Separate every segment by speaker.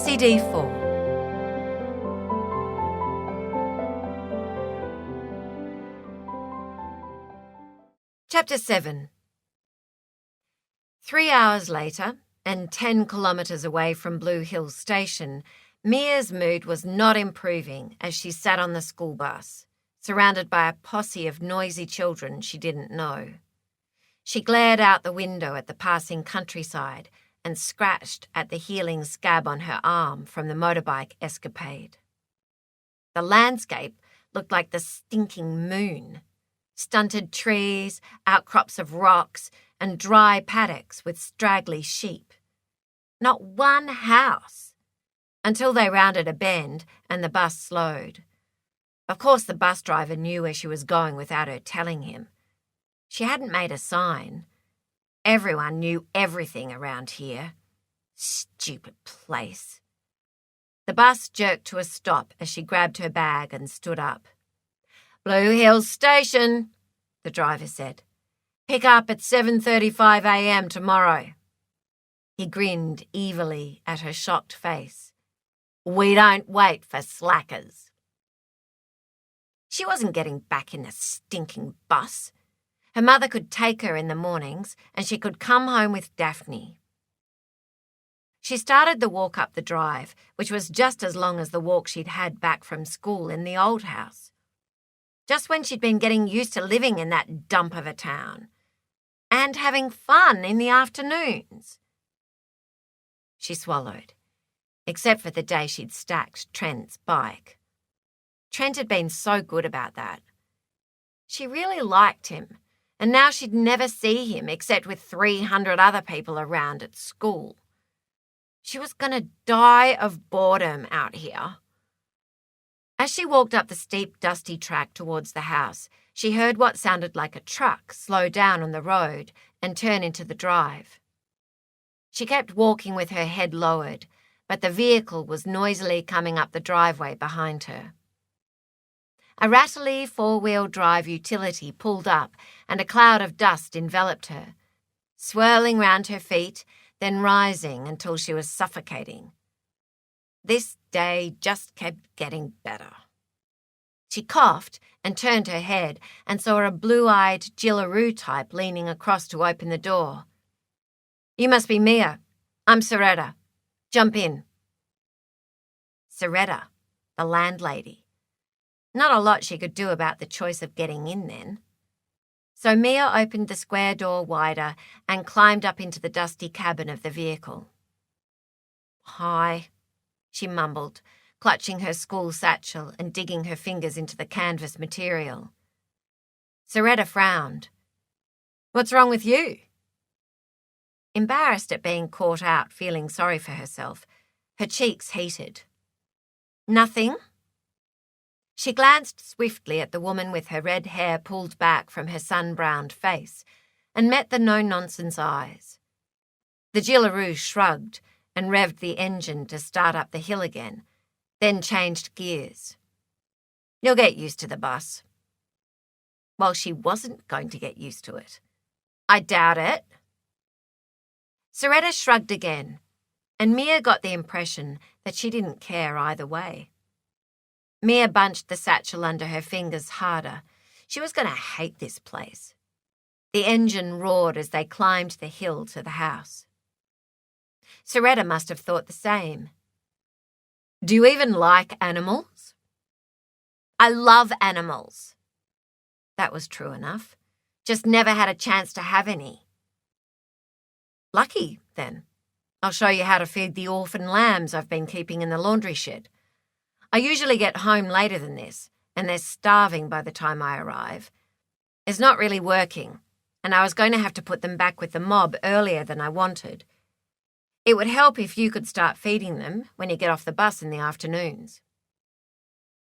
Speaker 1: CD 4. Chapter 7. 3 hours later, and 10 kilometres away from Blue Hill Station, Mia's mood was not improving as she sat on the school bus, surrounded by a posse of noisy children she didn't know. She glared out the window at the passing countryside and scratched at the healing scab on her arm from the motorbike escapade. The landscape looked like the stinking moon. Stunted trees, outcrops of rocks, and dry paddocks with straggly sheep. Not one house, until they rounded a bend and the bus slowed. Of course, the bus driver knew where she was going without her telling him. She hadn't made a sign. Everyone knew everything around here. Stupid place. The bus jerked to a stop as she grabbed her bag and stood up. "Blue Hill Station," the driver said. "Pick up at 7:35 a.m. tomorrow." He grinned evilly at her shocked face. "We don't wait for slackers." She wasn't getting back in the stinking bus. Her mother could take her in the mornings and she could come home with Daphne. She started the walk up the drive, which was just as long as the walk she'd had back from school in the old house. Just when she'd been getting used to living in that dump of a town and having fun in the afternoons. She swallowed, except for the day she'd stacked Trent's bike. Trent had been so good about that. She really liked him, and now she'd never see him except with 300 other people around at school. She was going to die of boredom out here. As she walked up the steep, dusty track towards the house, she heard what sounded like a truck slow down on the road and turn into the drive. She kept walking with her head lowered, but the vehicle was noisily coming up the driveway behind her. A rattly four-wheel drive utility pulled up and a cloud of dust enveloped her, swirling round her feet, then rising until she was suffocating. This day just kept getting better. She coughed and turned her head and saw a blue-eyed Jillaroo type leaning across to open the door. "You must be Mia. I'm Soretta. Jump in." Soretta, the landlady. Not a lot she could do about the choice of getting in then. So Mia opened the square door wider and climbed up into the dusty cabin of the vehicle. "Hi," she mumbled, clutching her school satchel and digging her fingers into the canvas material. Soretta frowned. "What's wrong with you?" Embarrassed at being caught out feeling sorry for herself, her cheeks heated. "Nothing." She glanced swiftly at the woman with her red hair pulled back from her sun-browned face and met the no-nonsense eyes. The Jillaroo shrugged and revved the engine to start up the hill again, then changed gears. "You'll get used to the bus." Well, she wasn't going to get used to it. "I doubt it." Soretta shrugged again, and Mia got the impression that she didn't care either way. Mia bunched the satchel under her fingers harder. She was going to hate this place. The engine roared as they climbed the hill to the house. Soretta must have thought the same. "Do you even like animals?" "I love animals." That was true enough. Just never had a chance to have any. "Lucky, then. I'll show you how to feed the orphan lambs I've been keeping in the laundry shed. I usually get home later than this, and they're starving by the time I arrive. It's not really working, and I was going to have to put them back with the mob earlier than I wanted. It would help if you could start feeding them when you get off the bus in the afternoons."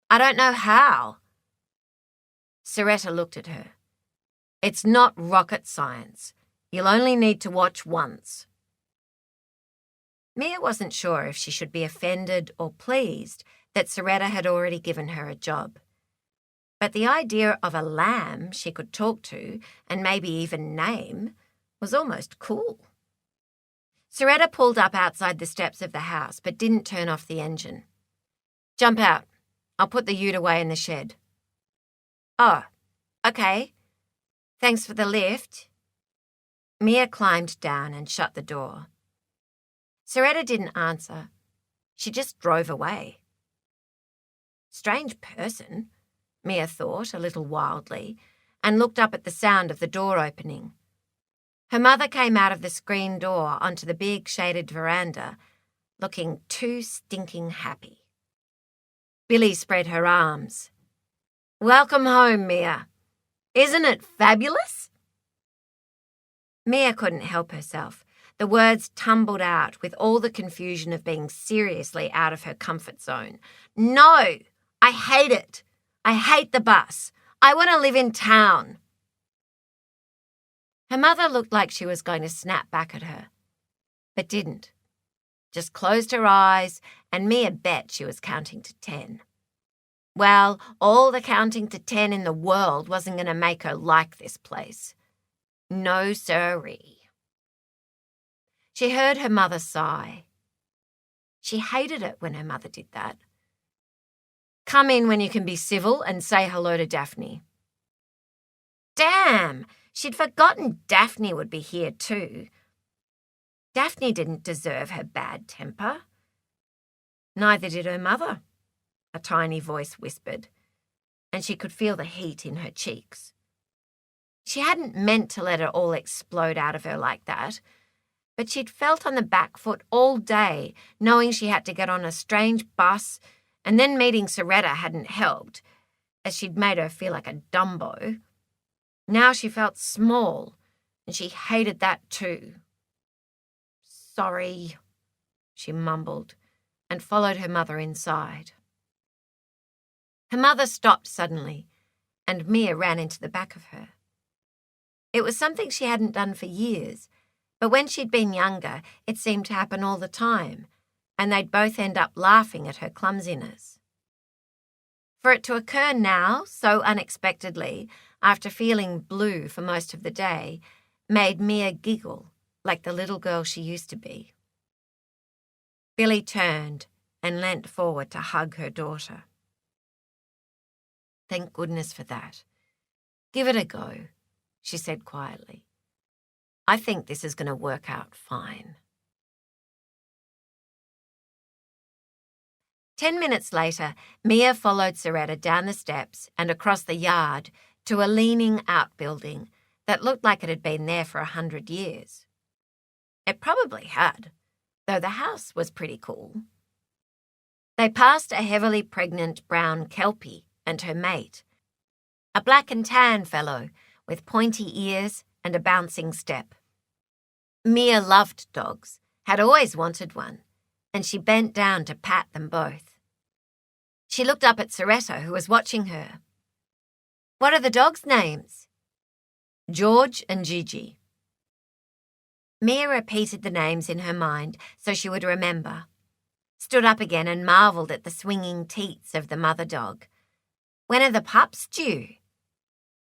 Speaker 1: "I don't know how." Soretta looked at her. "It's not rocket science. You'll only need to watch once." Mia wasn't sure if she should be offended or pleased that Soretta had already given her a job. But the idea of a lamb she could talk to and maybe even name was almost cool. Soretta pulled up outside the steps of the house but didn't turn off the engine. "Jump out. I'll put the ute away in the shed." "Oh, okay. Thanks for the lift." Mia climbed down and shut the door. Soretta didn't answer. She just drove away. Strange person, Mia thought a little wildly, and looked up at the sound of the door opening. Her mother came out of the screen door onto the big shaded veranda, looking too stinking happy. Billy spread her arms. "Welcome home, Mia. Isn't it fabulous?" Mia couldn't help herself. The words tumbled out with all the confusion of being seriously out of her comfort zone. "No, I hate it. I hate the bus. I want to live in town." Her mother looked like she was going to snap back at her, but didn't. Just closed her eyes, and Mia bet she was counting to 10. Well, all the counting to 10 in the world wasn't going to make her like this place. No siree. She heard her mother sigh. She hated it when her mother did that. "Come in when you can be civil and say hello to Daphne." Damn, she'd forgotten Daphne would be here too. Daphne didn't deserve her bad temper. Neither did her mother, a tiny voice whispered, and she could feel the heat in her cheeks. She hadn't meant to let it all explode out of her like that, but she'd felt on the back foot all day, knowing she had to get on a strange bus, and then meeting Soretta hadn't helped, as she'd made her feel like a Dumbo. Now she felt small, and she hated that too. "Sorry," she mumbled, and followed her mother inside. Her mother stopped suddenly, and Mia ran into the back of her. It was something she hadn't done for years, but when she'd been younger, it seemed to happen all the time, and they'd both end up laughing at her clumsiness. For it to occur now, so unexpectedly, after feeling blue for most of the day, made Mia giggle like the little girl she used to be. Billy turned and leant forward to hug her daughter. "Thank goodness for that. Give it a go," she said quietly. "I think this is going to work out fine." 10 minutes later, Mia followed Soretta down the steps and across the yard to a leaning outbuilding that looked like it had been there for 100 years. It probably had, though the house was pretty cool. They passed a heavily pregnant brown kelpie and her mate, a black and tan fellow with pointy ears and a bouncing step. Mia loved dogs, had always wanted one, and she bent down to pat them both. She looked up at Soretta, who was watching her. "What are the dogs' names?" "George and Gigi." Mia repeated the names in her mind so she would remember, stood up again and marvelled at the swinging teats of the mother dog. "When are the pups due?"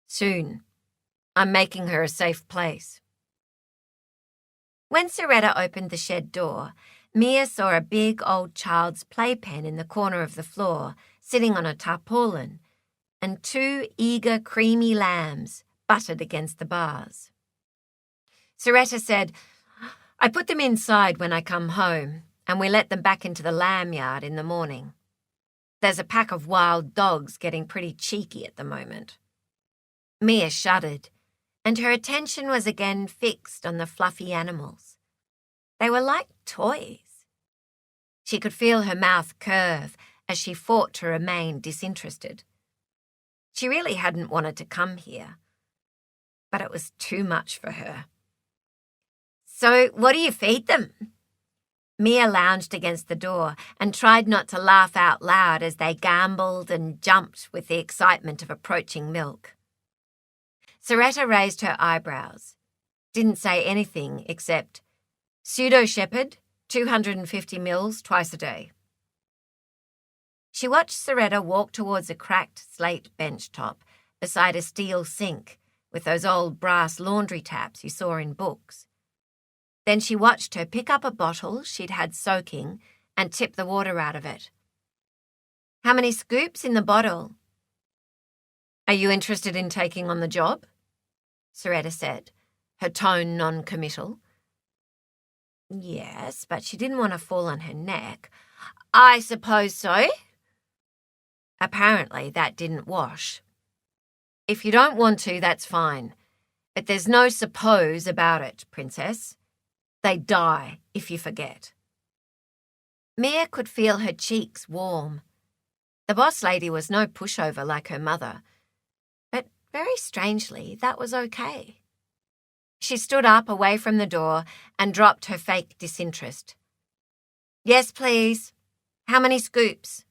Speaker 1: "Soon. I'm making her a safe place." When Soretta opened the shed door, Mia saw a big old child's playpen in the corner of the floor, sitting on a tarpaulin, and 2 eager, creamy lambs butted against the bars. Soretta said, "I put them inside when I come home, and we let them back into the lamb yard in the morning. There's a pack of wild dogs getting pretty cheeky at the moment." Mia shuddered, and her attention was again fixed on the fluffy animals. They were like toys. She could feel her mouth curve as she fought to remain disinterested. She really hadn't wanted to come here, but it was too much for her. "So what do you feed them?" Mia lounged against the door and tried not to laugh out loud as they gambolled and jumped with the excitement of approaching milk. Soretta raised her eyebrows, didn't say anything except, "Pseudo shepherd, 250 mils twice a day." She watched Soretta walk towards a cracked slate bench top beside a steel sink with those old brass laundry taps you saw in books. Then she watched her pick up a bottle she'd had soaking and tip the water out of it. "How many scoops in the bottle?" "Are you interested in taking on the job?" Soretta said, her tone non-committal. Yes, but she didn't want to fall on her neck. "I suppose so." Apparently that didn't wash. "If you don't want to, that's fine. But there's no suppose about it, Princess. They die if you forget." Mia could feel her cheeks warm. The boss lady was no pushover like her mother, but very strangely, that was okay. She stood up away from the door and dropped her fake disinterest. "Yes, please. How many scoops?"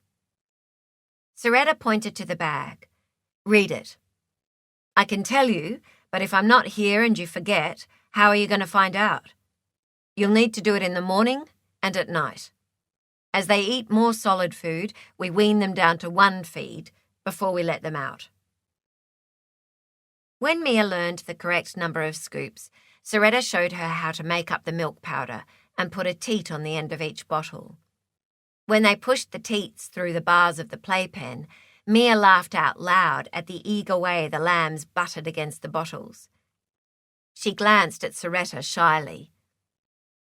Speaker 1: Soretta pointed to the bag. "Read it." "I can tell you, but if I'm not here and you forget, how are you going to find out? You'll need to do it in the morning and at night. As they eat more solid food, we wean them down to 1 feed before we let them out." When Mia learned the correct number of scoops, Soretta showed her how to make up the milk powder and put a teat on the end of each bottle. When they pushed the teats through the bars of the playpen, Mia laughed out loud at the eager way the lambs butted against the bottles. She glanced at Soretta shyly.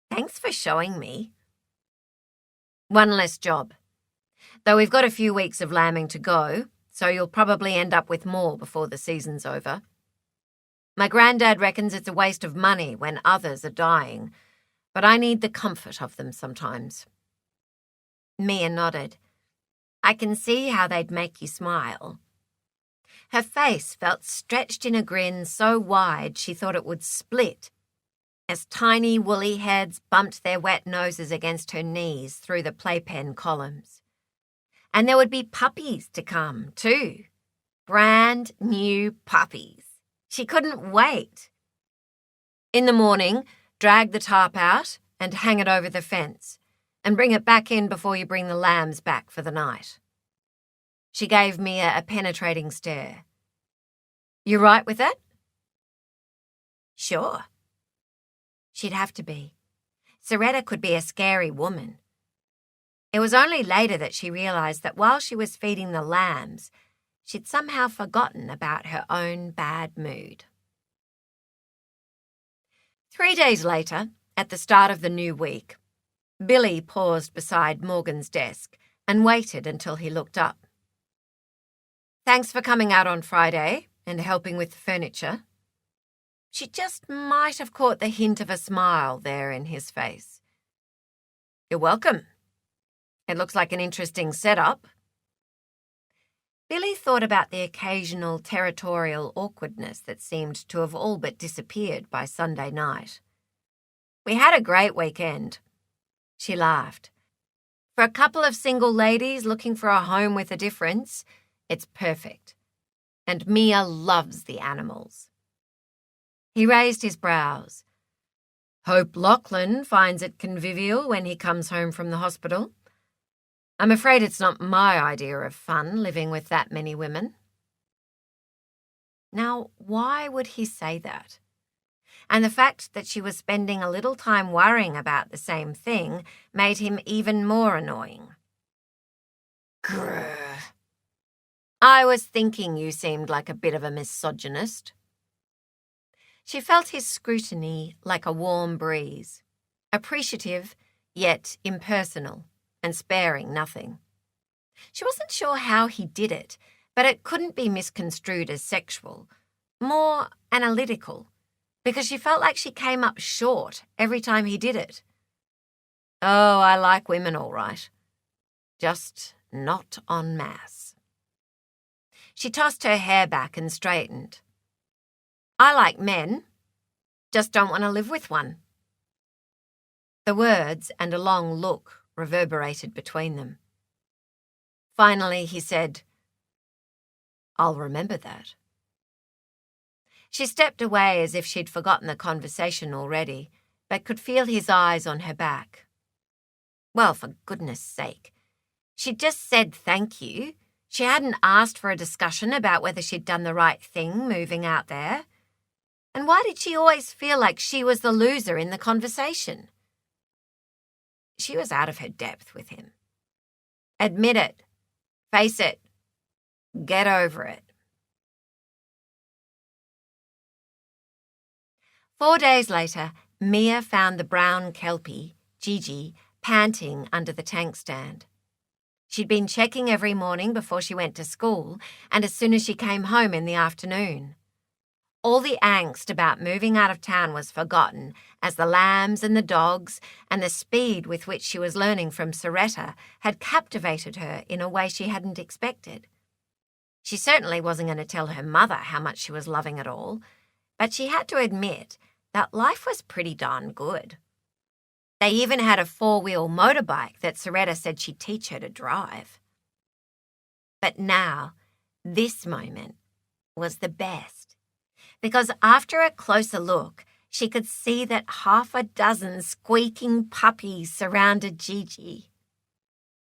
Speaker 1: "Thanks for showing me." "One less job. Though we've got a few weeks of lambing to go, so you'll probably end up with more before the season's over. My granddad reckons it's a waste of money when others are dying, but I need the comfort of them sometimes." Mia nodded. "I can see how they'd make you smile." Her face felt stretched in a grin so wide she thought it would split as tiny woolly heads bumped their wet noses against her knees through the playpen columns. And there would be puppies to come, too. Brand new puppies. She couldn't wait. "In the morning, drag the tarp out and hang it over the fence, and bring it back in before you bring the lambs back for the night." She gave Mia a penetrating stare. "You right with it?" "Sure." She'd have to be. Soretta could be a scary woman. It was only later that she realised that while she was feeding the lambs, she'd somehow forgotten about her own bad mood. 3 days later, at the start of the new week, Billy paused beside Morgan's desk and waited until he looked up. "Thanks for coming out on Friday and helping with the furniture." She just might have caught the hint of a smile there in his face. "You're welcome. It looks like an interesting setup." Billy thought about the occasional territorial awkwardness that seemed to have all but disappeared by Sunday night. "We had a great weekend." She laughed. "For a couple of single ladies looking for a home with a difference, it's perfect. And Mia loves the animals." He raised his brows. "Hope Lachlan finds it convivial when he comes home from the hospital. I'm afraid it's not my idea of fun living with that many women." Now, why would he say that? And the fact that she was spending a little time worrying about the same thing made him even more annoying. "Grrr. I was thinking you seemed like a bit of a misogynist." She felt his scrutiny like a warm breeze, appreciative yet impersonal and sparing nothing. She wasn't sure how he did it, but it couldn't be misconstrued as sexual, more analytical, because she felt like she came up short every time he did it. "Oh, I like women all right. Just not en masse." She tossed her hair back and straightened. "I like men, just don't want to live with one." The words and a long look reverberated between them. Finally, he said, "I'll remember that." She stepped away as if she'd forgotten the conversation already, but could feel his eyes on her back. Well, for goodness sake. She'd just said thank you. She hadn't asked for a discussion about whether she'd done the right thing moving out there. And why did she always feel like she was the loser in the conversation? She was out of her depth with him. Admit it. Face it. Get over it. 4 days later, Mia found the brown kelpie, Gigi, panting under the tank stand. She'd been checking every morning before she went to school and as soon as she came home in the afternoon. All the angst about moving out of town was forgotten as the lambs and the dogs and the speed with which she was learning from Soretta had captivated her in a way she hadn't expected. She certainly wasn't going to tell her mother how much she was loving it all, but she had to admit that life was pretty darn good. They even had a 4-wheel motorbike that Soretta said she'd teach her to drive. But now, this moment was the best, because after a closer look, she could see that 6 squeaking puppies surrounded Gigi.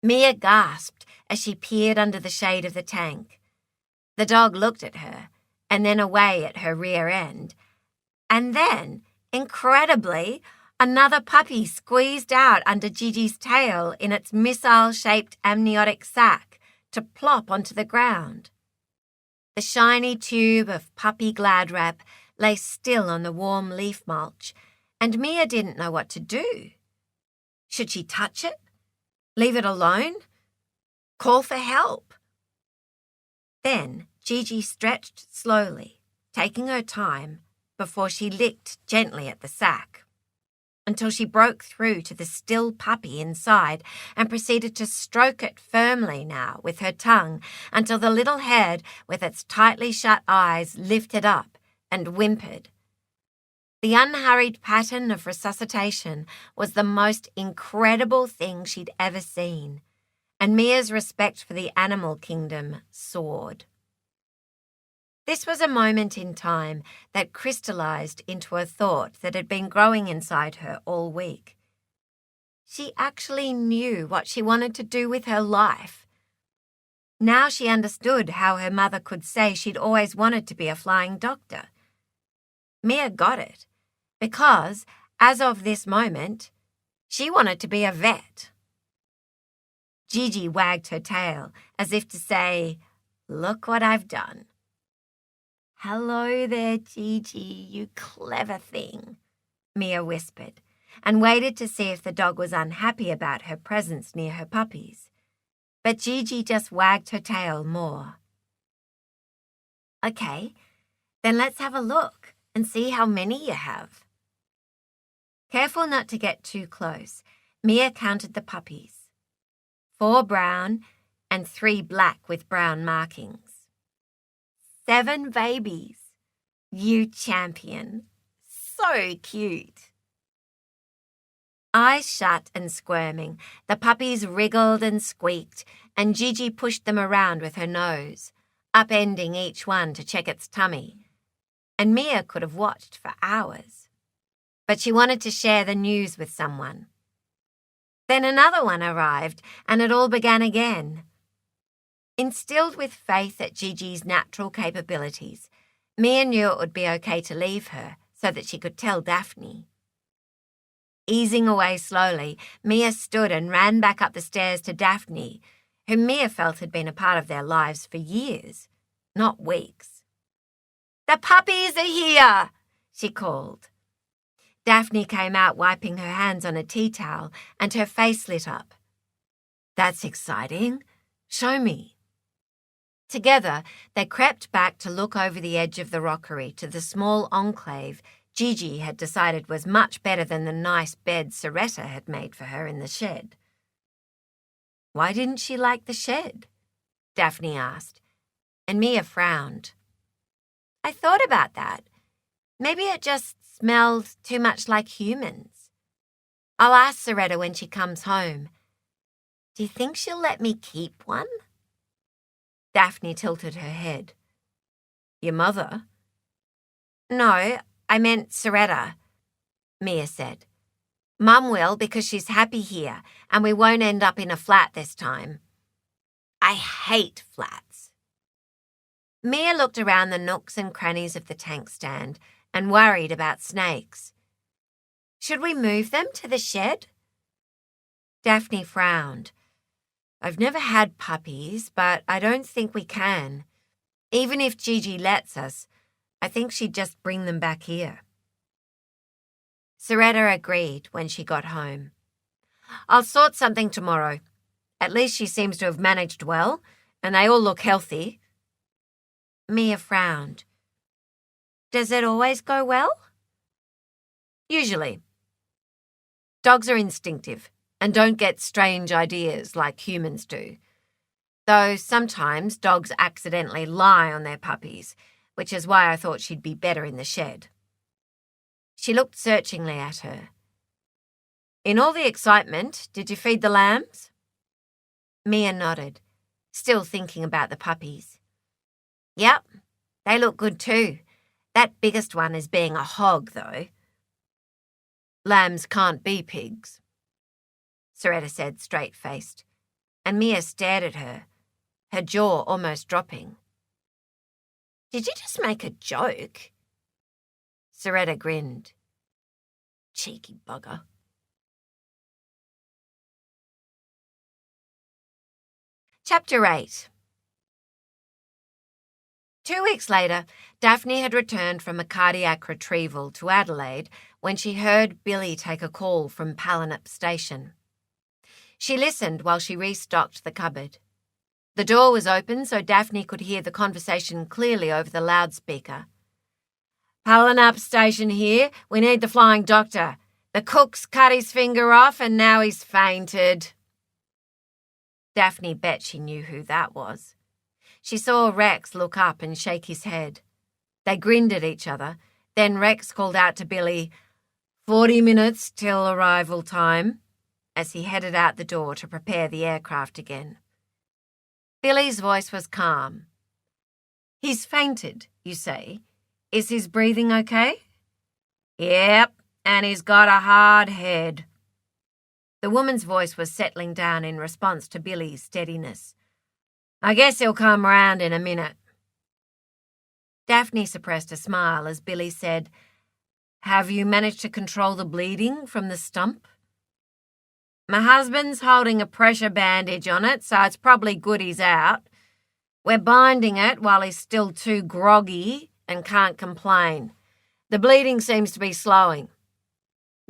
Speaker 1: Mia gasped as she peered under the shade of the tank. The dog looked at her, and then away at her rear end. And then, incredibly, another puppy squeezed out under Gigi's tail in its missile-shaped amniotic sac to plop onto the ground. The shiny tube of puppy glad wrap lay still on the warm leaf mulch, and Mia didn't know what to do. Should she touch it? Leave it alone? Call for help? Then Gigi stretched slowly, taking her time, before she licked gently at the sack, until she broke through to the still puppy inside and proceeded to stroke it firmly now with her tongue until the little head with its tightly shut eyes lifted up and whimpered. The unhurried pattern of resuscitation was the most incredible thing she'd ever seen, and Mia's respect for the animal kingdom soared. This was a moment in time that crystallized into a thought that had been growing inside her all week. She actually knew what she wanted to do with her life. Now she understood how her mother could say she'd always wanted to be a flying doctor. Mia got it, because, as of this moment, she wanted to be a vet. Gigi wagged her tail, as if to say, "Look what I've done." "Hello there, Gigi, you clever thing," Mia whispered, and waited to see if the dog was unhappy about her presence near her puppies. But Gigi just wagged her tail more. "Okay, then let's have a look and see how many you have." Careful not to get too close, Mia counted the puppies. 4 brown and 3 black with brown markings. 7 babies. You champion. So cute. Eyes shut and squirming, the puppies wriggled and squeaked, and Gigi pushed them around with her nose, upending each one to check its tummy. And Mia could have watched for hours. But she wanted to share the news with someone. Then another one arrived, and it all began again. Instilled with faith at Gigi's natural capabilities, Mia knew it would be okay to leave her so that she could tell Daphne. Easing away slowly, Mia stood and ran back up the stairs to Daphne, whom Mia felt had been a part of their lives for years, not weeks. "The puppies are here!" she called. Daphne came out wiping her hands on a tea towel, and her face lit up. "That's exciting. Show me." Together, they crept back to look over the edge of the rockery to the small enclave Gigi had decided was much better than the nice bed Soretta had made for her in the shed. "Why didn't she like the shed?" Daphne asked, and Mia frowned. "I thought about that. Maybe it just smelled too much like humans. I'll ask Soretta when she comes home. Do you think she'll let me keep one?" Daphne tilted her head. "Your mother?" "No, I meant Soretta," Mia said. "Mum will because she's happy here and we won't end up in a flat this time. I hate flats." Mia looked around the nooks and crannies of the tank stand and worried about snakes. Should we move them to the shed? Daphne frowned. I've never had puppies, but I don't think we can. Even if Gigi lets us, I think she'd just bring them back here. Soretta agreed when she got home. I'll sort something tomorrow. At least she seems to have managed well, and they all look healthy. Mia frowned. Does it always go well? Usually. Dogs are instinctive and don't get strange ideas like humans do. Though sometimes dogs accidentally lie on their puppies, which is why I thought she'd be better in the shed. She looked searchingly at her. In all the excitement, did you feed the lambs? Mia nodded, still thinking about the puppies. Yep, they look good too. That biggest one is being a hog, though. Lambs can't be pigs, Soretta said straight-faced, and Mia stared at her, her jaw almost dropping. Did you just make a joke? Soretta grinned. Cheeky bugger. Chapter 8. 2 weeks later, Daphne had returned from a cardiac retrieval to Adelaide when she heard Billy take a call from Pallinip Station. She listened while she restocked the cupboard. The door was open so Daphne could hear the conversation clearly over the loudspeaker. Pallinip Station here. We need the flying doctor. The cook's cut his finger off and now he's fainted. Daphne bet she knew who that was. She saw Rex look up and shake his head. They grinned at each other. Then Rex called out to Billy, 40 minutes till arrival time, as he headed out the door to prepare the aircraft again. Billy's voice was calm. He's fainted, you say. Is his breathing okay? Yep, and he's got a hard head. The woman's voice was settling down in response to Billy's steadiness. I guess he'll come round in a minute. Daphne suppressed a smile as Billy said, Have you managed to control the bleeding from the stump? My husband's holding a pressure bandage on it, so it's probably good he's out. We're binding it while he's still too groggy and can't complain. The bleeding seems to be slowing.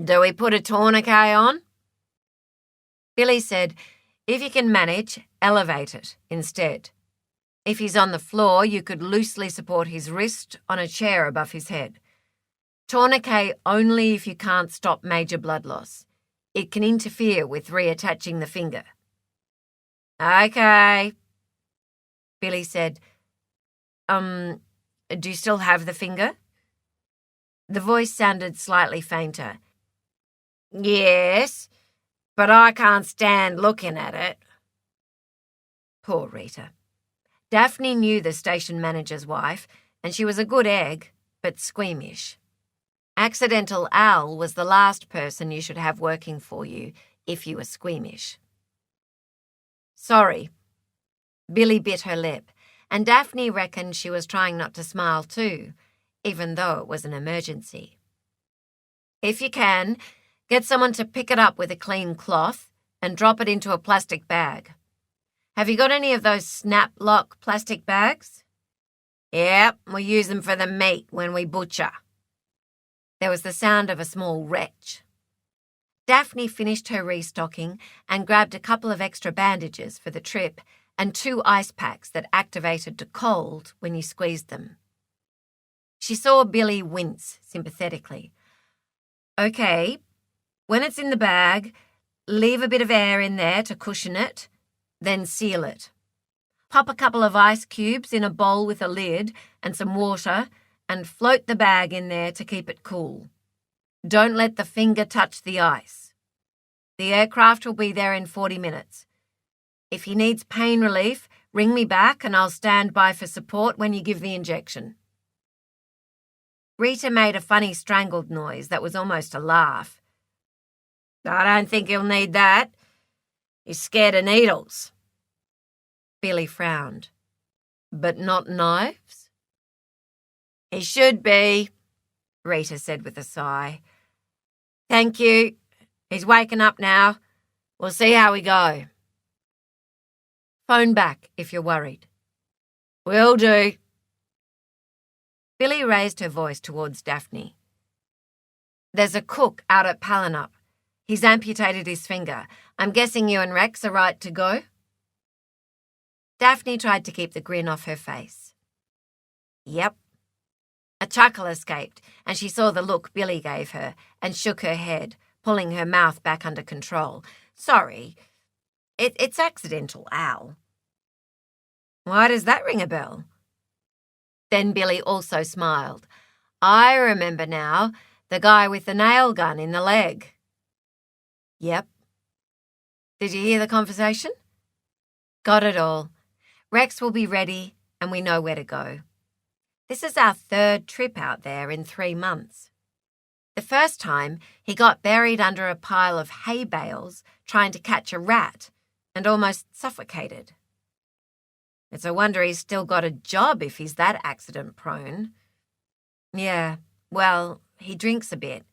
Speaker 1: Do we put a tourniquet on? Billy said, if you can manage, elevate it instead. If he's on the floor, you could loosely support his wrist on a chair above his head. Tourniquet only if you can't stop major blood loss. It can interfere with reattaching the finger. Okay, Billy said. Do you still have the finger? The voice sounded slightly fainter. Yes, but I can't stand looking at it. Poor Rita. Daphne knew the station manager's wife, and she was a good egg, but squeamish. Accidental Al was the last person you should have working for you if you were squeamish. Sorry. Billy bit her lip, and Daphne reckoned she was trying not to smile too, even though it was an emergency. If you can, get someone to pick it up with a clean cloth and drop it into a plastic bag. Have you got any of those snap-lock plastic bags? Yep, we use them for the meat when we butcher. There was the sound of a small retch. Daphne finished her restocking and grabbed a couple of extra bandages for the trip and 2 ice packs that activated to cold when you squeezed them. She saw Billy wince sympathetically. Okay, when it's in the bag, leave a bit of air in there to cushion it, then seal it. Pop a couple of ice cubes in a bowl with a lid and some water and float the bag in there to keep it cool. Don't let the finger touch the ice. The aircraft will be there in 40 minutes. If he needs pain relief, ring me back and I'll stand by for support when you give the injection. Rita made a funny strangled noise that was almost a laugh. I don't think he'll need that. He's scared of needles. Billy frowned. But not knives? He should be. Rita said with a sigh. Thank you. He's waking up now. We'll see how we go. Phone back if you're worried. Will do. Billy raised her voice towards Daphne. There's a cook out at Palanup. He's amputated his finger. I'm guessing you and Rex are right to go? Daphne tried to keep the grin off her face. Yep. A chuckle escaped, and she saw the look Billy gave her and shook her head, pulling her mouth back under control. Sorry. It's accidental, Al. Why does that ring a bell? Then Billy also smiled. I remember now, the guy with the nail gun in the leg. Yep. Did you hear the conversation? Got it all. Rex will be ready and we know where to go. This is our third trip out there in 3 months. The first time, he got buried under a pile of hay bales trying to catch a rat and almost suffocated. It's a wonder he's still got a job if he's that accident-prone. Yeah, well, he drinks a bit,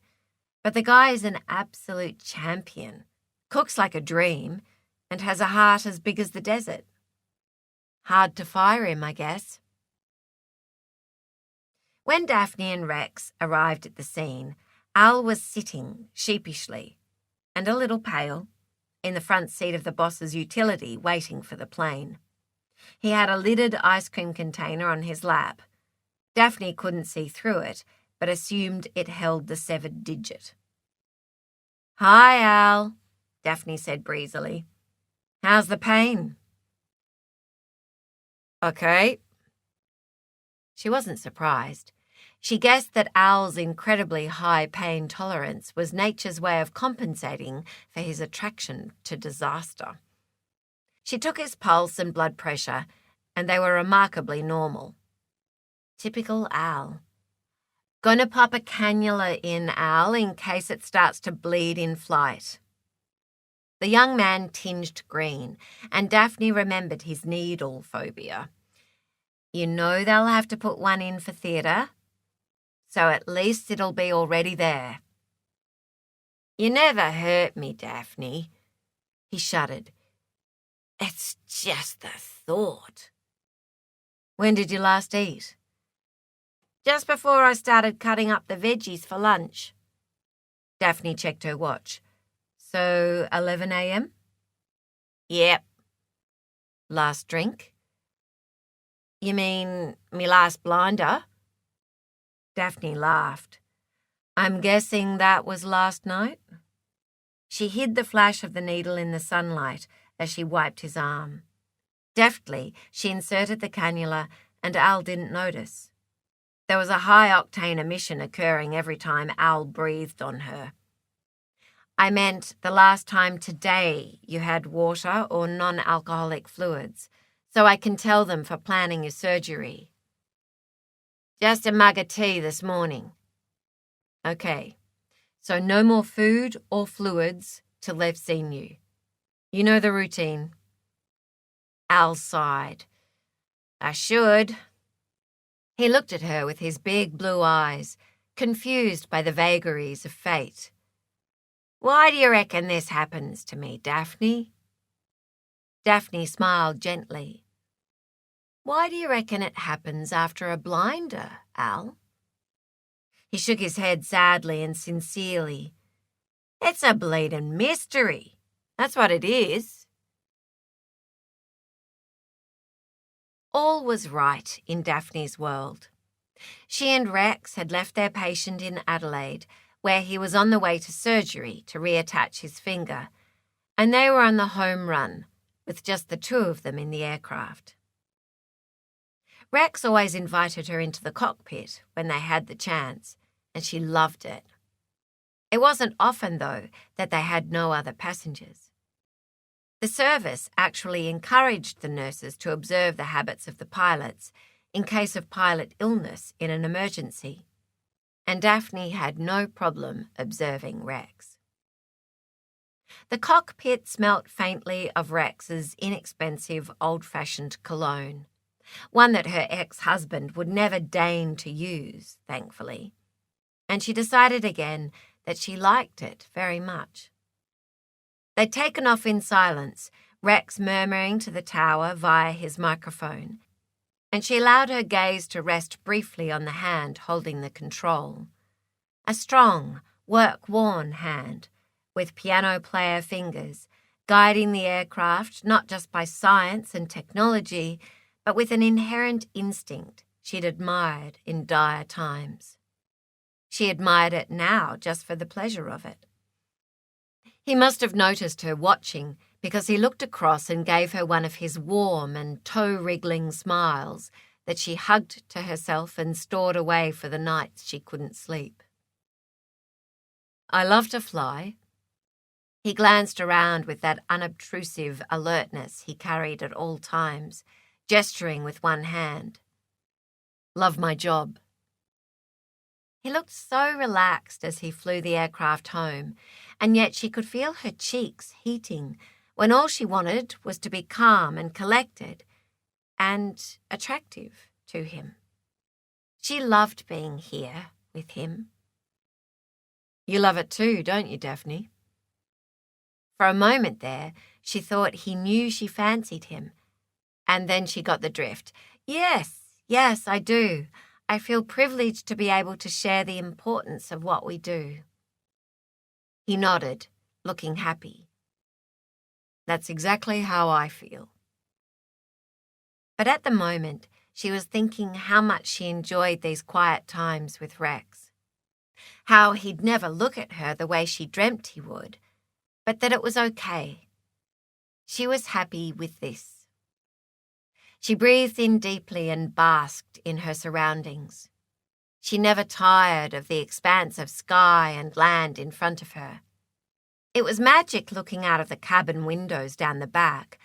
Speaker 1: but the guy is an absolute champion, cooks like a dream, and has a heart as big as the desert. Hard to fire him, I guess. When Daphne and Rex arrived at the scene, Al was sitting sheepishly and a little pale in the front seat of the boss's utility waiting for the plane. He had a lidded ice cream container on his lap. Daphne couldn't see through it, but assumed it held the severed digit. Hi, Al, Daphne said breezily. How's the pain? Okay. She wasn't surprised. She guessed that Al's incredibly high pain tolerance was nature's way of compensating for his attraction to disaster. She took his pulse and blood pressure, and they were remarkably normal. Typical Al. Gonna pop a cannula in, Al, in case it starts to bleed in flight. The young man tinged green, and Daphne remembered his needle phobia. You know they'll have to put one in for theatre, so at least it'll be already there. You never hurt me, Daphne. He shuddered. It's just the thought. When did you last eat? Just before I started cutting up the veggies for lunch. Daphne checked her watch. So 11 a.m.? Yep. Last drink? You mean me last blinder? Daphne laughed. I'm guessing that was last night? She hid the flash of the needle in the sunlight as she wiped his arm. Deftly, she inserted the cannula and Al didn't notice. There was a high-octane emission occurring every time Al breathed on her. I meant the last time today you had water or non-alcoholic fluids, so I can tell them for planning your surgery. Just a mug of tea this morning. Okay, so no more food or fluids till they've seen you. You know the routine. Al sighed. I should. He looked at her with his big blue eyes, confused by the vagaries of fate. Why do you reckon this happens to me, Daphne? Daphne smiled gently. Why do you reckon it happens after a blinder, Al? He shook his head sadly and sincerely. It's a bleeding mystery. That's what it is. All was right in Daphne's world. She and Rex had left their patient in Adelaide, where he was on the way to surgery to reattach his finger, and they were on the home run, with just the two of them in the aircraft. Rex always invited her into the cockpit when they had the chance, and she loved it. It wasn't often, though, that they had no other passengers. The service actually encouraged the nurses to observe the habits of the pilots in case of pilot illness in an emergency, and Daphne had no problem observing Rex. The cockpit smelt faintly of Rex's inexpensive, old-fashioned cologne, one that her ex-husband would never deign to use, thankfully. and she decided again that she liked it very much. They'd taken off in silence, Rex murmuring to the tower via his microphone, and she allowed her gaze to rest briefly on the hand holding the control. A strong, work-worn hand, with piano-player fingers, guiding the aircraft not just by science and technology, but with an inherent instinct she'd admired in dire times. She admired it now just for the pleasure of it. He must have noticed her watching, because he looked across and gave her one of his warm and toe-wriggling smiles that she hugged to herself and stored away for the nights she couldn't sleep. "I love to fly." He glanced around with that unobtrusive alertness he carried at all times, gesturing with one hand. "Love my job." He looked so relaxed as he flew the aircraft home, and yet she could feel her cheeks heating when all she wanted was to be calm and collected and attractive to him. She loved being here with him. "You love it too, don't you, Daphne?" For a moment there, she thought he knew she fancied him, and then she got the drift. Yes, I do. I feel privileged to be able to share the importance of what we do." He nodded, looking happy. "That's exactly how I feel." But at the moment, she was thinking how much she enjoyed these quiet times with Rex. How he'd never look at her the way she dreamt he would, but that it was okay. She was happy with this. She breathed in deeply and basked in her surroundings. She never tired of the expanse of sky and land in front of her. It was magic looking out of the cabin windows down the back,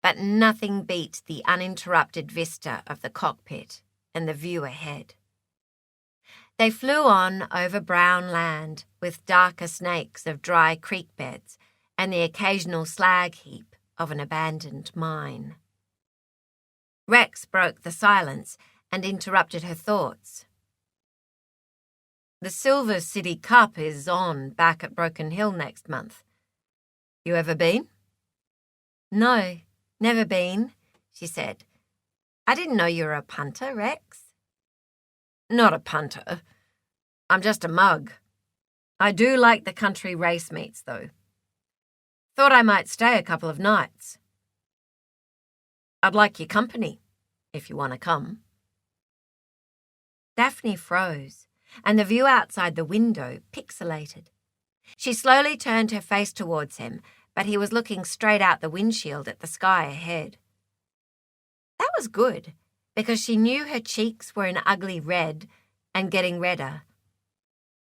Speaker 1: but nothing beat the uninterrupted vista of the cockpit and the view ahead. They flew on over brown land with darker snakes of dry creek beds and the occasional slag heap of an abandoned mine. Rex broke the silence and interrupted her thoughts. "The Silver City Cup is on back at Broken Hill next month. You ever been?" "No, never been," she said. "I didn't know you were a punter, Rex." "Not a punter. I'm just a mug. I do like the country race meets, though. Thought I might stay a couple of nights. I'd like your company, if you want to come." Daphne froze, and the view outside the window pixelated. She slowly turned her face towards him, but he was looking straight out the windshield at the sky ahead. That was good, because she knew her cheeks were an ugly red and getting redder.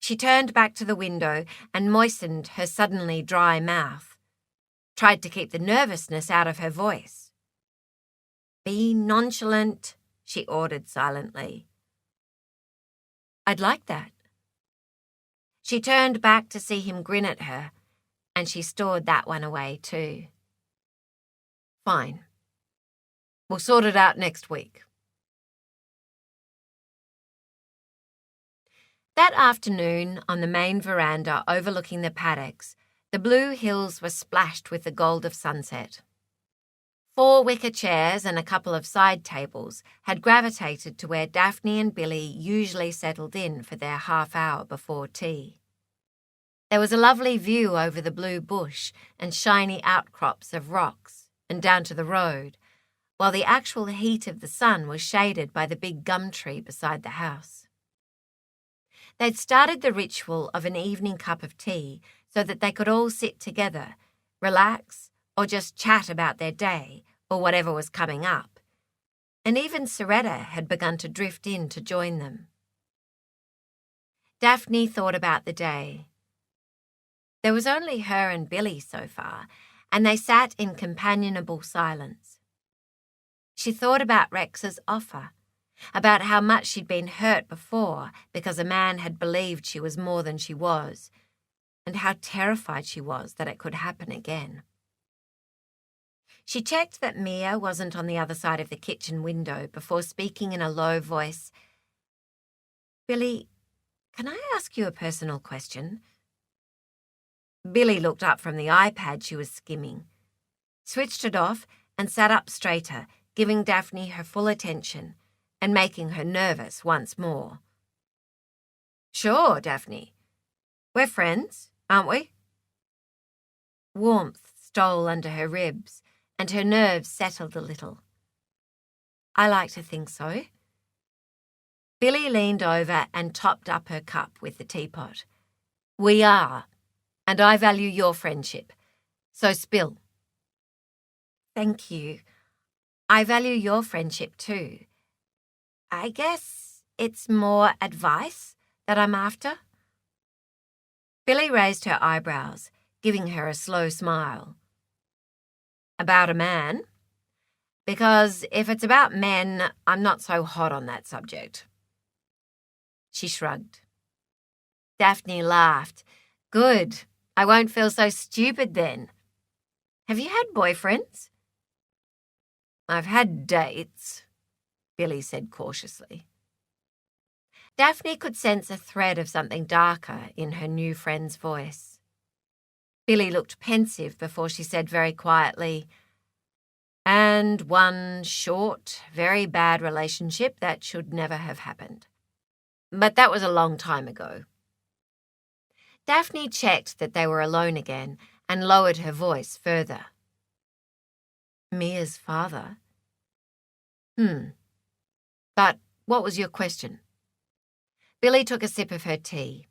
Speaker 1: She turned back to the window and moistened her suddenly dry mouth, tried to keep the nervousness out of her voice. "Be nonchalant," she ordered silently. "I'd like that." She turned back to see him grin at her, and she stored that one away too. "Fine. We'll sort it out next week." That afternoon, on the main veranda overlooking the paddocks, the blue hills were splashed with the gold of sunset. 4 wicker chairs and a couple of side tables had gravitated to where Daphne and Billy usually settled in for their half hour before tea. There was a lovely view over the blue bush and shiny outcrops of rocks and down to the road, while the actual heat of the sun was shaded by the big gum tree beside the house. They'd started the ritual of an evening cup of tea so that they could all sit together, relax, or just chat about their day or whatever was coming up, and even Soretta had begun to drift in to join them. Daphne thought about the day. There was only her and Billy so far, and they sat in companionable silence. She thought about Rex's offer, about how much she'd been hurt before because a man had believed she was more than she was, and how terrified she was that it could happen again. She checked that Mia wasn't on the other side of the kitchen window before speaking in a low voice. "Billy, Can I ask you a personal question? Billy looked up from the iPad she was skimming, switched it off and sat up straighter, giving Daphne her full attention and making her nervous once more. Sure, Daphne. We're friends, aren't we? Warmth stole under her ribs and her nerves settled a little. I like to think so. Billy leaned over and topped up her cup with the teapot. We are, and I value your friendship. So spill. Thank you. I value your friendship too. I guess it's more advice that I'm after. Billy raised her eyebrows, giving her a slow smile. About a man? Because if it's about men, I'm not so hot on that subject. She shrugged. Daphne laughed. Good. I won't feel so stupid then. Have you had boyfriends? I've had dates, Billy said cautiously. Daphne could sense a thread of something darker in her new friend's voice. Billy looked pensive before she said very quietly, and one short, very bad relationship that should never have happened. But that was a long time ago. Daphne checked that they were alone again and lowered her voice further. Mia's father? But what was your question? Billy took a sip of her tea.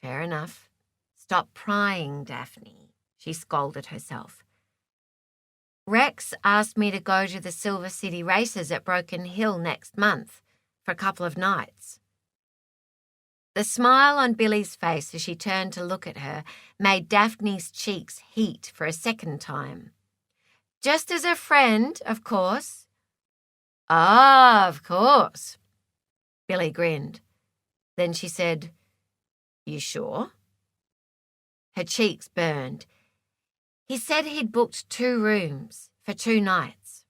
Speaker 1: Fair enough. Stop prying, Daphne, she scolded herself. Rex asked me to go to the Silver City races at Broken Hill next month for a couple of nights. The smile on Billy's face as she turned to look at her made Daphne's cheeks heat for a second time. Just as a friend, of course. Ah, of course. Billy grinned. Then she said, You sure? Her cheeks burned. He said he'd booked 2 rooms for 2 nights.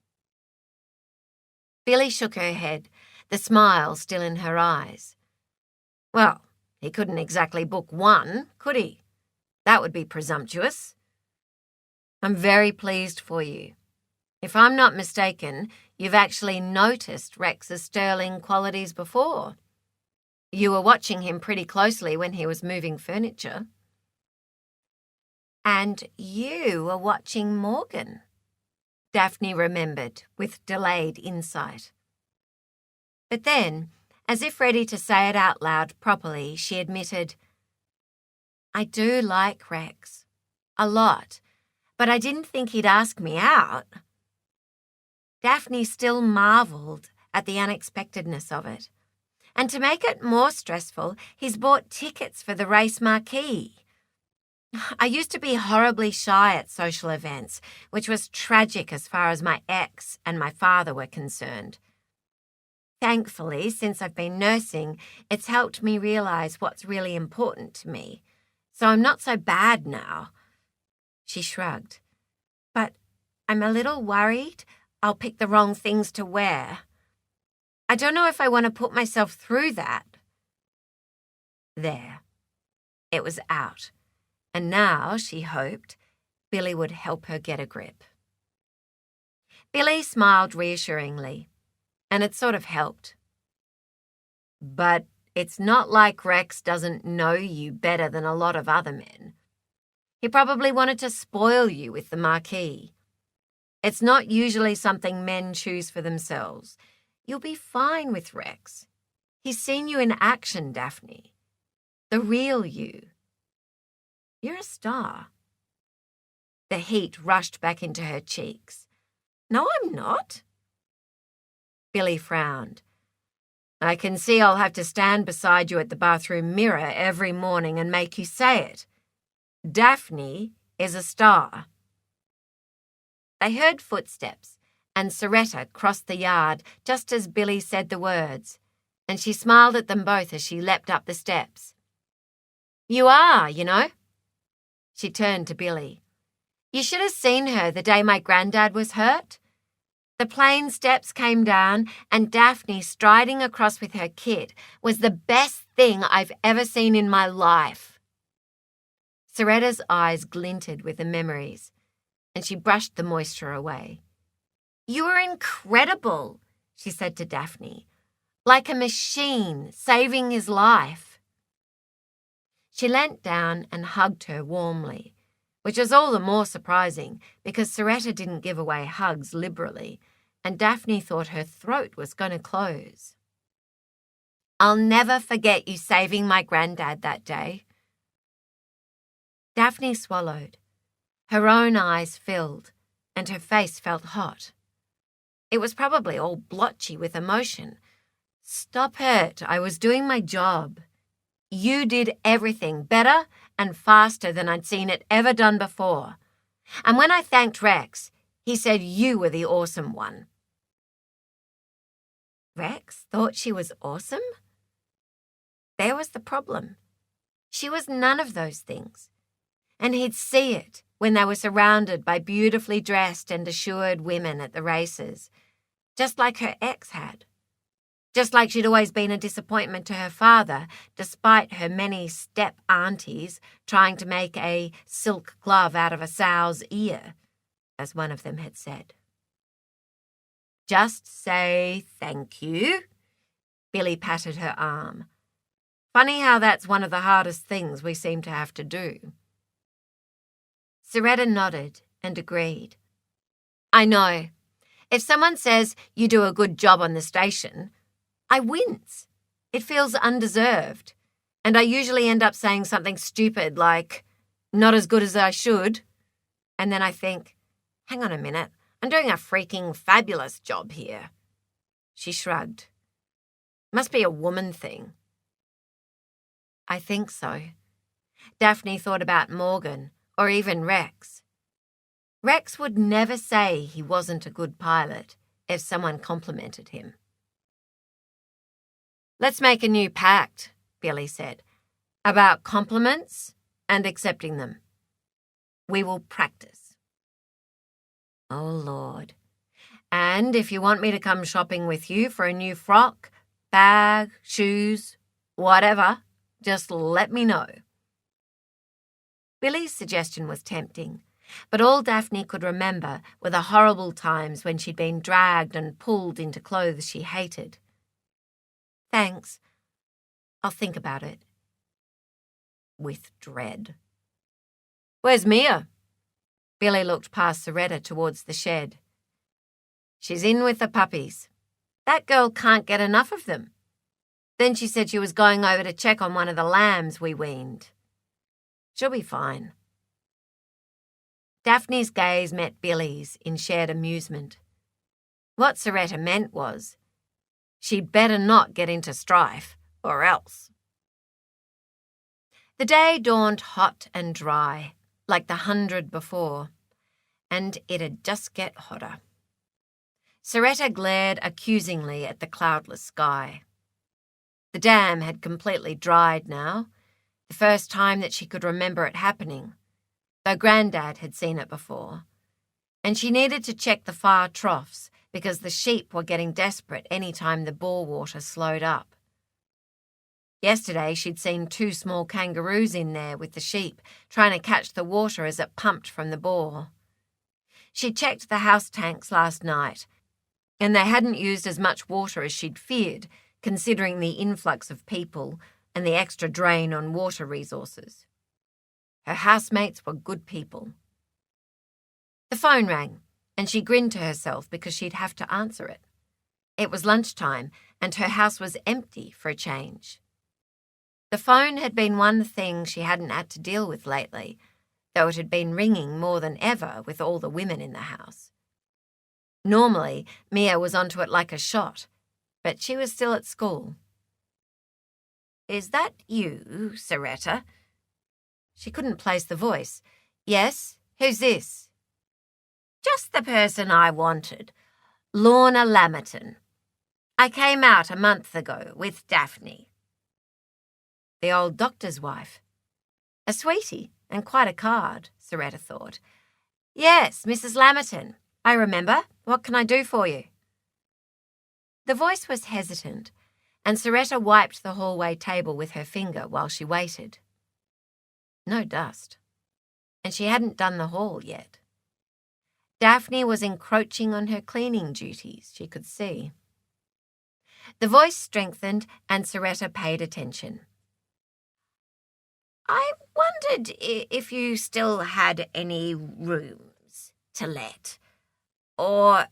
Speaker 1: Billy shook her head, the smile still in her eyes. Well, he couldn't exactly book 1, could he? That would be presumptuous. I'm very pleased for you. If I'm not mistaken, you've actually noticed Rex's sterling qualities before. You were watching him pretty closely when he was moving furniture. And you were watching Morgan, Daphne remembered with delayed insight. But then, as if ready to say it out loud properly, she admitted, I do like Rex. A lot. But I didn't think he'd ask me out. Daphne still marvelled at the unexpectedness of it. And to make it more stressful, he's bought tickets for the race marquee. I used to be horribly shy at social events, which was tragic as far as my ex and my father were concerned. Thankfully, since I've been nursing, it's helped me realise what's really important to me. So I'm not so bad now. She shrugged. But I'm a little worried I'll pick the wrong things to wear. I don't know if I want to put myself through that. There. It was out. And now, she hoped, Billy would help her get a grip. Billy smiled reassuringly, and it sort of helped. But it's not like Rex doesn't know you better than a lot of other men. He probably wanted to spoil you with the marquee. It's not usually something men choose for themselves. You'll be fine with Rex. He's seen you in action, Daphne. The real you. You're a star. The heat rushed back into her cheeks. No, I'm not. Billy frowned. I can see I'll have to stand beside you at the bathroom mirror every morning and make you say it. Daphne is a star. They heard footsteps, and Soretta crossed the yard just as Billy said the words, and she smiled at them both as she leapt up the steps. You are, you know. She turned to Billy. You should have seen her the day my granddad was hurt. The plane steps came down, and Daphne striding across with her kit was the best thing I've ever seen in my life. Soretta's eyes glinted with the memories, and she brushed the moisture away. "You were incredible," she said to Daphne, "like a machine saving his life." She leant down and hugged her warmly, which was all the more surprising because Soretta didn't give away hugs liberally, and Daphne thought her throat was going to close. "I'll never forget you saving my granddad that day." Daphne swallowed. Her own eyes filled, and her face felt hot. It was probably all blotchy with emotion. "Stop it. I was doing my job. You did everything better and faster than I'd seen it ever done before. And when I thanked Rex, he said you were the awesome one." Rex thought she was awesome? There was the problem. She was none of those things. And he'd see it when they were surrounded by beautifully dressed and assured women at the races, just like her ex had. Just like she'd always been a disappointment to her father, despite her many step-aunties trying to make a silk glove out of a sow's ear, as one of them had said. "Just say thank you." Billy patted her arm. "Funny how that's one of the hardest things we seem to have to do." Soretta nodded and agreed. "I know. If someone says you do a good job on the station, I wince. It feels undeserved. And I usually end up saying something stupid like, not as good as I should. And then I think, hang on a minute, I'm doing a freaking fabulous job here." She shrugged. "Must be a woman thing." "I think so." Daphne thought about Morgan, or even Rex. Rex would never say he wasn't a good pilot if someone complimented him. "Let's make a new pact," Billy said, "about compliments and accepting them. We will practice." "Oh, Lord. And if you want me to come shopping with you for a new frock, bag, shoes, whatever, just let me know." Billy's suggestion was tempting, but all Daphne could remember were the horrible times when she'd been dragged and pulled into clothes she hated. "Thanks. I'll think about it." With dread. "Where's Mia?" Billy looked past Soretta towards the shed. "She's in with the puppies. That girl can't get enough of them. Then she said she was going over to check on one of the lambs we weaned. She'll be fine." Daphne's gaze met Billy's in shared amusement. What Soretta meant was, she'd better not get into strife, or else. The day dawned hot and dry, like the 100 before, and it'd just get hotter. Soretta glared accusingly at the cloudless sky. The dam had completely dried now, the first time that she could remember it happening, though Grandad had seen it before, and she needed to check the far troughs because the sheep were getting desperate any time the bore water slowed up. Yesterday she'd seen 2 small kangaroos in there with the sheep, trying to catch the water as it pumped from the bore. She checked the house tanks last night, and they hadn't used as much water as she'd feared, considering the influx of people and the extra drain on water resources. Her housemates were good people. The phone rang, and she grinned to herself because she'd have to answer it. It was lunchtime, and her house was empty for a change. The phone had been one thing she hadn't had to deal with lately, though it had been ringing more than ever with all the women in the house. Normally, Mia was onto it like a shot, but she was still at school. "Is that you, Soretta?" She couldn't place the voice. "Yes, who's this?" "Just the person I wanted, Lorna Lammerton. I came out a month ago with Daphne." The old doctor's wife. A sweetie and quite a card, Soretta thought. "Yes, Mrs. Lammerton. I remember. What can I do for you?" The voice was hesitant, and Soretta wiped the hallway table with her finger while she waited. No dust, and she hadn't done the hall yet. Daphne was encroaching on her cleaning duties, she could see. The voice strengthened, and Soretta paid attention. "I wondered if you still had any rooms to let, or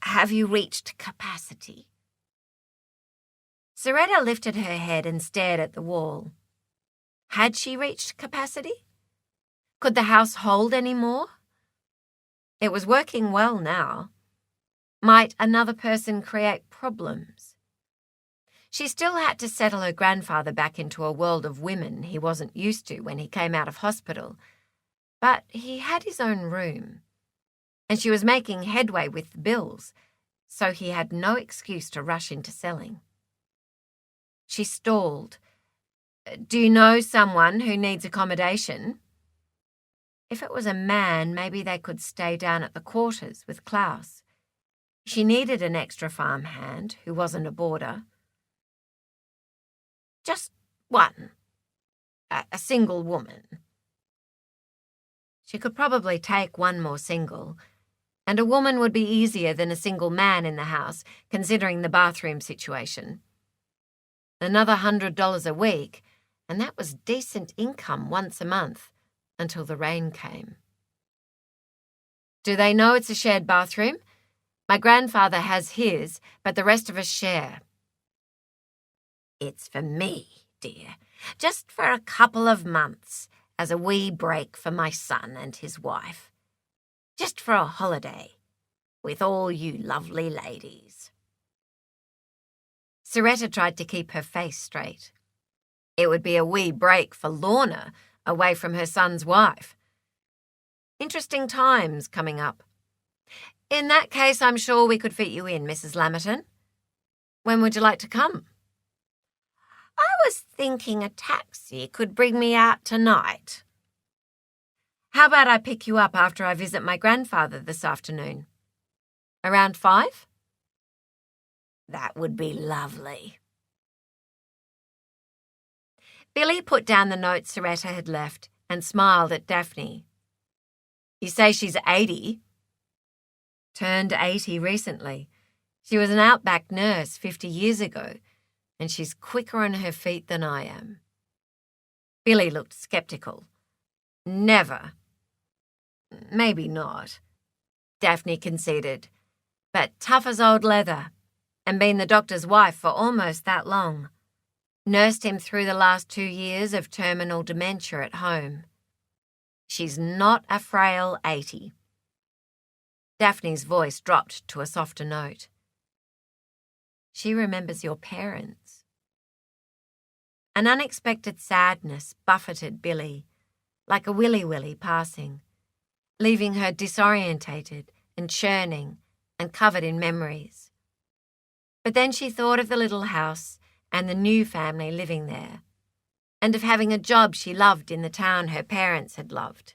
Speaker 1: have you reached capacity?" Soretta lifted her head and stared at the wall. Had she reached capacity? Could the house hold any more? It was working well now. Might another person create problems? She still had to settle her grandfather back into a world of women he wasn't used to when he came out of hospital, but he had his own room, and she was making headway with the bills, so he had no excuse to rush into selling. She stalled. "Do you know someone who needs accommodation?" If it was a man, maybe they could stay down at the quarters with Klaus. She needed an extra farmhand who wasn't a boarder. "Just one. A single woman." She could probably take one more single, and a woman would be easier than a single man in the house, considering the bathroom situation. Another $100 a week, and that was decent income once a month, until the rain came. "Do they know it's a shared bathroom? My grandfather has his, but the rest of us share." "It's for me, dear, just for a couple of months, as a wee break for my son and his wife. Just for a holiday, with all you lovely ladies." Soretta tried to keep her face straight. It would be a wee break for Lorna, away from her son's wife. Interesting times coming up. "In that case, I'm sure we could fit you in, Mrs. Lammerton. When would you like to come?" "I was thinking a taxi could bring me out tonight." "How about I pick you up after I visit my grandfather this afternoon? Around 5? "That would be lovely." Billy put down the note Soretta had left and smiled at Daphne. "You say she's 80? "Turned 80 recently. She was an outback nurse 50 years ago, and she's quicker on her feet than I am." Billy looked sceptical. "Never." "Maybe not," Daphne conceded, "but tough as old leather, and been the doctor's wife for almost that long. Nursed him through the last 2 years of terminal dementia at home. She's not a frail 80. Daphne's voice dropped to a softer note. "She remembers your parents." An unexpected sadness buffeted Billy, like a willy-willy passing, leaving her disorientated and churning and covered in memories. But then she thought of the little house and the new family living there, and of having a job she loved in the town her parents had loved.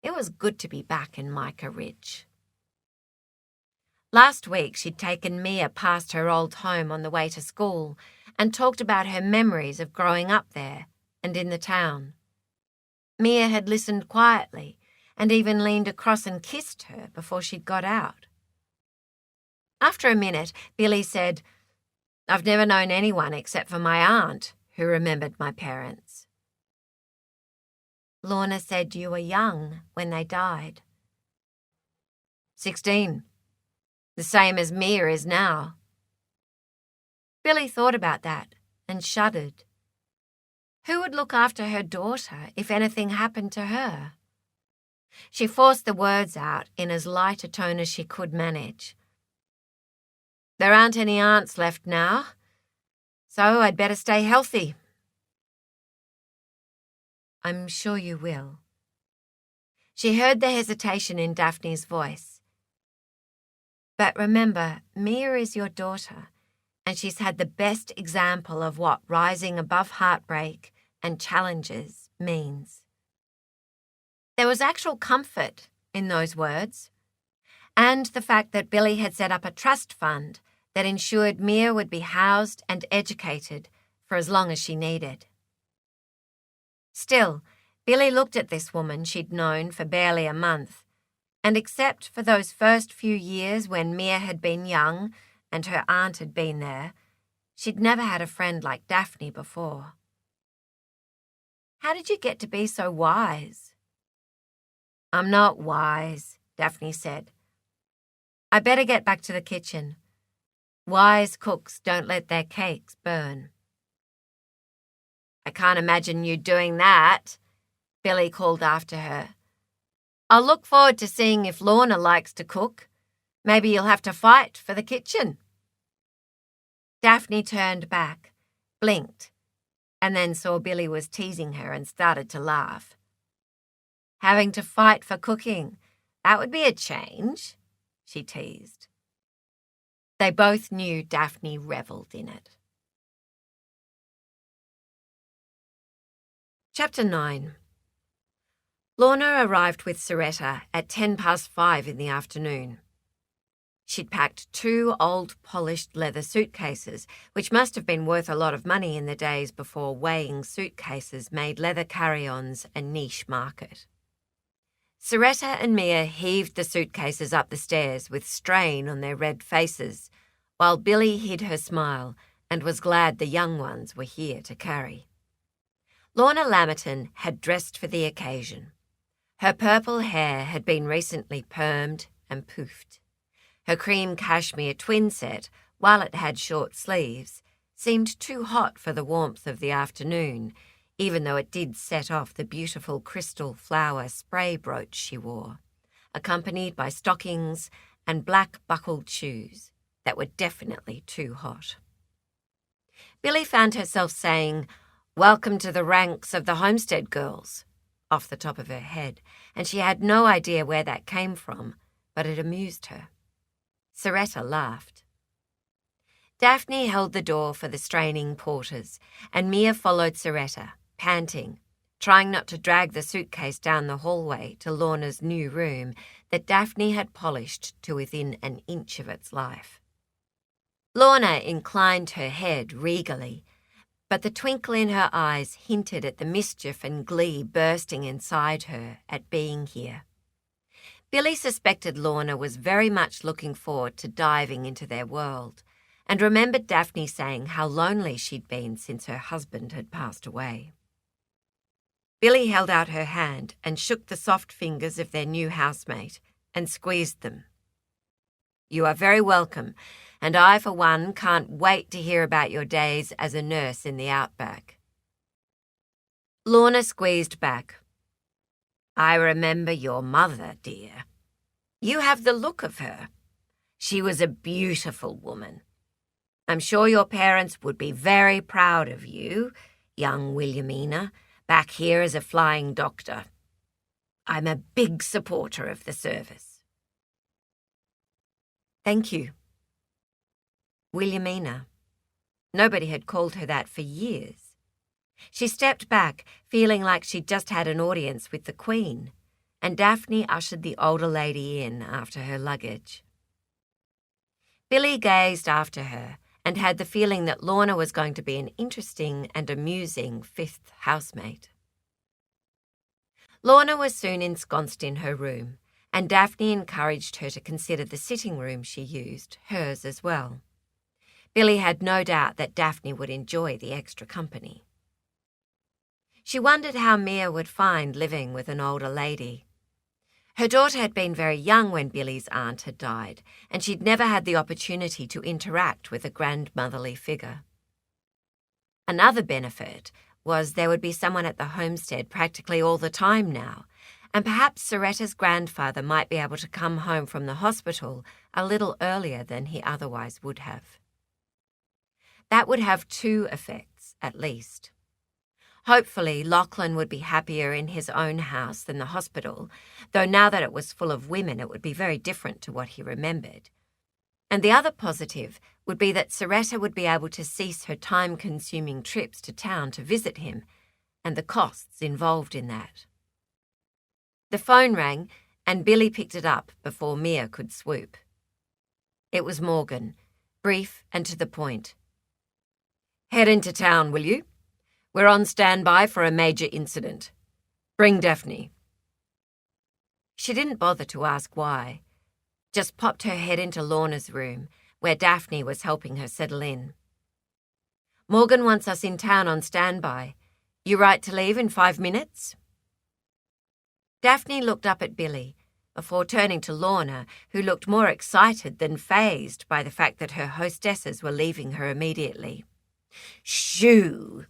Speaker 1: It was good to be back in Mica Ridge. Last week she'd taken Mia past her old home on the way to school and talked about her memories of growing up there and in the town. Mia had listened quietly and even leaned across and kissed her before she'd got out. After a minute, Billy said, "I've never known anyone except for my aunt who remembered my parents." "Lorna said you were young when they died." 16. The same as Mia is now." Billy thought about that and shuddered. Who would look after her daughter if anything happened to her? She forced the words out in as light a tone as she could manage. "There aren't any aunts left now, so I'd better stay healthy." "I'm sure you will." She heard the hesitation in Daphne's voice. "But remember, Mia is your daughter, and she's had the best example of what rising above heartbreak and challenges means." There was actual comfort in those words. and the fact that Billy had set up a trust fund that ensured Mia would be housed and educated for as long as she needed. Still, Billy looked at this woman she'd known for barely a month, and except for those first few years when Mia had been young and her aunt had been there, she'd never had a friend like Daphne before. "How did you get to be so wise?" "I'm not wise," Daphne said. "I better get back to the kitchen. Wise cooks don't let their cakes burn." "I can't imagine you doing that," Billy called after her. "I'll look forward to seeing if Lorna likes to cook. Maybe you'll have to fight for the kitchen." Daphne turned back, blinked, and then saw Billy was teasing her and started to laugh. "Having to fight for cooking, that would be a change," she teased. They both knew Daphne revelled in it. Chapter 9. Lorna arrived with Soretta at 5:10 in the afternoon. She'd packed 2 old polished leather suitcases, which must have been worth a lot of money in the days before weighing suitcases made leather carry-ons a niche market. Soretta and Mia heaved the suitcases up the stairs with strain on their red faces, while Billy hid her smile and was glad the young ones were here to carry. Lorna Lammerton had dressed for the occasion. Her purple hair had been recently permed and poofed. Her cream cashmere twin set, while it had short sleeves, seemed too hot for the warmth of the afternoon, even though it did set off the beautiful crystal flower spray brooch she wore, accompanied by stockings and black buckled shoes that were definitely too hot. Billy found herself saying, "Welcome to the ranks of the homestead girls," off the top of her head, and she had no idea where that came from, but it amused her. Soretta laughed. Daphne held the door for the straining porters, and Mia followed Soretta, panting, trying not to drag the suitcase down the hallway to Lorna's new room that Daphne had polished to within an inch of its life. Lorna inclined her head regally, but the twinkle in her eyes hinted at the mischief and glee bursting inside her at being here. Billy suspected Lorna was very much looking forward to diving into their world, and remembered Daphne saying how lonely she'd been since her husband had passed away. Billy held out her hand and shook the soft fingers of their new housemate and squeezed them. "You are very welcome, and I, for one, can't wait to hear about your days as a nurse in the outback." Lorna squeezed back. "I remember your mother, dear. You have the look of her. She was a beautiful woman. I'm sure your parents would be very proud of you, young Williamina, back here as a flying doctor. I'm a big supporter of the service." "Thank you." Williamina. Nobody had called her that for years. She stepped back, feeling like she'd just had an audience with the Queen, and Daphne ushered the older lady in after her luggage. Billy gazed after her and had the feeling that Lorna was going to be an interesting and amusing 5th housemate. Lorna was soon ensconced in her room, and Daphne encouraged her to consider the sitting room she used, hers as well. Billy had no doubt that Daphne would enjoy the extra company. She wondered how Mia would find living with an older lady. Her daughter had been very young when Billy's aunt had died, and she'd never had the opportunity to interact with a grandmotherly figure. Another benefit was there would be someone at the homestead practically all the time now, and perhaps Soretta's grandfather might be able to come home from the hospital a little earlier than he otherwise would have. That would have 2 effects, at least. Hopefully, Lachlan would be happier in his own house than the hospital, though now that it was full of women it would be very different to what he remembered. And the other positive would be that Soretta would be able to cease her time-consuming trips to town to visit him, and the costs involved in that. The phone rang, and Billy picked it up before Mia could swoop. It was Morgan, brief and to the point. "Head into town, will you? We're on standby for a major incident. Bring Daphne." She didn't bother to ask why, just popped her head into Lorna's room, where Daphne was helping her settle in. "Morgan wants us in town on standby. You right to leave in 5 minutes?" Daphne looked up at Billy, before turning to Lorna, who looked more excited than fazed by the fact that her hostesses were leaving her immediately. "Shoo!"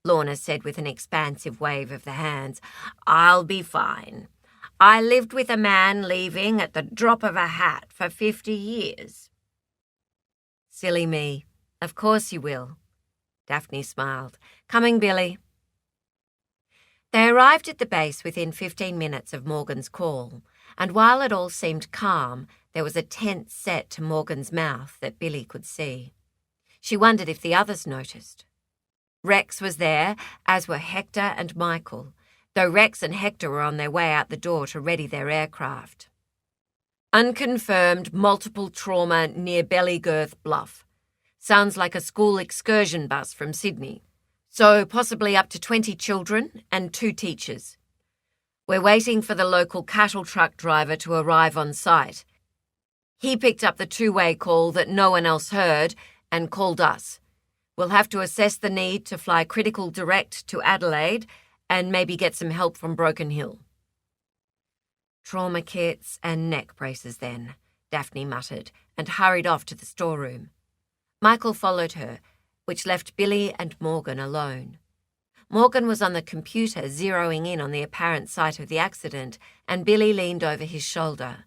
Speaker 1: Lorna said with an expansive wave of the hands. "I'll be fine. I lived with a man leaving at the drop of a hat for 50 years. "Silly me. Of course you will." Daphne smiled. "Coming, Billy." They arrived at the base within 15 minutes of Morgan's call, and while it all seemed calm, there was a tense set to Morgan's mouth that Billy could see. She wondered if the others noticed. Rex was there, as were Hector and Michael, though Rex and Hector were on their way out the door to ready their aircraft. "Unconfirmed multiple trauma near Bellygirth Bluff. Sounds like a school excursion bus from Sydney. So possibly up to 20 children and 2 teachers. We're waiting for the local cattle truck driver to arrive on site. He picked up the 2-way call that no one else heard and called us. We'll have to assess the need to fly critical direct to Adelaide and maybe get some help from Broken Hill." "Trauma kits and neck braces then," Daphne muttered and hurried off to the storeroom. Michael followed her, which left Billy and Morgan alone. Morgan was on the computer zeroing in on the apparent site of the accident, and Billy leaned over his shoulder.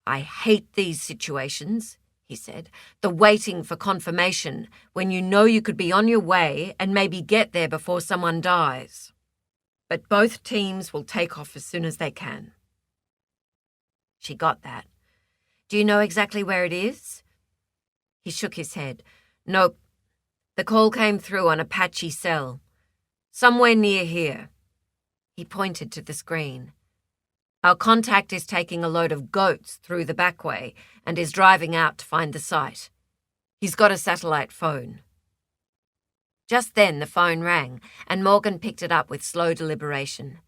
Speaker 1: "I hate these situations," he said. "The waiting for confirmation when you know you could be on your way and maybe get there before someone dies. But both teams will take off as soon as they can." She got that. "Do you know exactly where it is?" He shook his head. "Nope. The call came through on a patchy cell. Somewhere near here." He pointed to the screen. "Our contact is taking a load of goats through the back way and is driving out to find the site. He's got a satellite phone." Just then the phone rang, and Morgan picked it up with slow deliberation.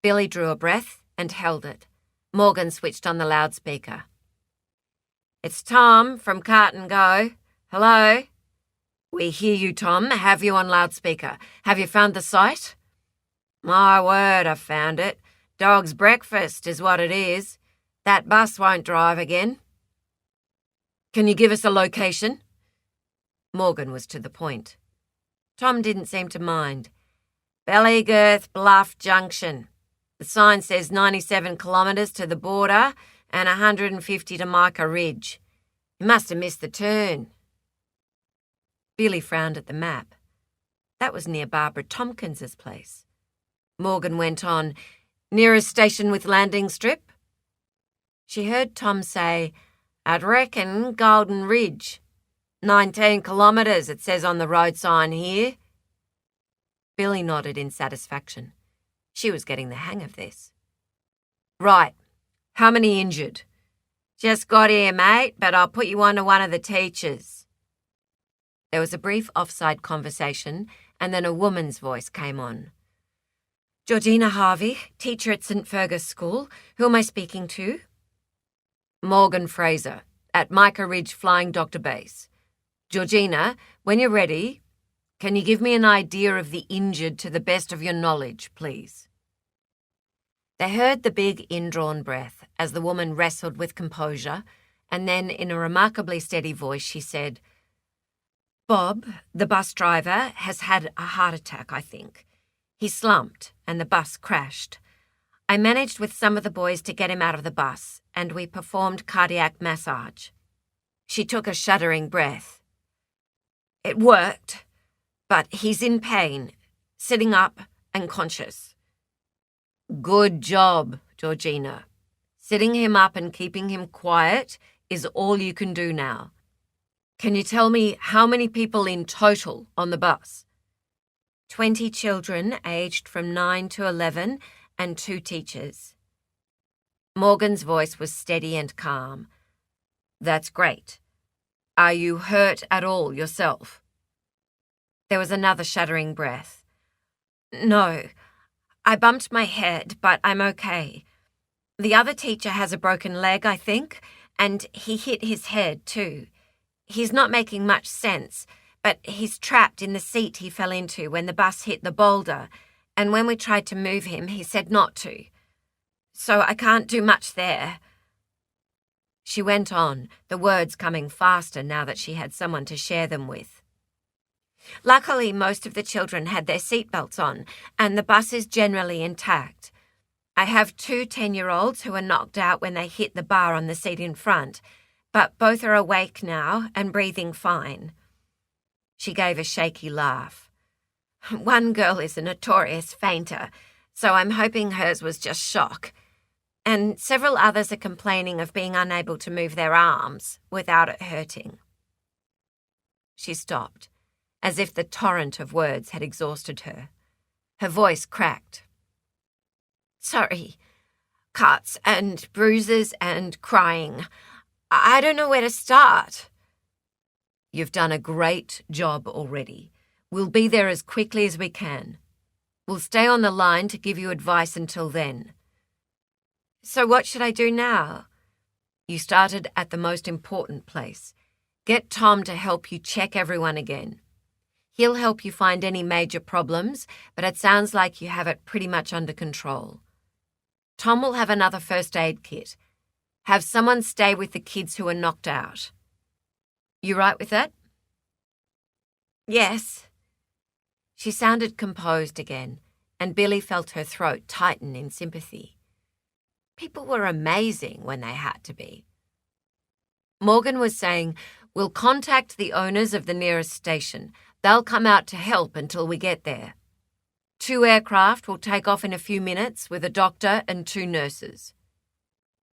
Speaker 1: Billy drew a breath and held it. Morgan switched on the loudspeaker. "It's Tom from Cart and Go. Hello?" "We hear you, Tom. Have you on loudspeaker. Have you found the site?" "My word, I've found it. Dog's breakfast is what it is. That bus won't drive again." "Can you give us a location?" Morgan was to the point. Tom didn't seem to mind. "Bellygirth Bluff Junction. The sign says 97 kilometres to the border and 150 to Micah Ridge. You must have missed the turn." Billy frowned at the map. That was near Barbara Tompkins's place. Morgan went on, "Nearest station with landing strip?" She heard Tom say, "I'd reckon Golden Ridge. 19 kilometres, it says on the road sign here." Billy nodded in satisfaction. She was getting the hang of this. "Right. How many injured?" "Just got here, mate, but I'll put you on to one of the teachers." There was a brief offside conversation, and then a woman's voice came on. "Georgina Harvey, teacher at St Fergus School. Who am I speaking to?" "Morgan Fraser, at Micah Ridge Flying Doctor Base. Georgina, when you're ready, can you give me an idea of the injured to the best of your knowledge, please?" They heard the big indrawn breath as the woman wrestled with composure, and then in a remarkably steady voice she said, "Bob, the bus driver, has had a heart attack, I think. He slumped and the bus crashed. I managed with some of the boys to get him out of the bus, and we performed cardiac massage." She took a shuddering breath. "It worked, but he's in pain, sitting up and conscious." "Good job, Georgina. Sitting him up and keeping him quiet is all you can do now. Can you tell me how many people in total on the bus?" 20 children aged from 9 to 11 and 2 teachers." Morgan's voice was steady and calm. "That's great. Are you hurt at all yourself?" There was another shuddering breath. "No. I bumped my head, but I'm okay. The other teacher has a broken leg, I think, and he hit his head too. He's not making much sense, but he's trapped in the seat he fell into when the bus hit the boulder, and when we tried to move him, he said not to. So I can't do much there." She went on, the words coming faster now that she had someone to share them with. "Luckily, most of the children had their seatbelts on, and the bus is generally intact. I have 2 10-year-olds who were knocked out when they hit the bar on the seat in front, but both are awake now and breathing fine." She gave a shaky laugh. "One girl is a notorious fainter, so I'm hoping hers was just shock. And several others are complaining of being unable to move their arms without it hurting." She stopped, as if the torrent of words had exhausted her. Her voice cracked. "Sorry. Cuts and bruises and crying. I don't know where to start." "You've done a great job already. We'll be there as quickly as we can. We'll stay on the line to give you advice until then." "So what should I do now?" "You started at the most important place. Get Tom to help you check everyone again. He'll help you find any major problems, but it sounds like you have it pretty much under control. Tom will have another first aid kit. Have someone stay with the kids who are knocked out. You right with that?" "Yes." She sounded composed again, and Billy felt her throat tighten in sympathy. People were amazing when they had to be. Morgan was saying, "We'll contact the owners of the nearest station. They'll come out to help until we get there. 2 aircraft will take off in a few minutes with a doctor and 2 nurses."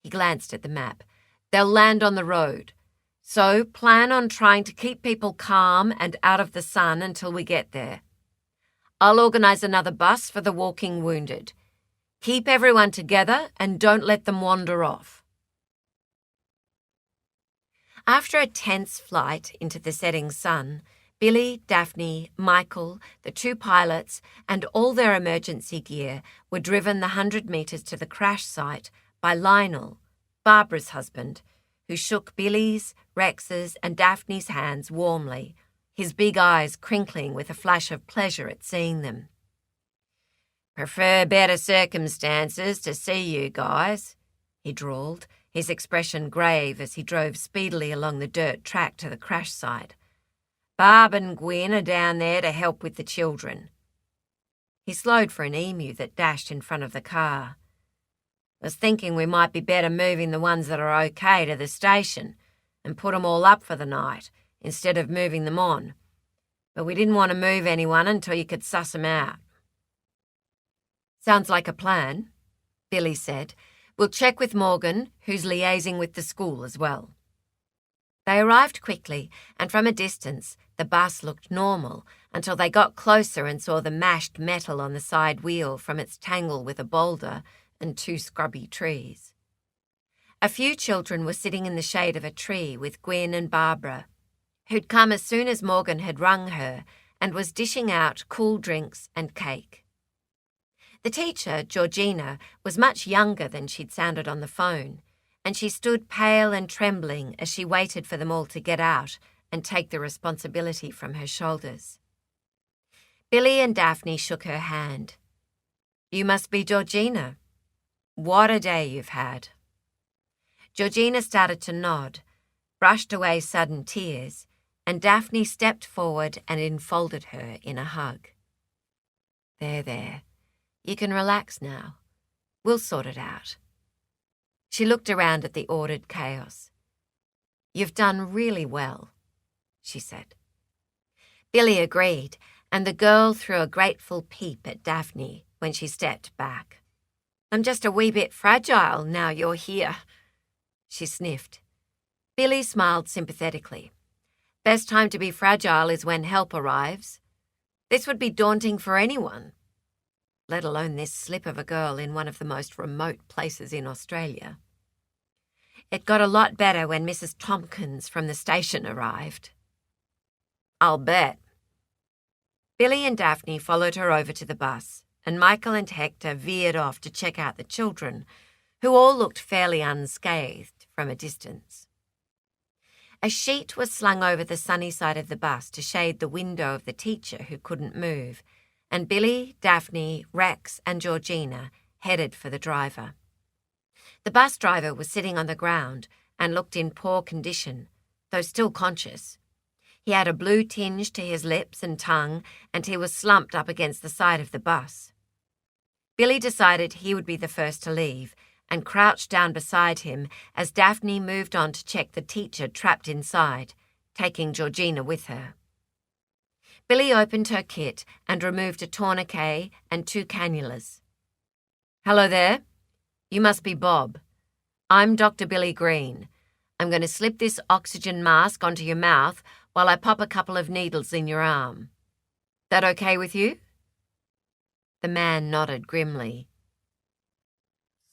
Speaker 1: He glanced at the map. "They'll land on the road. So plan on trying to keep people calm and out of the sun until we get there. I'll organise another bus for the walking wounded. Keep everyone together and don't let them wander off." After a tense flight into the setting sun, Billy, Daphne, Michael, the 2 pilots, and all their emergency gear were driven the 100 metres to the crash site by Lionel, Barbara's husband, who shook Billy's, Rex's, and Daphne's hands warmly, his big eyes crinkling with a flash of pleasure at seeing them. "Prefer better circumstances to see you guys," he drawled, his expression grave as he drove speedily along the dirt track to the crash site. "Barb and Gwyn are down there to help with the children." He slowed for an emu that dashed in front of the car. "Was thinking we might be better moving the ones that are okay to the station and put 'em all up for the night instead of moving them on. But we didn't want to move anyone until you could suss 'em out." "Sounds like a plan," Billy said. "We'll check with Morgan, who's liaising with the school as well." They arrived quickly, and from a distance, the bus looked normal until they got closer and saw the mashed metal on the side wheel from its tangle with a boulder and 2 scrubby trees. A few children were sitting in the shade of a tree with Gwyn and Barbara, who'd come as soon as Morgan had rung her and was dishing out cool drinks and cake. The teacher, Georgina, was much younger than she'd sounded on the phone, and she stood pale and trembling as she waited for them all to get out and take the responsibility from her shoulders. Billy and Daphne shook her hand. "You must be Georgina. What a day you've had." Georgina started to nod, brushed away sudden tears, and Daphne stepped forward and enfolded her in a hug. There. You can relax now. We'll sort it out." She looked around at the ordered chaos. "You've done really well," she said. Billy agreed, and the girl threw a grateful peep at Daphne when she stepped back. "I'm just a wee bit fragile now you're here," she sniffed. Billy smiled sympathetically. "Best time to be fragile is when help arrives. This would be daunting for anyone. let alone this slip of a girl in one of the most remote places in Australia. It got a lot better when Mrs. Tompkins from the station arrived. I'll bet. Billy and Daphne followed her over to the bus, and Michael and Hector veered off to check out the children, who all looked fairly unscathed from a distance. A sheet was slung over the sunny side of the bus to shade the window of the teacher who couldn't move, and Billy, Daphne, Rex and Georgina headed for the driver. The bus driver was sitting on the ground and looked in poor condition, though still conscious. He had a blue tinge to his lips and tongue, and he was slumped up against the side of the bus. Billy decided he would be the first to leave, and crouched down beside him as Daphne moved on to check the teacher trapped inside, taking Georgina with her. Billy opened her kit and removed a tourniquet and 2 cannulas. "Hello there. You must be Bob. I'm Dr. Billy Green. I'm going to slip this oxygen mask onto your mouth while I pop a couple of needles in your arm. That okay with you?" The man nodded grimly.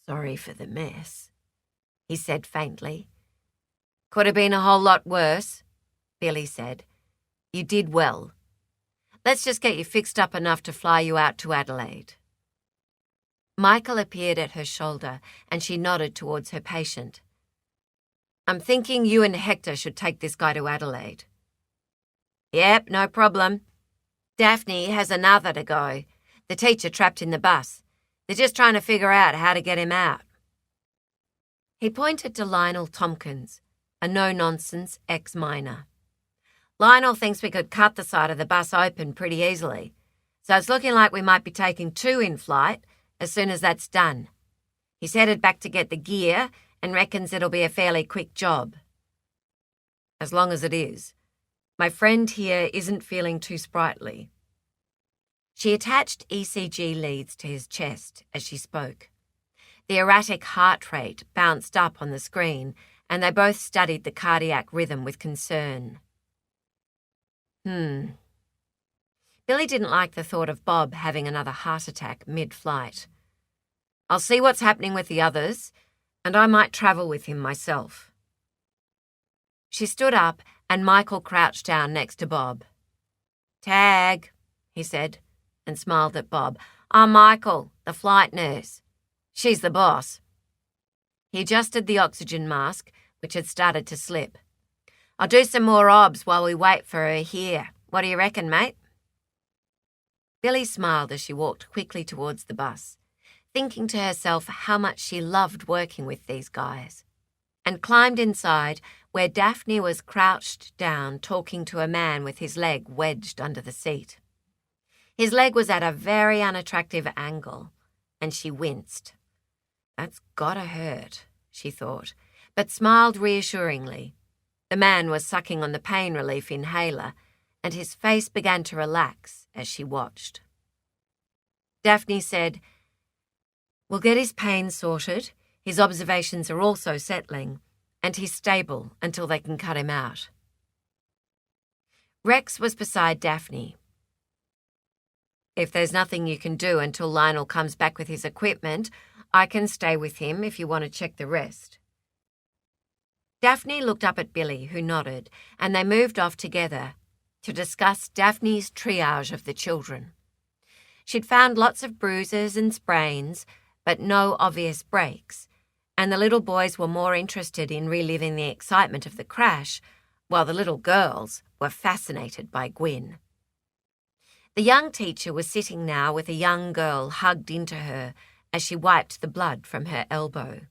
Speaker 1: "Sorry for the mess," he said faintly. "Could have been a whole lot worse," Billy said. "You did well. Let's just get you fixed up enough to fly you out to Adelaide." Michael appeared at her shoulder, and she nodded towards her patient. "I'm thinking you and Hector should take this guy to Adelaide." "Yep, no problem. Daphne has another to go. The teacher trapped in the bus. They're just trying to figure out how to get him out." He pointed to Lionel Tompkins, a no-nonsense ex-miner. "Lionel thinks we could cut the side of the bus open pretty easily, so it's looking like we might be taking 2 in flight as soon as that's done. He's headed back to get the gear and reckons it'll be a fairly quick job." "As long as it is. My friend here isn't feeling too sprightly." She attached ECG leads to his chest as she spoke. The erratic heart rate bounced up on the screen, and they both studied the cardiac rhythm with concern. Billy didn't like the thought of Bob having another heart attack mid-flight. "I'll see what's happening with the others, and I might travel with him myself." She stood up, and Michael crouched down next to Bob. "Tag," he said, and smiled at Bob. "I'm Michael, the flight nurse. She's the boss." He adjusted the oxygen mask, which had started to slip. "I'll do some more obs while we wait for her here. What do you reckon, mate?" Billy smiled as she walked quickly towards the bus, thinking to herself how much she loved working with these guys, and climbed inside where Daphne was crouched down talking to a man with his leg wedged under the seat. His leg was at a very unattractive angle, and she winced. "That's gotta hurt," she thought, but smiled reassuringly. The man was sucking on the pain relief inhaler, and his face began to relax as she watched. Daphne said, "We'll get his pain sorted. His observations are also settling, and he's stable until they can cut him out." Rex was beside Daphne. "If there's nothing you can do until Lionel comes back with his equipment, I can stay with him if you want to check the rest." Daphne looked up at Billy, who nodded, and they moved off together to discuss Daphne's triage of the children. She'd found lots of bruises and sprains, but no obvious breaks, and the little boys were more interested in reliving the excitement of the crash, while the little girls were fascinated by Gwyn. The young teacher was sitting now with a young girl hugged into her as she wiped the blood from her elbow.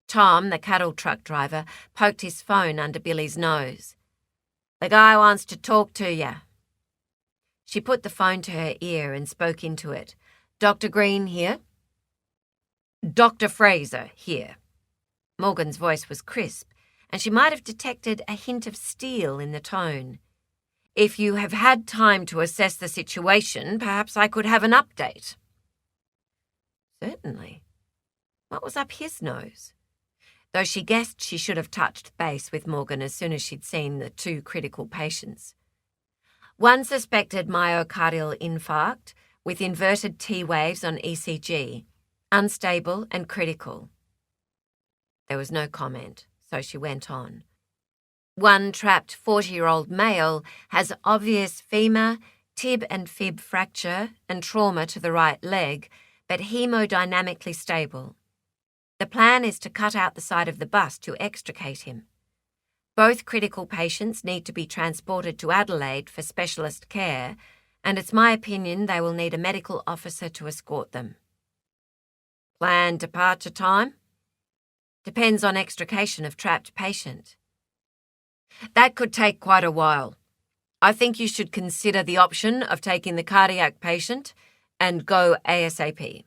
Speaker 1: Tom, the cattle truck driver, poked his phone under Billy's nose. "The guy wants to talk to you." She put the phone to her ear and spoke into it. "Dr. Green here?" "Dr. Fraser here." Morgan's voice was crisp, and she might have detected a hint of steel in the tone. "If you have had time to assess the situation, perhaps I could have an update." Certainly. What was up his nose? Though she guessed she should have touched base with Morgan as soon as she'd seen the 2 critical patients. One suspected myocardial infarct, with inverted T waves on ECG, unstable and critical. There was no comment, so she went on. One trapped 40-year-old male has obvious femur, tib and fib fracture and trauma to the right leg, but hemodynamically stable. The plan is to cut out the side of the bus to extricate him. Both critical patients need to be transported to Adelaide for specialist care, and it's my opinion they will need a medical officer to escort them. Planned departure time? Depends on extrication of trapped patient. That could take quite a while. I think you should consider the option of taking the cardiac patient and go ASAP.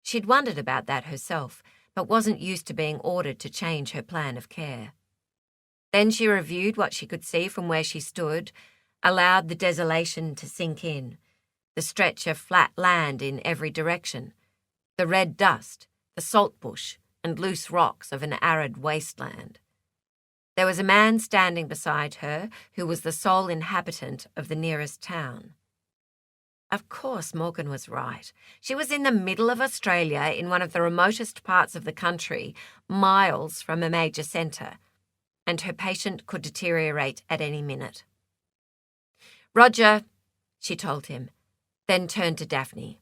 Speaker 1: She'd wondered about that herself, but wasn't used to being ordered to change her plan of care. Then she reviewed what she could see from where she stood, allowed the desolation to sink in, the stretch of flat land in every direction, the red dust, the salt bush, and loose rocks of an arid wasteland. There was a man standing beside her who was the sole inhabitant of the nearest town. Of course, Morgan was right. She was in the middle of Australia in one of the remotest parts of the country, miles from a major centre, and her patient could deteriorate at any minute. Roger, she told him, then turned to Daphne.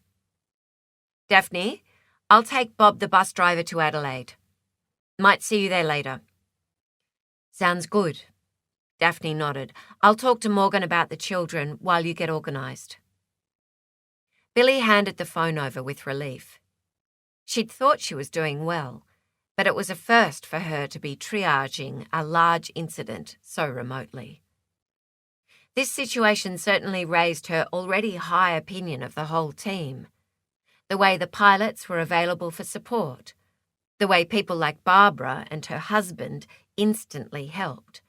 Speaker 1: Daphne, I'll take Bob the bus driver to Adelaide. Might see you there later. Sounds good. Daphne nodded. I'll talk to Morgan about the children while you get organised. Billy handed the phone over with relief. She'd thought she was doing well, but it was a first for her to be triaging a large incident so remotely. This situation certainly raised her already high opinion of the whole team. The way the pilots were available for support, the way people like Barbara and her husband instantly helped,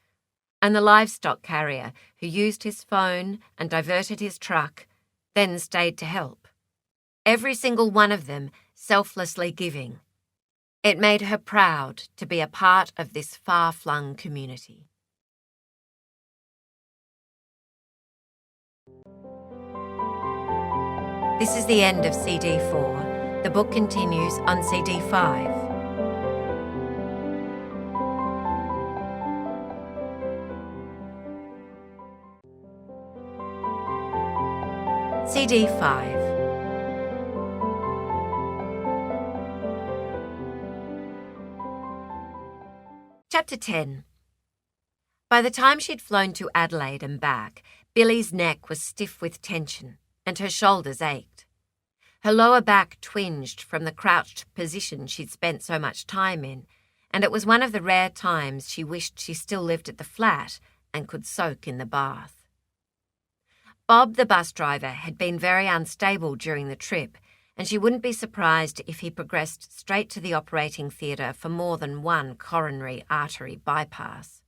Speaker 1: and the livestock carrier who used his phone and diverted his truck, then stayed to help. Every single one of them selflessly giving. It made her proud to be a part of this far-flung community. This is the end of CD 4. The book continues on CD 5. CD 5. Chapter 10. By the time she'd flown to Adelaide and back, Billy's neck was stiff with tension, and her shoulders ached. Her lower back twinged from the crouched position she'd spent so much time in, and it was one of the rare times she wished she still lived at the flat and could soak in the bath. Bob, the bus driver, had been very unstable during the trip, and she wouldn't be surprised if he progressed straight to the operating theatre for more than one coronary artery bypass.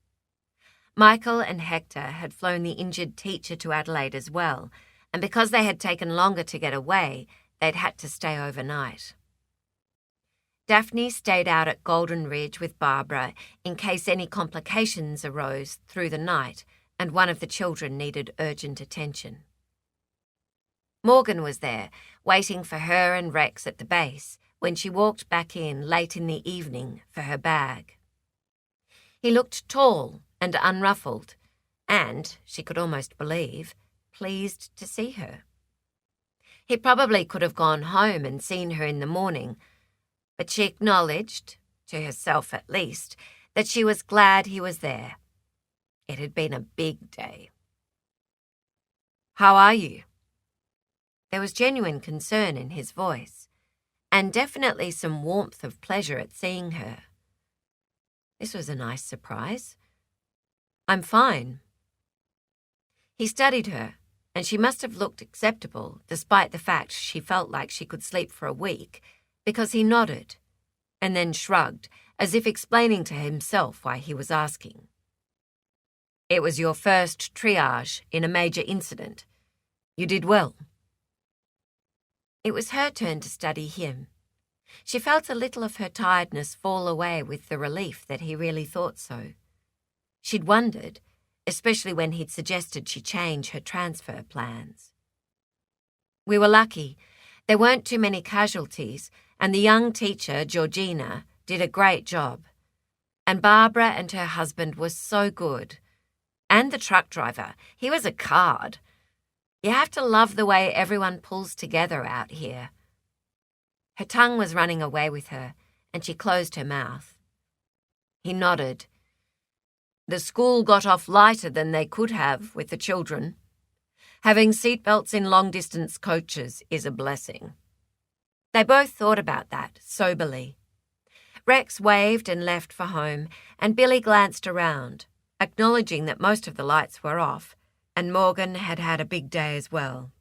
Speaker 1: Michael and Hector had flown the injured teacher to Adelaide as well, and because they had taken longer to get away, they'd had to stay overnight. Daphne stayed out at Golden Ridge with Barbara in case any complications arose through the night and one of the children needed urgent attention. Morgan was there, waiting for her and Rex at the base when she walked back in late in the evening for her bag. He looked tall and unruffled, and, she could almost believe, pleased to see her. He probably could have gone home and seen her in the morning, but she acknowledged, to herself at least, that she was glad he was there. It had been a big day. "How are you?" There was genuine concern in his voice, and definitely some warmth of pleasure at seeing her. This was a nice surprise. "I'm fine." He studied her, and she must have looked acceptable, despite the fact she felt like she could sleep for a week, because he nodded, and then shrugged, as if explaining to himself why he was asking. "It was your first triage in a major incident. You did well." It was her turn to study him. She felt a little of her tiredness fall away with the relief that he really thought so. She'd wondered, especially when he'd suggested she change her transfer plans. We were lucky. There weren't too many casualties, and the young teacher, Georgina, did a great job. And Barbara and her husband were so good. And the truck driver, he was a card. You have to love the way everyone pulls together out here. Her tongue was running away with her, and she closed her mouth. He nodded. The school got off lighter than they could have with the children. Having seatbelts in long-distance coaches is a blessing. They both thought about that, soberly. Rex waved and left for home, and Billy glanced around, acknowledging that most of the lights were off, and Morgan had had a big day as well.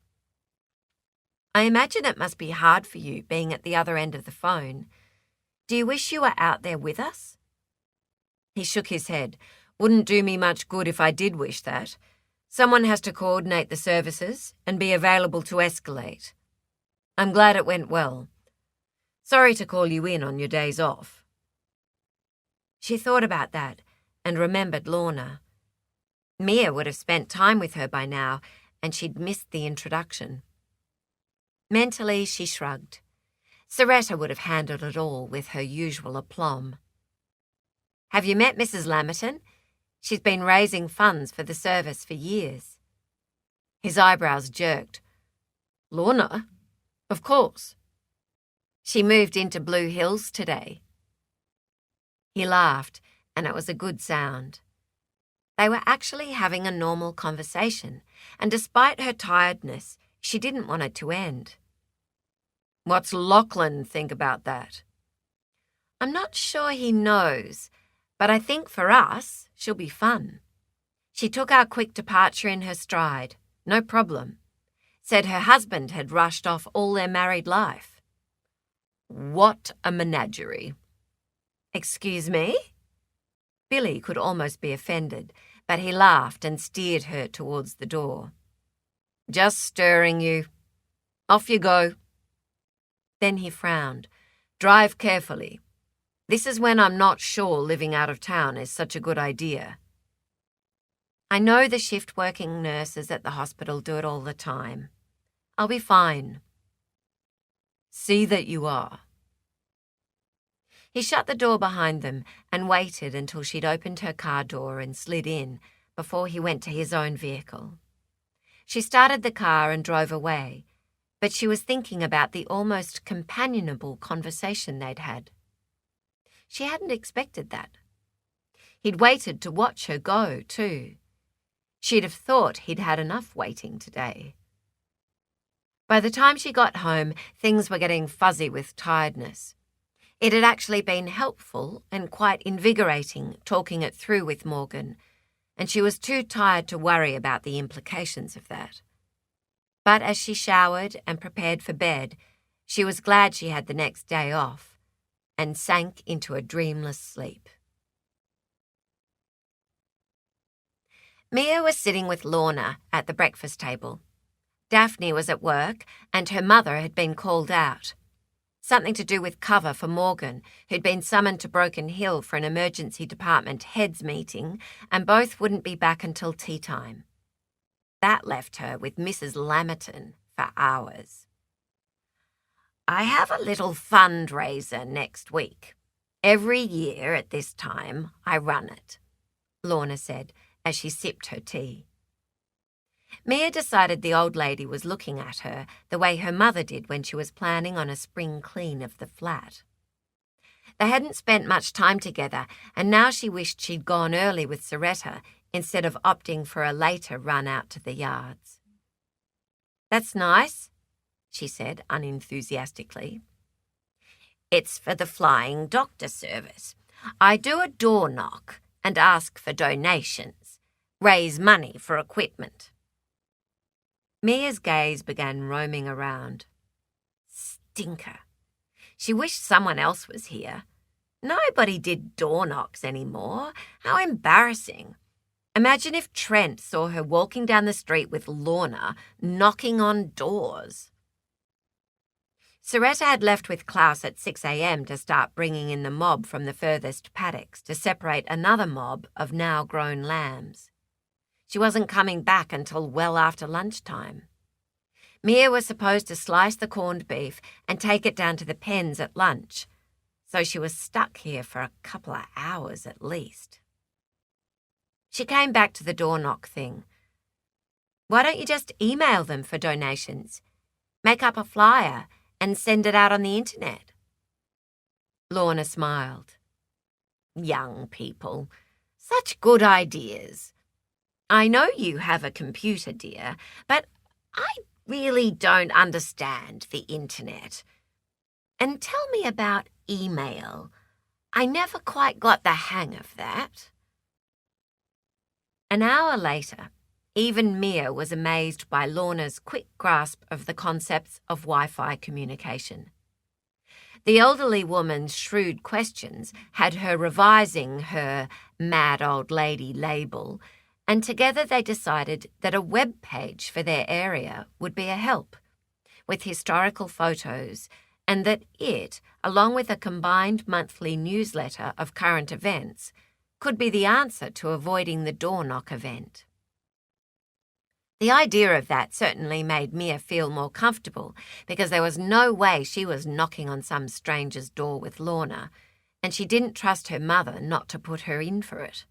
Speaker 1: I imagine it must be hard for you being at the other end of the phone. Do you wish you were out there with us? He shook his head. Wouldn't do me much good if I did wish that. Someone has to coordinate the services and be available to escalate. I'm glad it went well. Sorry to call you in on your days off. She thought about that and remembered Lorna. Mia would have spent time with her by now, and she'd missed the introduction. Mentally, she shrugged. Soretta would have handled it all with her usual aplomb. Have you met Mrs. Lammerton? She's been raising funds for the service for years. His eyebrows jerked. Lorna? Of course. She moved into Blue Hills today. He laughed, and it was a good sound. They were actually having a normal conversation, and despite her tiredness, she didn't want it to end. What's Lachlan think about that? I'm not sure he knows, but I think for us, she'll be fun. She took our quick departure in her stride, no problem. Said her husband had rushed off all their married life. What a menagerie. Excuse me? Billy could almost be offended, but he laughed and steered her towards the door. Just stirring you. Off you go. Then he frowned. Drive carefully. This is when I'm not sure living out of town is such a good idea. I know the shift-working nurses at the hospital do it all the time. I'll be fine. See that you are. He shut the door behind them and waited until she'd opened her car door and slid in before he went to his own vehicle. She started the car and drove away, but she was thinking about the almost companionable conversation they'd had. She hadn't expected that. He'd waited to watch her go, too. She'd have thought he'd had enough waiting today. By the time she got home, things were getting fuzzy with tiredness. It had actually been helpful and quite invigorating talking it through with Morgan, and she was too tired to worry about the implications of that. But as she showered and prepared for bed, she was glad she had the next day off and sank into a dreamless sleep. Mia was sitting with Lorna at the breakfast table. Daphne was at work, and her mother had been called out. Something to do with cover for Morgan, who'd been summoned to Broken Hill for an emergency department heads meeting, and both wouldn't be back until tea time. That left her with Mrs. Lammerton for hours. I have a little fundraiser next week. Every year at this time, I run it, Lorna said as she sipped her tea. Mia decided the old lady was looking at her the way her mother did when she was planning on a spring clean of the flat. They hadn't spent much time together, and now she wished she'd gone early with Soretta instead of opting for a later run out to the yards. That's nice, she said unenthusiastically. It's for the Flying Doctor service. I do a door knock and ask for donations, raise money for equipment. Mia's gaze began roaming around. Stinker. She wished someone else was here. Nobody did door knocks anymore. How embarrassing. Imagine if Trent saw her walking down the street with Lorna knocking on doors. Soretta had left with Klaus at 6 a.m. to start bringing in the mob from the furthest paddocks to separate another mob of now-grown lambs. She wasn't coming back until well after lunchtime. Mia was supposed to slice the corned beef and take it down to the pens at lunch, so she was stuck here for a couple of hours at least. She came back to the door knock thing. Why don't you just email them for donations? Make up a flyer and send it out on the internet. Lorna smiled. Young people. Such good ideas. I know you have a computer, dear, but I really don't understand the internet. And tell me about email. I never quite got the hang of that. An hour later, even Mia was amazed by Lorna's quick grasp of the concepts of Wi-Fi communication. The elderly woman's shrewd questions had her revising her mad old lady label, and together they decided that a web page for their area would be a help, with historical photos, and that it, along with a combined monthly newsletter of current events, could be the answer to avoiding the door knock event. The idea of that certainly made Mia feel more comfortable, because there was no way she was knocking on some stranger's door with Lorna, and she didn't trust her mother not to put her in for it.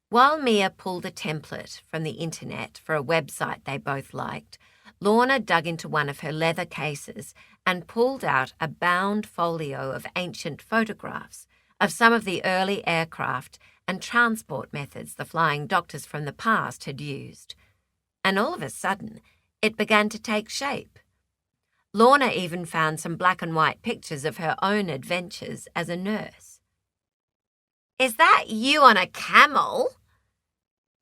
Speaker 1: While Mia pulled a template from the internet for a website they both liked, Lorna dug into one of her leather cases and pulled out a bound folio of ancient photographs of some of the early aircraft and transport methods the flying doctors from the past had used. And all of a sudden, it began to take shape. Lorna even found some black and white pictures of her own adventures as a nurse. "Is that you on a camel?"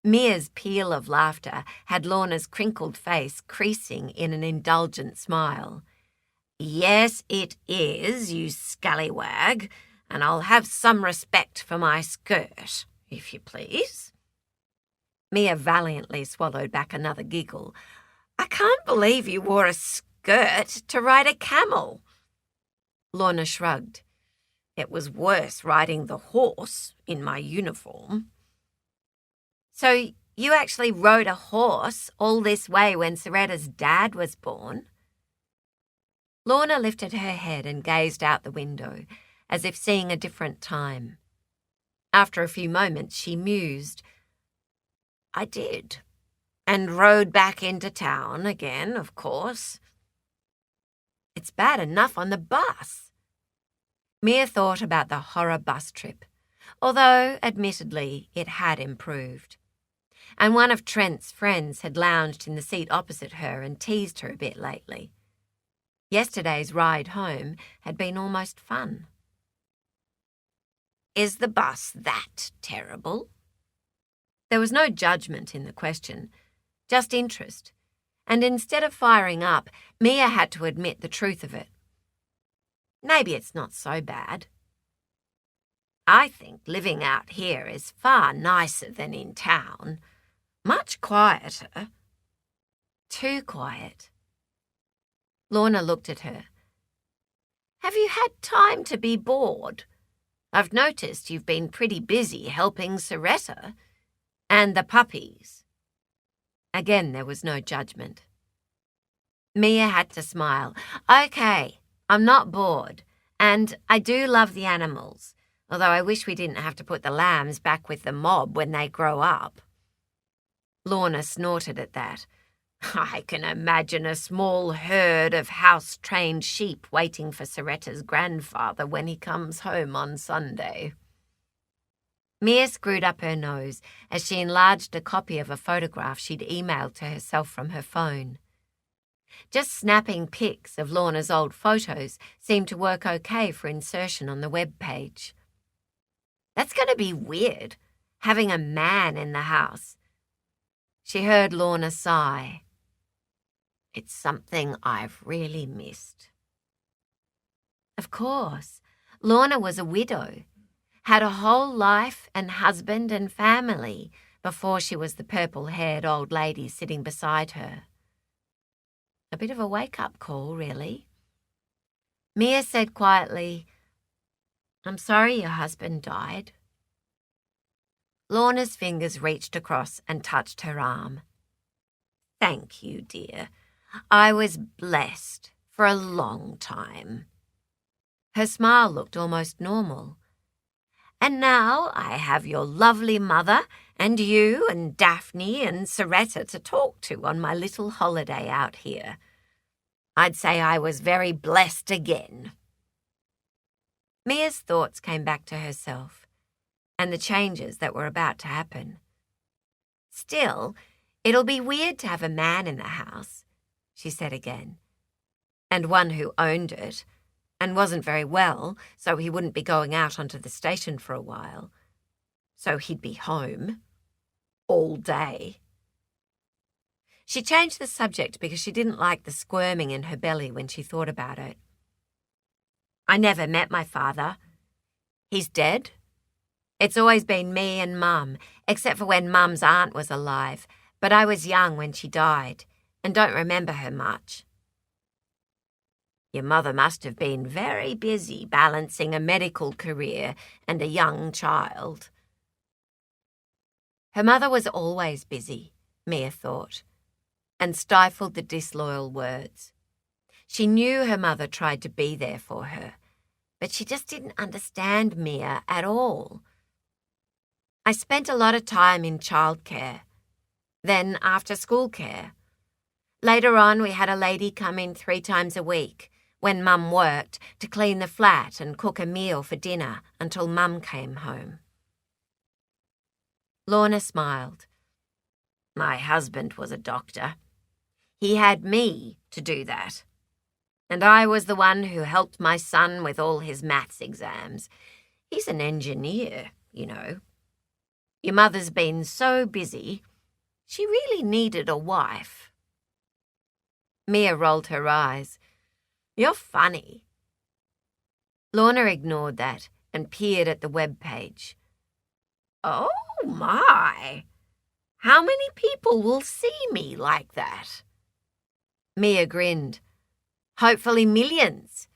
Speaker 1: Mia's peal of laughter had Lorna's crinkled face creasing in an indulgent smile. "Yes, it is, you scallywag, and I'll have some respect for my skirt, if you please." Mia valiantly swallowed back another giggle. "I can't believe you wore a skirt to ride a camel." Lorna shrugged. "It was worse riding the horse in my uniform." "So you actually rode a horse all this way when Soretta's dad was born?" Lorna lifted her head and gazed out the window, as if seeing a different time. After a few moments, she mused. "I did, and rode back into town again, of course." "It's bad enough on the bus." Mia thought about the horror bus trip, although, admittedly, it had improved. And one of Trent's friends had lounged in the seat opposite her and teased her a bit lately. Yesterday's ride home had been almost fun. "Is the bus that terrible?" There was no judgment in the question, just interest, and instead of firing up, Mia had to admit the truth of it. "Maybe it's not so bad. I think living out here is far nicer than in town. Much quieter." "Too quiet." Lorna looked at her. "Have you had time to be bored? I've noticed you've been pretty busy helping Soretta. And the puppies." Again, there was no judgment. Mia had to smile. "Okay, I'm not bored, and I do love the animals, although I wish we didn't have to put the lambs back with the mob when they grow up." Lorna snorted at that. "I can imagine a small herd of house-trained sheep waiting for Soretta's grandfather when he comes home on Sunday." Mia screwed up her nose as she enlarged a copy of a photograph she'd emailed to herself from her phone. Just snapping pics of Lorna's old photos seemed to work okay for insertion on the web page. "That's going to be weird, having a man in the house." She heard Lorna sigh. "It's something I've really missed." Of course, Lorna was a widow, had a whole life and husband and family before she was the purple-haired old lady sitting beside her. A bit of a wake-up call, really. Mia said quietly, "I'm sorry your husband died." Lorna's fingers reached across and touched her arm. "Thank you, dear. I was blessed for a long time." Her smile looked almost normal. "And now I have your lovely mother and you and Daphne and Soretta to talk to on my little holiday out here. I'd say I was very blessed again." Mia's thoughts came back to herself and the changes that were about to happen. "Still, it'll be weird to have a man in the house," she said again, "and one who owned it, and wasn't very well, so he wouldn't be going out onto the station for a while. So he'd be home all day." She changed the subject because she didn't like the squirming in her belly when she thought about it. "I never met my father. He's dead. It's always been me and Mum, except for when Mum's aunt was alive, but I was young when she died and don't remember her much." "Your mother must have been very busy balancing a medical career and a young child." Her mother was always busy, Mia thought, and stifled the disloyal words. She knew her mother tried to be there for her, but she just didn't understand Mia at all. "I spent a lot of time in childcare, then after-school care. Later on, we had a lady come in 3 times a week, when Mum worked, to clean the flat and cook a meal for dinner until Mum came home." Lorna smiled. "My husband was a doctor. He had me to do that. And I was the one who helped my son with all his maths exams. He's an engineer, you know. Your mother's been so busy, she really needed a wife." Mia rolled her eyes. "You're funny." Lorna ignored that and peered at the web page. "Oh my! How many people will see me like that?" Mia grinned. "Hopefully millions.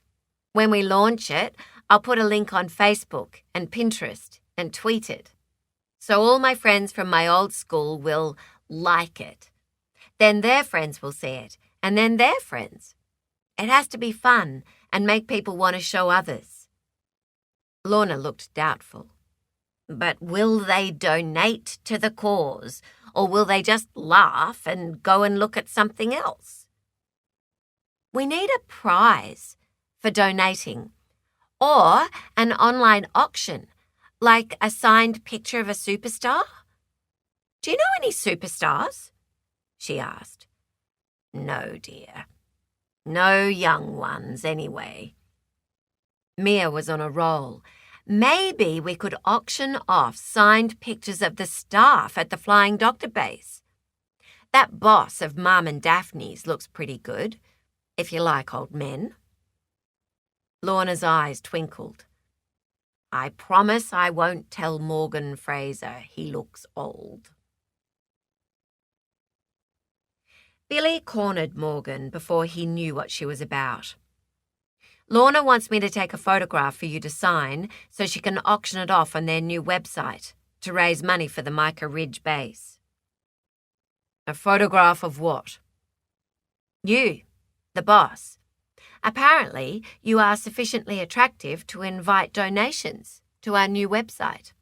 Speaker 1: When we launch it, I'll put a link on Facebook and Pinterest and tweet it. So all my friends from my old school will like it. Then their friends will see it, and then their friends. It has to be fun and make people want to show others." Lorna looked doubtful. "But will they donate to the cause, or will they just laugh and go and look at something else?" "We need a prize for donating, or an online auction, like a signed picture of a superstar. Do you know any superstars?" she asked. "No, dear. No young ones, anyway." Mia was on a roll. Maybe we could auction off signed pictures of the staff at the Flying Doctor base. That boss of Mum and Daphne's looks pretty good, if you like old men. Lorna's eyes twinkled. "I promise I won't tell Morgan Fraser he looks old." Billy cornered Morgan before he knew what she was about. "Lorna wants me to take a photograph for you to sign so she can auction it off on their new website to raise money for the Mica Ridge base." "A photograph of what?" "You, the boss. Apparently, you are sufficiently attractive to invite donations to our new website."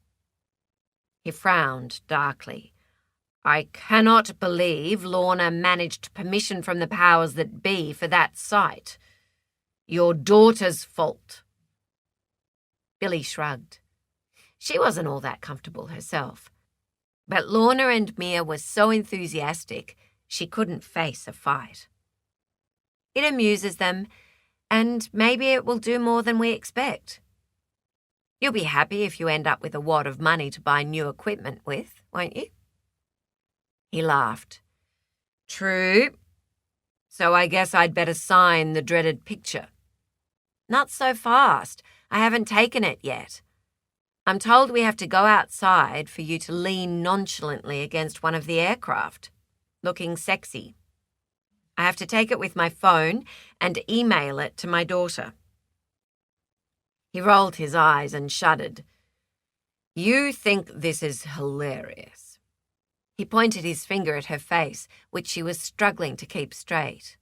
Speaker 1: He frowned darkly. "I cannot believe Lorna managed permission from the powers that be for that site. Your daughter's fault." Billy shrugged. She wasn't all that comfortable herself, but Lorna and Mia were so enthusiastic she couldn't face a fight. It amuses them, and maybe it will do more than we expect. You'll be happy if you end up with a wad of money to buy new equipment with, won't you?" He laughed. "True. So I guess I'd better sign the dreaded picture." "Not so fast. I haven't taken it yet. I'm told we have to go outside for you to lean nonchalantly against one of the aircraft, looking sexy. I have to take it with my phone and email it to my daughter." He rolled his eyes and shuddered. "You think this is hilarious." He pointed his finger at her face, which she was struggling to keep straight.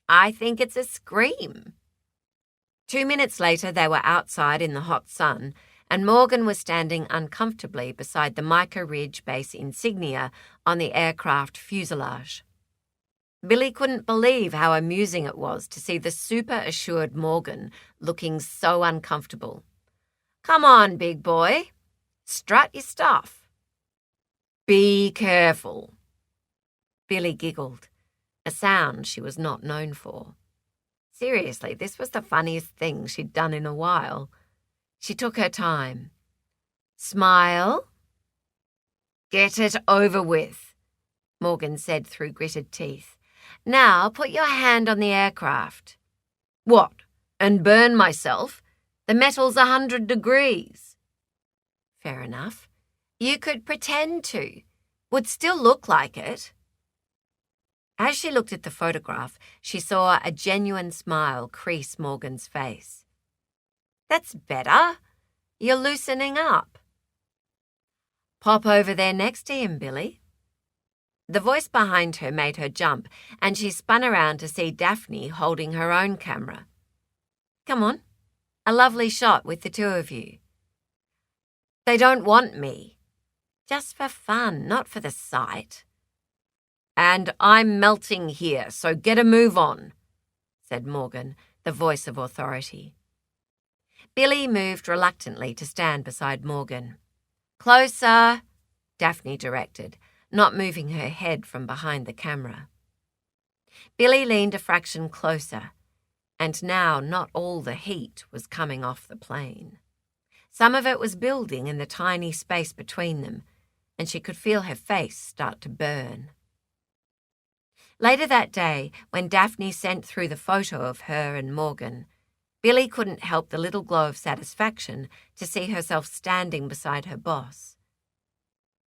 Speaker 1: I think it's a scream." 2 minutes later, they were outside in the hot sun, and Morgan was standing uncomfortably beside the Mica Ridge base insignia on the aircraft fuselage. Billy couldn't believe how amusing it was to see the super-assured Morgan looking so uncomfortable. "Come on, big boy. Strut your stuff." "Be careful." Billy giggled, a sound she was not known for. Seriously, this was the funniest thing she'd done in a while. She took her time. "Smile." "Get it over with," Morgan said through gritted teeth. "Now put your hand on the aircraft." "What, and burn myself? The metal's 100 degrees. "Fair enough. You could pretend to. Would still look like it." As she looked at the photograph, she saw a genuine smile crease Morgan's face. "That's better. You're loosening up." "Pop over there next to him, Billy." The voice behind her made her jump, and she spun around to see Daphne holding her own camera. "Come on. A lovely shot with the two of you." "They don't want me." "Just for fun, not for the sight." "And I'm melting here, so get a move on," said Morgan, the voice of authority. Billy moved reluctantly to stand beside Morgan. "Closer," Daphne directed, not moving her head from behind the camera. Billy leaned a fraction closer, and now not all the heat was coming off the plane. Some of it was building in the tiny space between them, and she could feel her face start to burn. Later that day, when Daphne sent through the photo of her and Morgan, Billy couldn't help the little glow of satisfaction to see herself standing beside her boss.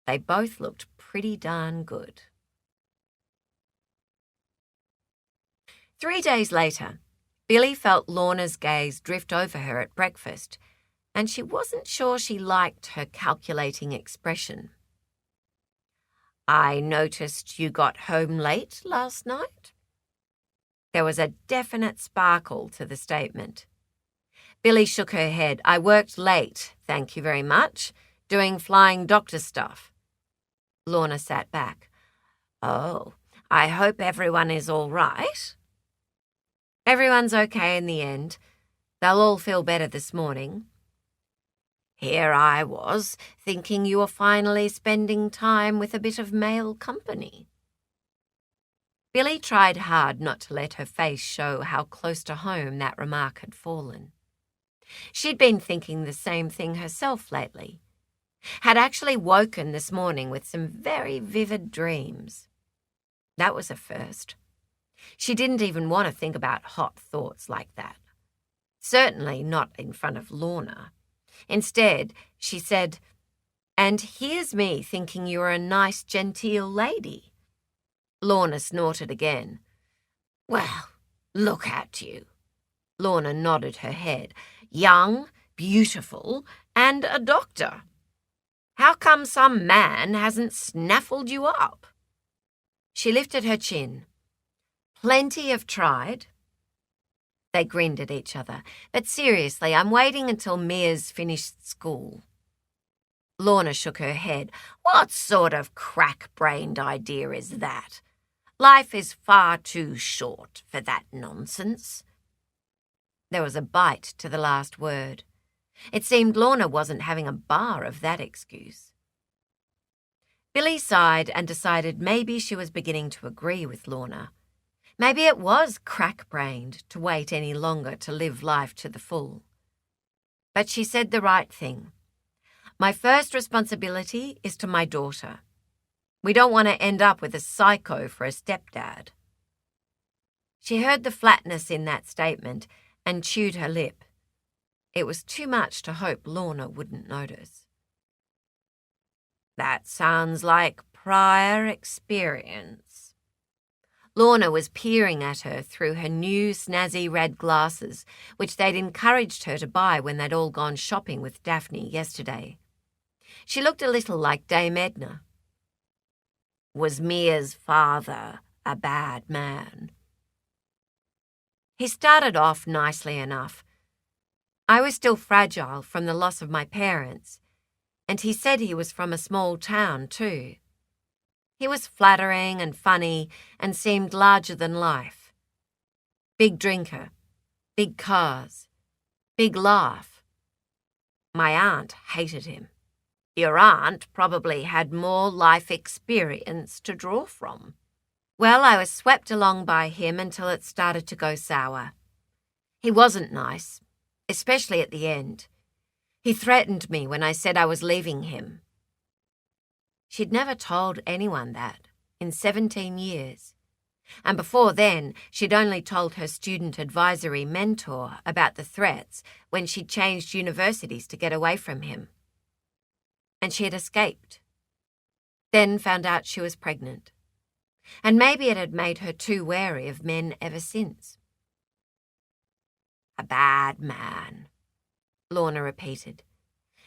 Speaker 1: They both looked pretty darn good. 3 days later, Billy felt Lorna's gaze drift over her at breakfast, and she wasn't sure she liked her calculating expression. "I noticed you got home late last night." There was a definite sparkle to the statement. Billy shook her head. "I worked late, thank you very much, doing flying doctor stuff." Lorna sat back. "Oh, I hope everyone is all right." "Everyone's okay in the end. They'll all feel better this morning." "Here I was, thinking you were finally spending time with a bit of male company." Billy tried hard not to let her face show how close to home that remark had fallen. She'd been thinking the same thing herself lately. Had actually woken this morning with some very vivid dreams. That was a first. She didn't even want to think about hot thoughts like that. Certainly not in front of Lorna. Instead, she said, "And here's me thinking you're a nice, genteel lady." Lorna snorted again. "Well, look at you." Lorna nodded her head. "Young, beautiful, and a doctor. How come some man hasn't snaffled you up?" She lifted her chin. "Plenty have tried." They grinned at each other. "But seriously, I'm waiting until Mia's finished school." Lorna shook her head. "What sort of crack-brained idea is that? Life is far too short for that nonsense." There was a bite to the last word. It seemed Lorna wasn't having a bar of that excuse. Billy sighed and decided maybe she was beginning to agree with Lorna. Maybe it was crack-brained to wait any longer to live life to the full. But she said the right thing. "My first responsibility is to my daughter. We don't want to end up with a psycho for a stepdad." She heard the flatness in that statement and chewed her lip. It was too much to hope Lorna wouldn't notice. "That sounds like prior experience." Lorna was peering at her through her new snazzy red glasses, which they'd encouraged her to buy when they'd all gone shopping with Daphne yesterday. She looked a little like Dame Edna. "Was Mia's father a bad man?" He started off nicely enough. I was still fragile from the loss of my parents, and he said he was from a small town too. He was flattering and funny and seemed larger than life. Big drinker, big cars, big laugh. My aunt hated him. Your aunt probably had more life experience to draw from. Well, I was swept along by him until it started to go sour. He wasn't nice, especially at the end. He threatened me when I said I was leaving him. She'd never told anyone that in 17 years. And before then, she'd only told her student advisory mentor about the threats when she'd changed universities to get away from him. And she had escaped. Then found out she was pregnant. And maybe it had made her too wary of men ever since. A bad man, Lorna repeated.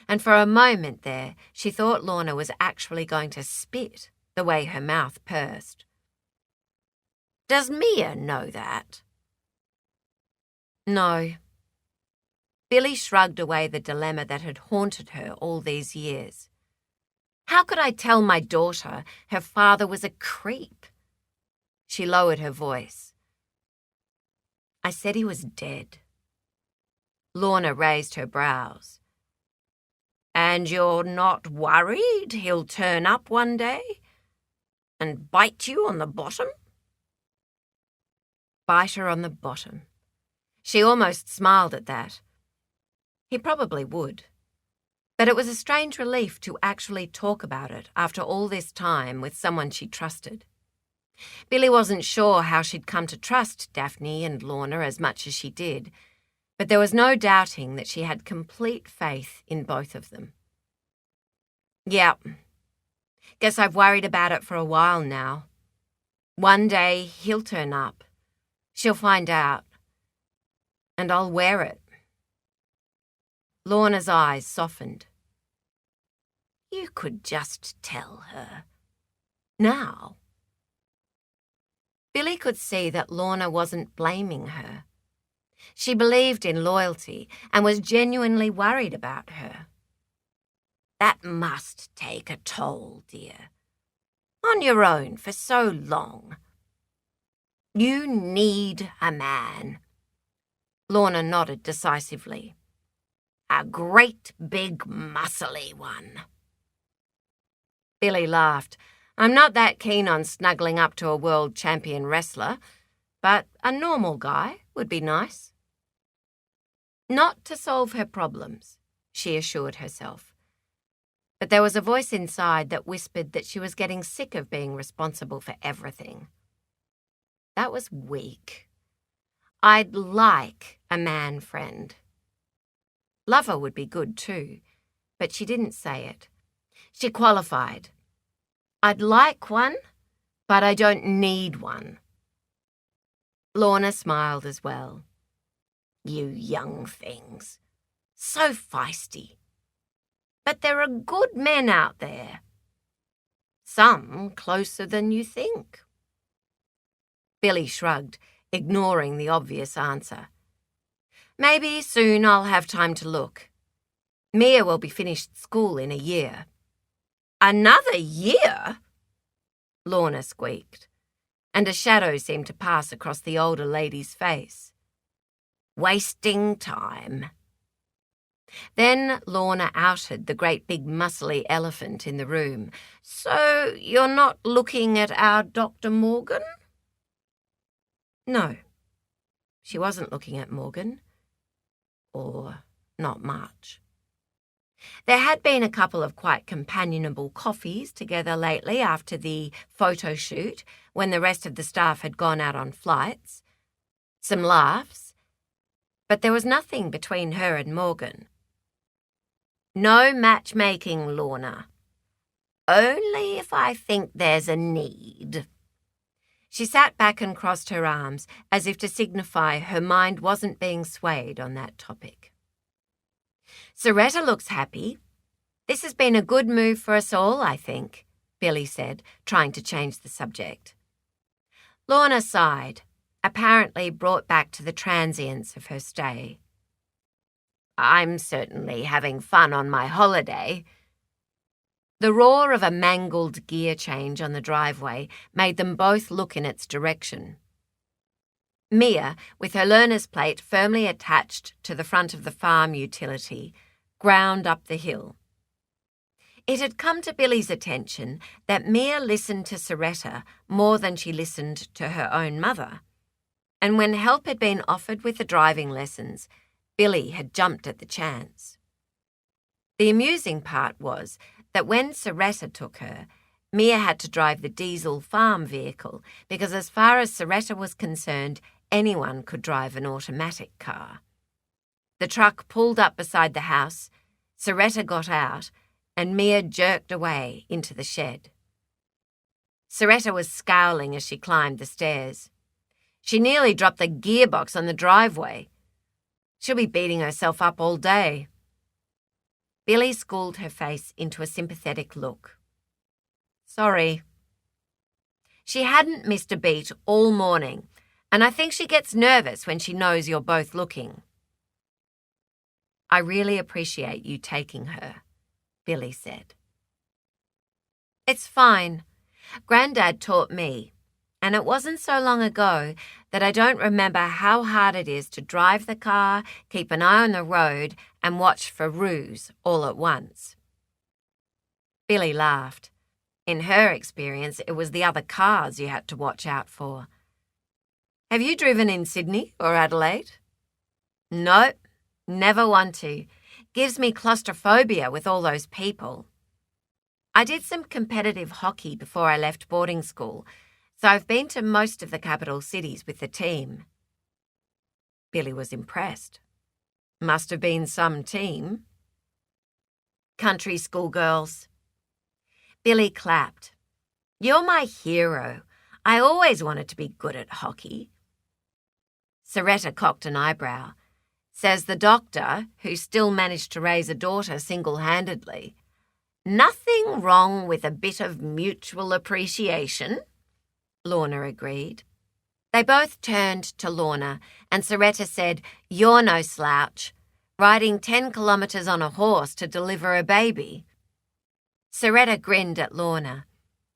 Speaker 1: And for a moment there, she thought Lorna was actually going to spit the way her mouth pursed. Does Mia know that? No. Billy shrugged away the dilemma that had haunted her all these years. How could I tell my daughter her father was a creep? She lowered her voice. I said he was dead. Lorna raised her brows. And you're not worried he'll turn up one day and bite you on the bottom? Bite her on the bottom. She almost smiled at that. He probably would. But it was a strange relief to actually talk about it after all this time with someone she trusted. Billy wasn't sure how she'd come to trust Daphne and Lorna as much as she did, but there was no doubting that she had complete faith in both of them. Yeah, guess I've worried about it for a while now. One day he'll turn up. She'll find out. And I'll wear it. Lorna's eyes softened. You could just tell her. Now. Billy could see that Lorna wasn't blaming her. She believed in loyalty and was genuinely worried about her. That must take a toll, dear. On your own for so long. You need a man. Lorna nodded decisively. A great big muscly one. Billy laughed. I'm not that keen on snuggling up to a world champion wrestler, but a normal guy would be nice. Not to solve her problems, she assured herself. But there was a voice inside that whispered that she was getting sick of being responsible for everything. That was weak. I'd like a man friend. Lover would be good too, but she didn't say it. She qualified. I'd like one, but I don't need one. Lorna smiled as well. You young things. So feisty. But there are good men out there. Some closer than you think. Billy shrugged, ignoring the obvious answer. Maybe soon I'll have time to look. Mia will be finished school in a year. Another year? Lorna squeaked, and a shadow seemed to pass across the older lady's face. Wasting time. Then Lorna outed the great big muscly elephant in the room. So you're not looking at our Dr. Morgan? No, she wasn't looking at Morgan. Or not much. There had been a couple of quite companionable coffees together lately after the photo shoot when the rest of the staff had gone out on flights. Some laughs. But there was nothing between her and Morgan. No matchmaking, Lorna. Only if I think there's a need. She sat back and crossed her arms as if to signify her mind wasn't being swayed on that topic. Soretta looks happy. This has been a good move for us all, I think, Billy said, trying to change the subject. Lorna sighed, apparently brought back to the transience of her stay. "I'm certainly having fun on my holiday." The roar of a mangled gear change on the driveway made them both look in its direction. Mia, with her learner's plate firmly attached to the front of the farm utility, ground up the hill. It had come to Billy's attention that Mia listened to Soretta more than she listened to her own mother, and when help had been offered with the driving lessons, Billy had jumped at the chance. The amusing part was that when Soretta took her, Mia had to drive the diesel farm vehicle because as far as Soretta was concerned, anyone could drive an automatic car. The truck pulled up beside the house, Soretta got out, and Mia jerked away into the shed. Soretta was scowling as she climbed the stairs. She nearly dropped the gearbox on the driveway. She'll be beating herself up all day. Billy schooled her face into a sympathetic look. "Sorry." She hadn't missed a beat all morning, and I think she gets nervous when she knows you're both looking. "I really appreciate you taking her," Billy said. "It's fine. Grandad taught me, and it wasn't so long ago that I don't remember how hard it is to drive the car, keep an eye on the road, and watch for roos all at once." Billy laughed. In her experience, it was the other cars you had to watch out for. "Have you driven in Sydney or Adelaide?" "No, never want to. Gives me claustrophobia with all those people. I did some competitive hockey before I left boarding school, so I've been to most of the capital cities with the team." Billy was impressed. "Must have been some team." "Country school girls." Billy clapped. "You're my hero. I always wanted to be good at hockey." Soretta cocked an eyebrow. Says the doctor, who still managed to raise a daughter single-handedly. "Nothing wrong with a bit of mutual appreciation," Lorna agreed. They both turned to Lorna, and Soretta said, "You're no slouch, riding 10 kilometres on a horse to deliver a baby." Soretta grinned at Lorna,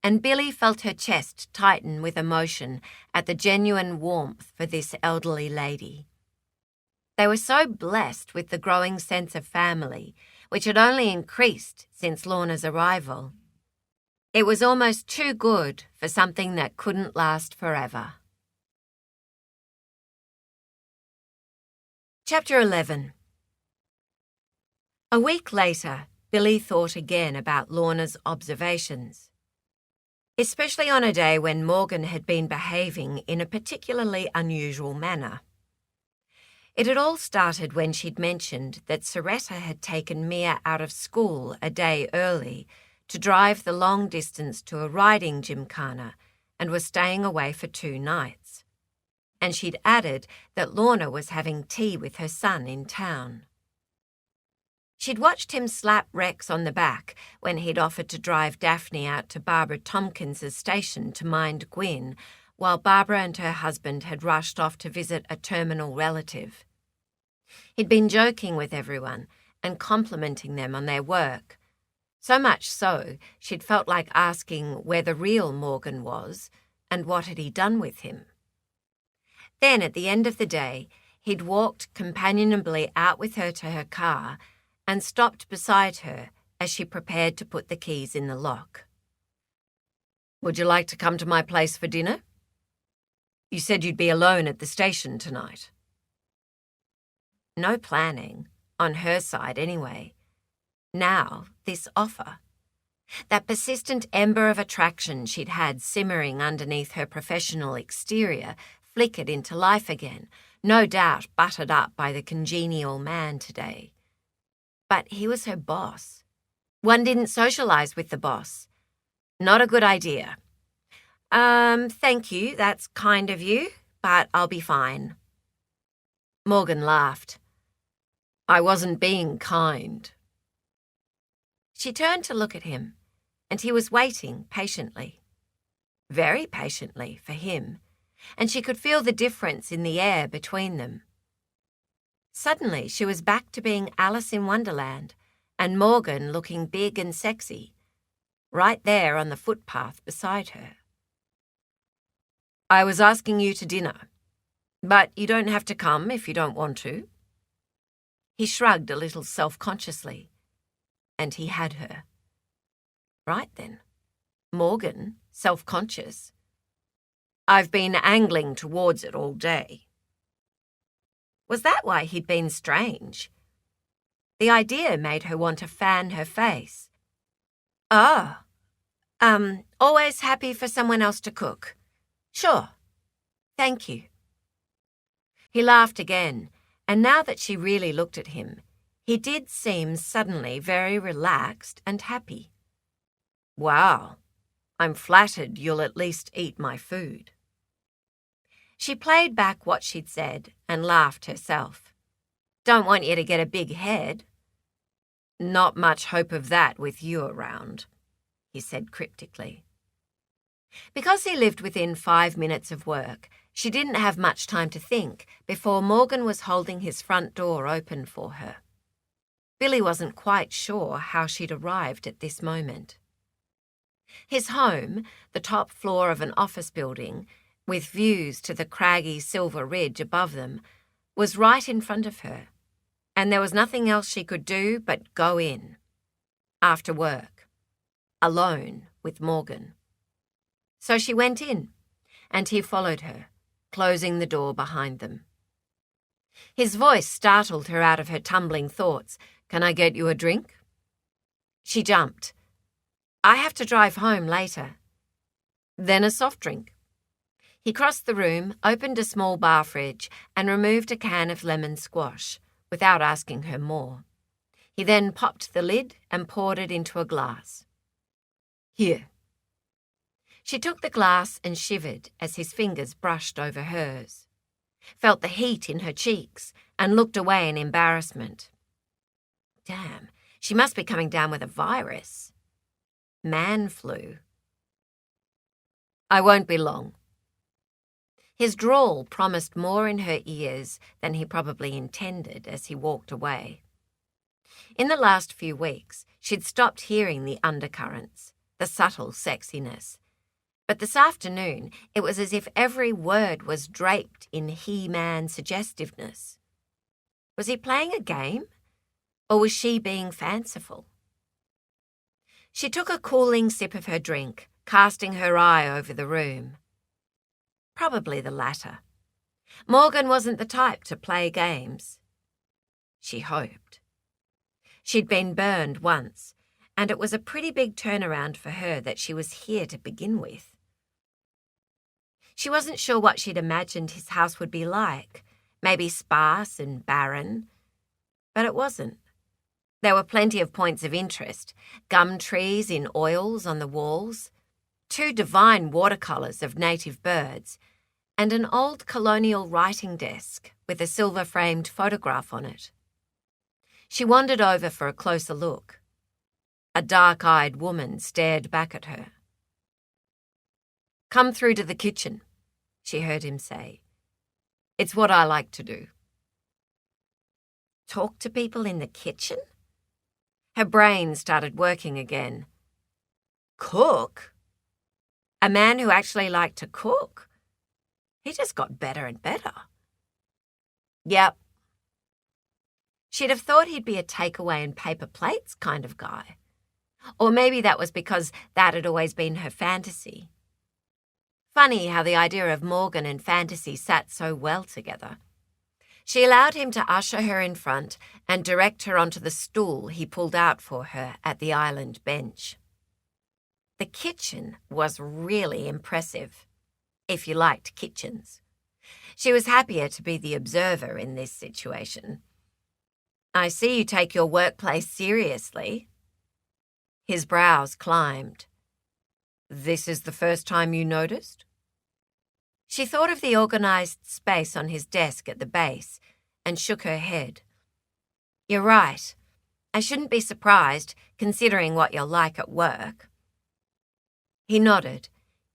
Speaker 1: and Billy felt her chest tighten with emotion at the genuine warmth for this elderly lady. They were so blessed with the growing sense of family, which had only increased since Lorna's arrival. It was almost too good for something that couldn't last forever. Chapter 11. A week later, Billy thought again about Lorna's observations, especially on a day when Morgan had been behaving in a particularly unusual manner. It had all started when she'd mentioned that Soretta had taken Mia out of school a day early to drive the long distance to a riding gymkhana and was staying away for 2 nights. And she'd added that Lorna was having tea with her son in town. She'd watched him slap Rex on the back when he'd offered to drive Daphne out to Barbara Tompkins's station to mind Gwyn, while Barbara and her husband had rushed off to visit a terminal relative. He'd been joking with everyone and complimenting them on their work, so much so she'd felt like asking where the real Morgan was and what had he done with him. Then, at the end of the day, he'd walked companionably out with her to her car and stopped beside her as she prepared to put the keys in the lock. "Would you like to come to my place for dinner? You said you'd be alone at the station tonight." No planning, on her side anyway. Now, this offer. That persistent ember of attraction she'd had simmering underneath her professional exterior flickered into life again, no doubt buttered up by the congenial man today. But he was her boss. One didn't socialise with the boss. Not a good idea. Thank you, that's kind of you, but I'll be fine." Morgan laughed. "I wasn't being kind." She turned to look at him, and he was waiting patiently. Very patiently for him, and she could feel the difference in the air between them. Suddenly, she was back to being Alice in Wonderland, and Morgan looking big and sexy, right there on the footpath beside her. "I was asking you to dinner, but you don't have to come if you don't want to." He shrugged a little self-consciously, and he had her. Right then. Morgan, self-conscious. "I've been angling towards it all day." Was that why he'd been strange? The idea made her want to fan her face. "Oh, always happy for someone else to cook. Sure. Thank you." He laughed again, and now that she really looked at him, he did seem suddenly very relaxed and happy. "Wow, I'm flattered you'll at least eat my food." She played back what she'd said and laughed herself. "Don't want you to get a big head." "Not much hope of that with you around," he said cryptically. Because he lived within 5 minutes of work, she didn't have much time to think before Morgan was holding his front door open for her. Billy wasn't quite sure how she'd arrived at this moment. His home, the top floor of an office building, with views to the craggy silver ridge above them, was right in front of her, and there was nothing else she could do but go in. After work. Alone with Morgan. So she went in, and he followed her, closing the door behind them. His voice startled her out of her tumbling thoughts. "Can I get you a drink?" She jumped. "I have to drive home later." "Then a soft drink." He crossed the room, opened a small bar fridge, and removed a can of lemon squash, without asking her more. He then popped the lid and poured it into a glass. "Here." She took the glass and shivered as his fingers brushed over hers, felt the heat in her cheeks, and looked away in embarrassment. Damn, she must be coming down with a virus. Man flu. "I won't be long." His drawl promised more in her ears than he probably intended as he walked away. In the last few weeks, she'd stopped hearing the undercurrents, the subtle sexiness. But this afternoon, it was as if every word was draped in He-Man suggestiveness. Was he playing a game? Or was she being fanciful? She took a cooling sip of her drink, casting her eye over the room. Probably the latter. Morgan wasn't the type to play games. She hoped. She'd been burned once, and it was a pretty big turnaround for her that she was here to begin with. She wasn't sure what she'd imagined his house would be like, maybe sparse and barren, but it wasn't. There were plenty of points of interest, gum trees in oils on the walls, 2 divine watercolours of native birds, and an old colonial writing desk with a silver-framed photograph on it. She wandered over for a closer look. A dark-eyed woman stared back at her. "Come through to the kitchen," she heard him say. "It's what I like to do." Talk to people in the kitchen? Her brain started working again. Cook? A man who actually liked to cook? He just got better and better. Yep. She'd have thought he'd be a takeaway and paper plates kind of guy. Or maybe that was because that had always been her fantasy. Funny how the idea of Morgan and fantasy sat so well together. She allowed him to usher her in front and direct her onto the stool he pulled out for her at the island bench. The kitchen was really impressive, if you liked kitchens. She was happier to be the observer in this situation. "I see you take your workplace seriously." His brows climbed. "This is the first time you noticed?" She thought of the organised space on his desk at the base and shook her head. "You're right. I shouldn't be surprised, considering what you're like at work." He nodded,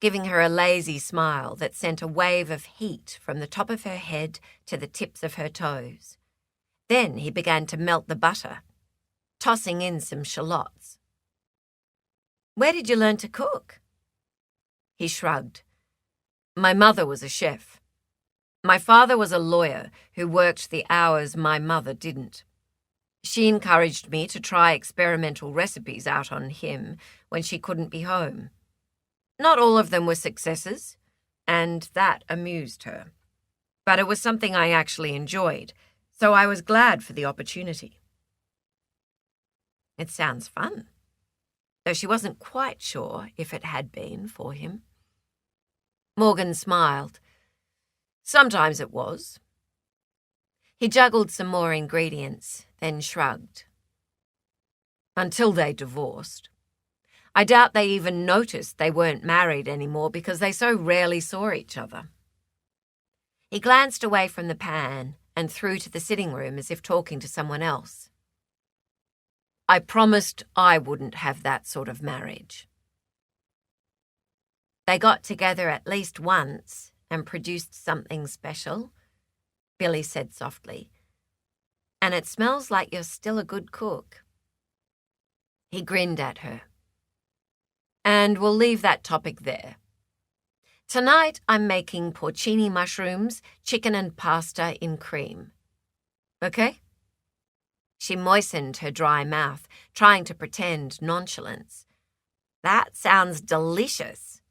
Speaker 1: giving her a lazy smile that sent a wave of heat from the top of her head to the tips of her toes. Then he began to melt the butter, tossing in some shallots. "Where did you learn to cook?" He shrugged. "My mother was a chef. My father was a lawyer who worked the hours my mother didn't. She encouraged me to try experimental recipes out on him when she couldn't be home. Not all of them were successes, and that amused her. But it was something I actually enjoyed, so I was glad for the opportunity." It sounds fun, though she wasn't quite sure if it had been for him. Morgan smiled. Sometimes it was. He juggled some more ingredients, then shrugged. Until they divorced. I doubt they even noticed they weren't married anymore because they so rarely saw each other. He glanced away from the pan and through to the sitting room as if talking to someone else. I promised I wouldn't have that sort of marriage. They got together at least once and produced something special, Billy said softly. And it smells like you're still a good cook. He grinned at her. And we'll leave that topic there. Tonight I'm making porcini mushrooms, chicken and pasta in cream. Okay? She moistened her dry mouth, trying to pretend nonchalance. That sounds delicious.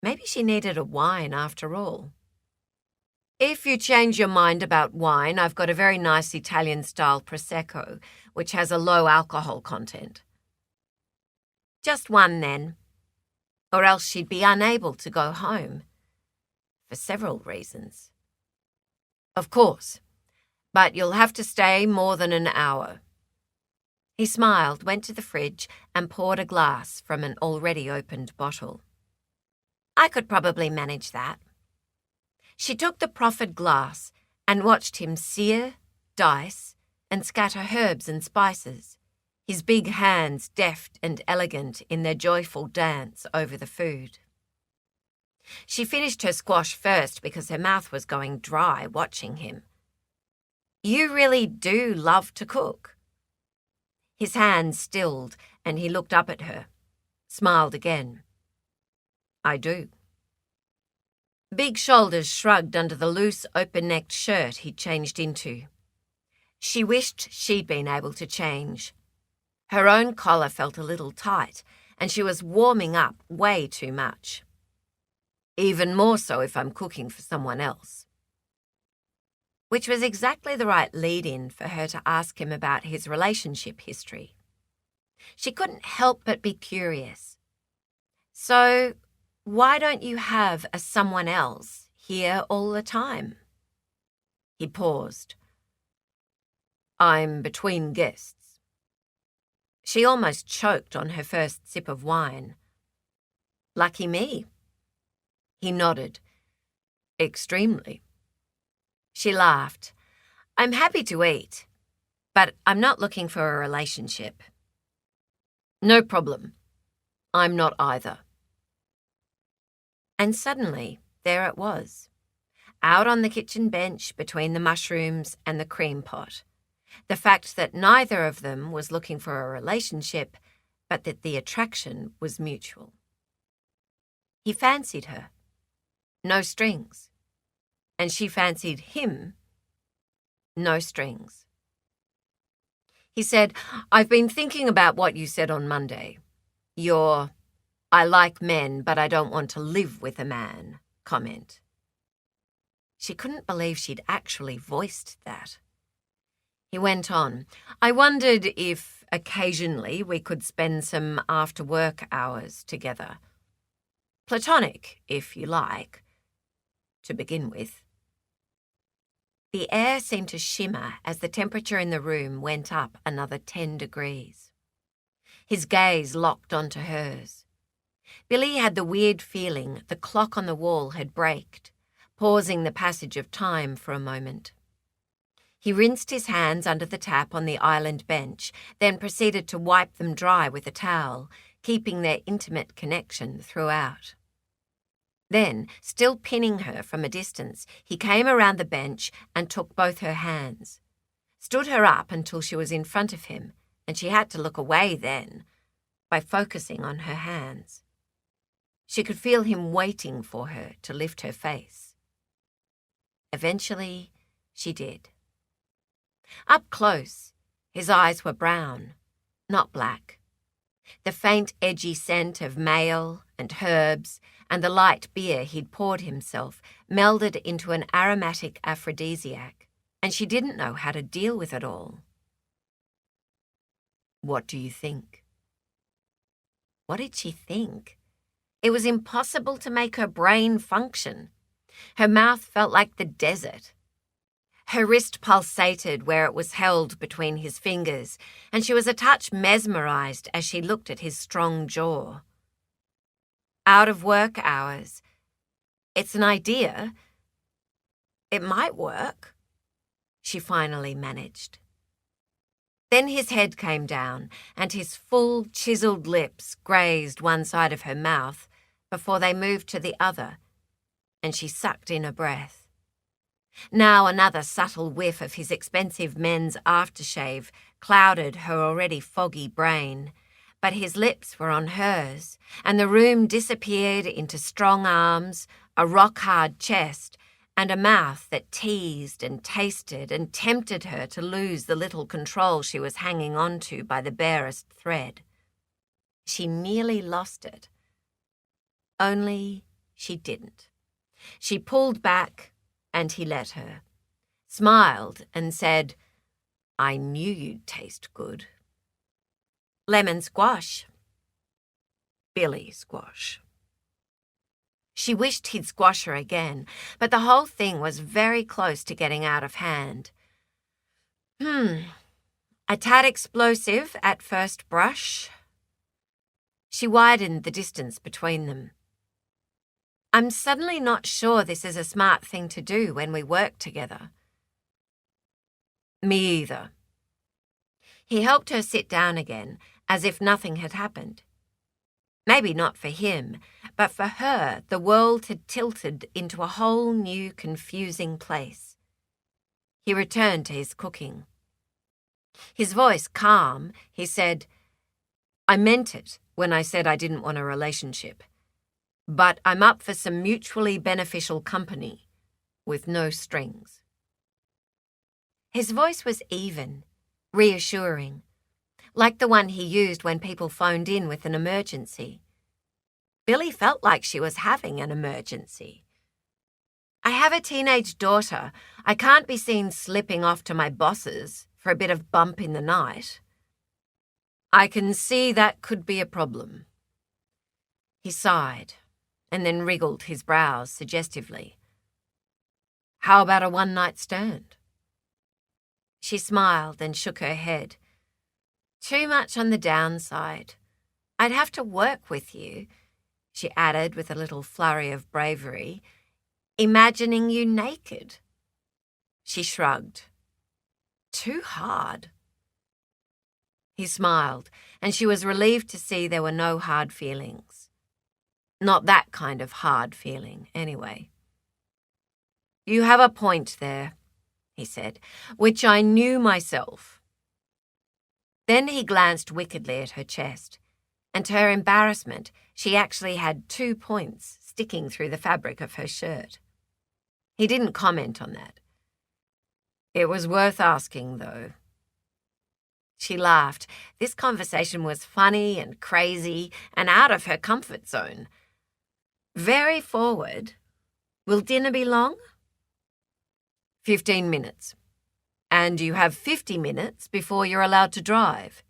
Speaker 1: Maybe she needed a wine after all. If you change your mind about wine, I've got a very nice Italian-style Prosecco, which has a low alcohol content. Just one, then. Or else she'd be unable to go home. For several reasons. Of course. But you'll have to stay more than an hour. He smiled, went to the fridge, and poured a glass from an already opened bottle. I could probably manage that. She took the proffered glass and watched him sear, dice, and scatter herbs and spices, his big hands deft and elegant in their joyful dance over the food. She finished her squash first because her mouth was going dry watching him. You really do love to cook. His hands stilled and he looked up at her, smiled again. I do. Big shoulders shrugged under the loose, open-necked shirt he'd changed into. She wished she'd been able to change. Her own collar felt a little tight, and she was warming up way too much. Even more so if I'm cooking for someone else. Which was exactly the right lead-in for her to ask him about his relationship history. She couldn't help but be curious. So, why don't you have a someone else here all the time? He paused. I'm between guests. She almost choked on her first sip of wine. Lucky me. He nodded. Extremely. She laughed. I'm happy to eat, but I'm not looking for a relationship. No problem. I'm not either. And suddenly, there it was, out on the kitchen bench between the mushrooms and the cream pot. The fact that neither of them was looking for a relationship, but that the attraction was mutual. He fancied her. No strings. And she fancied him. No strings. He said, I've been thinking about what you said on Monday. Your I like men, but I don't want to live with a man comment. She couldn't believe she'd actually voiced that. He went on, I wondered if occasionally we could spend some after-work hours together. Platonic, if you like, to begin with. The air seemed to shimmer as the temperature in the room went up another 10 degrees. His gaze locked onto hers. Billy had the weird feeling the clock on the wall had braked, pausing the passage of time for a moment. He rinsed his hands under the tap on the island bench, then proceeded to wipe them dry with a towel, keeping their intimate connection throughout. Then, still pinning her from a distance, he came around the bench and took both her hands, stood her up until she was in front of him, and she had to look away then, by focusing on her hands. She could feel him waiting for her to lift her face. Eventually, she did. Up close, his eyes were brown, not black. The faint, edgy scent of male and herbs and the light beer he'd poured himself melded into an aromatic aphrodisiac, and she didn't know how to deal with it all. "What do you think?" What did she think? It was impossible to make her brain function. Her mouth felt like the desert. Her wrist pulsated where it was held between his fingers, and she was a touch mesmerized as she looked at his strong jaw. Out of work hours. It's an idea. It might work, she finally managed. Then his head came down, and his full, chiseled lips grazed one side of her mouth before they moved to the other, and she sucked in a breath. Now another subtle whiff of his expensive men's aftershave clouded her already foggy brain, but his lips were on hers, and the room disappeared into strong arms, a rock-hard chest, and a mouth that teased and tasted and tempted her to lose the little control she was hanging on to by the barest thread. She nearly lost it. Only she didn't. She pulled back, and he let her, smiled and said, "I knew you'd taste good." Lemon squash. Billy squash. She wished he'd squash her again, but the whole thing was very close to getting out of hand. A tad explosive at first brush. She widened the distance between them. "I'm suddenly not sure this is a smart thing to do when we work together." "Me either." He helped her sit down again, as if nothing had happened. Maybe not for him, but for her, the world had tilted into a whole new, confusing place. He returned to his cooking. His voice calm, he said, "I meant it when I said I didn't want a relationship. But I'm up for some mutually beneficial company, with no strings." His voice was even, reassuring, like the one he used when people phoned in with an emergency. Billy felt like she was having an emergency. "I have a teenage daughter. I can't be seen slipping off to my boss's for a bit of bump in the night." "I can see that could be a problem." He sighed, and then wriggled his brows suggestively. "How about a one-night stand?" She smiled and shook her head. "Too much on the downside. I'd have to work with you," she added with a little flurry of bravery, "imagining you naked." She shrugged. "Too hard." He smiled, and she was relieved to see there were no hard feelings. Not that kind of hard feeling, anyway. "You have a point there," he said, "which I knew myself." Then he glanced wickedly at her chest, and to her embarrassment, she actually had 2 points sticking through the fabric of her shirt. He didn't comment on that. "It was worth asking, though." She laughed. This conversation was funny and crazy and out of her comfort zone. "Very forward. Will dinner be long?" 15 minutes. And you have 50 minutes before you're allowed to drive."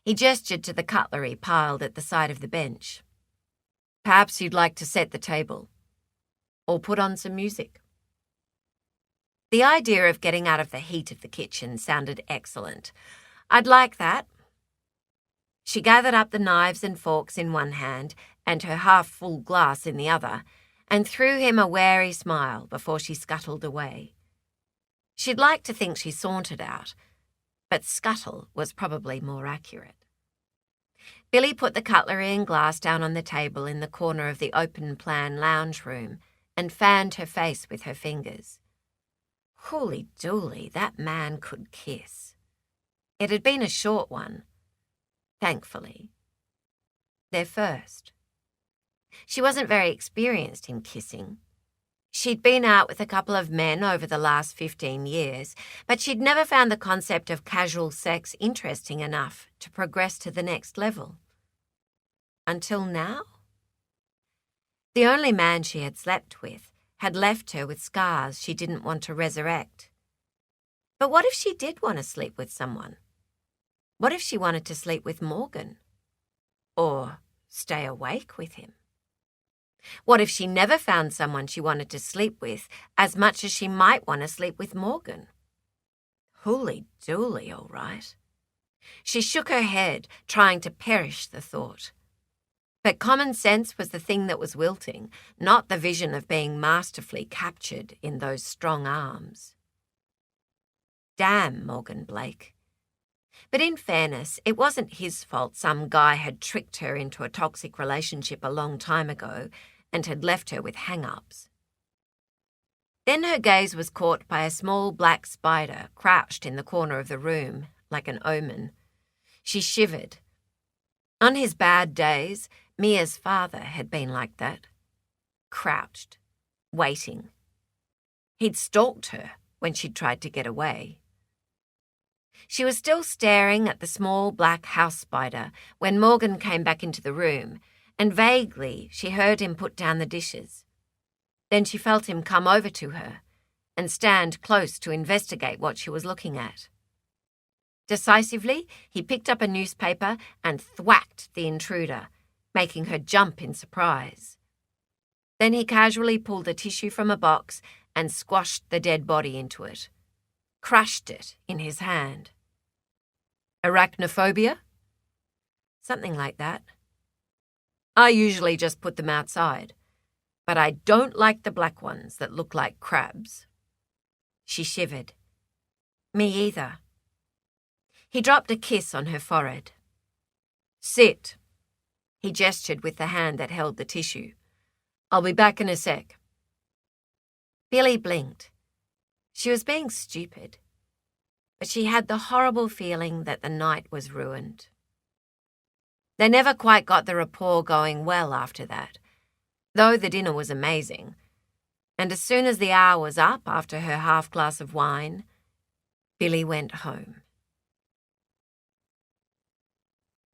Speaker 1: He gestured to the cutlery piled at the side of the bench. "Perhaps you'd like to set the table. Or put on some music." The idea of getting out of the heat of the kitchen sounded excellent. "I'd like that." She gathered up the knives and forks in one hand and her half-full glass in the other, and threw him a wary smile before she scuttled away. She'd like to think she sauntered out, but scuttle was probably more accurate. Billy put the cutlery and glass down on the table in the corner of the open-plan lounge room and fanned her face with her fingers. Holy dooly, that man could kiss. It had been a short one, thankfully. Their first. She wasn't very experienced in kissing. She'd been out with a couple of men over the last 15 years, but she'd never found the concept of casual sex interesting enough to progress to the next level. Until now? The only man she had slept with had left her with scars she didn't want to resurrect. But what if she did want to sleep with someone? What if she wanted to sleep with Morgan? Or stay awake with him? What if she never found someone she wanted to sleep with as much as she might want to sleep with Morgan? Holy dooly, all right. She shook her head, trying to perish the thought. But common sense was the thing that was wilting, not the vision of being masterfully captured in those strong arms. Damn Morgan Blake. But in fairness, it wasn't his fault some guy had tricked her into a toxic relationship a long time ago and had left her with hang-ups. Then her gaze was caught by a small black spider crouched in the corner of the room, like an omen. She shivered. On his bad days, Mia's father had been like that. Crouched, waiting. He'd stalked her when she'd tried to get away. She was still staring at the small black house spider when Morgan came back into the room, and vaguely she heard him put down the dishes. Then she felt him come over to her and stand close to investigate what she was looking at. Decisively, he picked up a newspaper and thwacked the intruder, making her jump in surprise. Then he casually pulled a tissue from a box and squashed the dead body into it, crushed it in his hand. Arachnophobia? Something like that. I usually just put them outside, but I don't like the black ones that look like crabs. She shivered. Me either. He dropped a kiss on her forehead. Sit. He gestured with the hand that held the tissue. I'll be back in a sec. Billy blinked. She was being stupid, but she had the horrible feeling that the night was ruined. They never quite got the rapport going well after that, though the dinner was amazing. And as soon as the hour was up after her half glass of wine, Billy went home.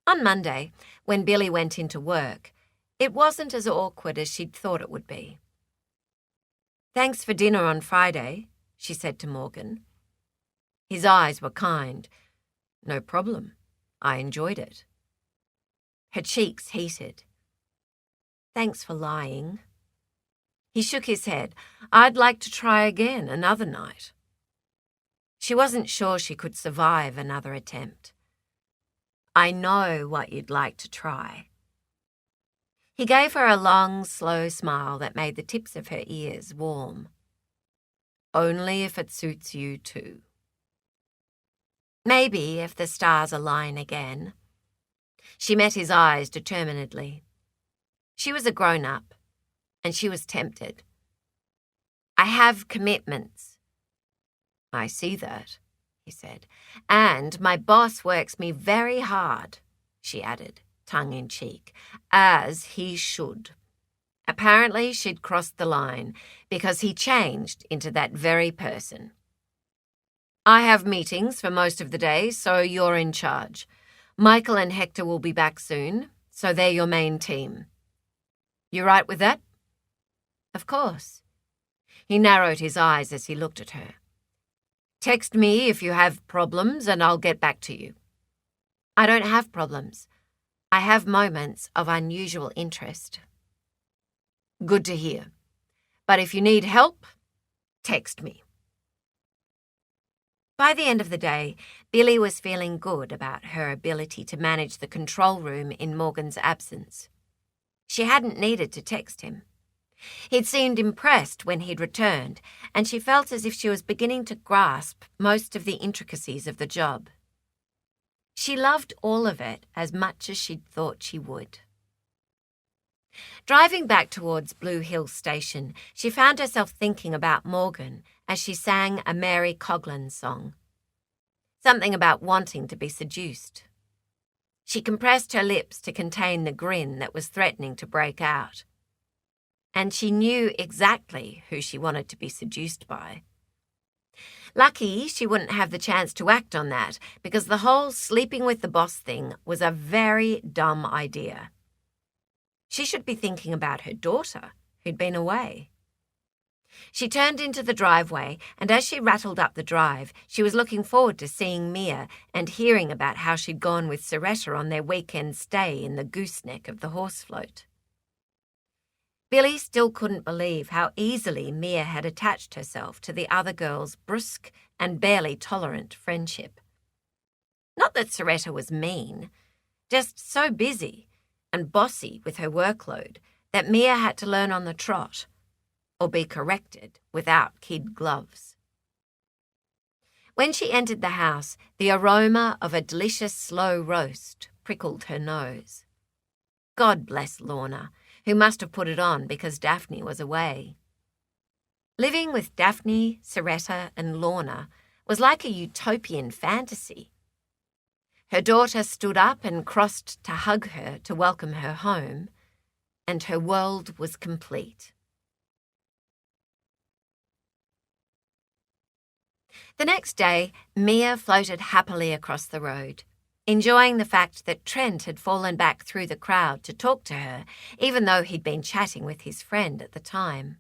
Speaker 1: On Monday, when Billy went into work, it wasn't as awkward as she'd thought it would be. Thanks for dinner on Friday, she said to Morgan. His eyes were kind. No problem. I enjoyed it. Her cheeks heated. Thanks for lying. He shook his head. I'd like to try again another night. She wasn't sure she could survive another attempt. I know what you'd like to try. He gave her a long, slow smile that made the tips of her ears warm. Only if it suits you too. Maybe if the stars align again. She met his eyes determinedly. She was a grown-up, and she was tempted. I have commitments. I see that, he said. And my boss works me very hard, she added, tongue in cheek, as he should. Apparently she'd crossed the line because he changed into that very person. I have meetings for most of the day, so you're in charge. Michael and Hector will be back soon, so they're your main team. You right with that? Of course. He narrowed his eyes as he looked at her. Text me if you have problems and I'll get back to you. I don't have problems. I have moments of unusual interest. Good to hear. But if you need help, text me. By the end of the day, Billy was feeling good about her ability to manage the control room in Morgan's absence. She hadn't needed to text him. He'd seemed impressed when he'd returned, and she felt as if she was beginning to grasp most of the intricacies of the job. She loved all of it as much as she'd thought she would. Driving back towards Blue Hill Station, she found herself thinking about Morgan as she sang a Mary Coughlin song. Something about wanting to be seduced. She compressed her lips to contain the grin that was threatening to break out. And she knew exactly who she wanted to be seduced by. Lucky she wouldn't have the chance to act on that, because the whole sleeping with the boss thing was a very dumb idea. She should be thinking about her daughter, who'd been away. She turned into the driveway, and as she rattled up the drive, she was looking forward to seeing Mia and hearing about how she'd gone with Soretta on their weekend stay in the gooseneck of the horse float. Billy still couldn't believe how easily Mia had attached herself to the other girl's brusque and barely tolerant friendship. Not that Soretta was mean, just so busy and bossy with her workload that Mia had to learn on the trot, or be corrected without kid gloves. When she entered the house, the aroma of a delicious slow roast prickled her nose. God bless Lorna, who must have put it on because Daphne was away. Living with Daphne, Soretta, and Lorna was like a utopian fantasy. Her daughter stood up and crossed to hug her to welcome her home, and her world was complete. The next day, Mia floated happily across the road, enjoying the fact that Trent had fallen back through the crowd to talk to her, even though he'd been chatting with his friend at the time.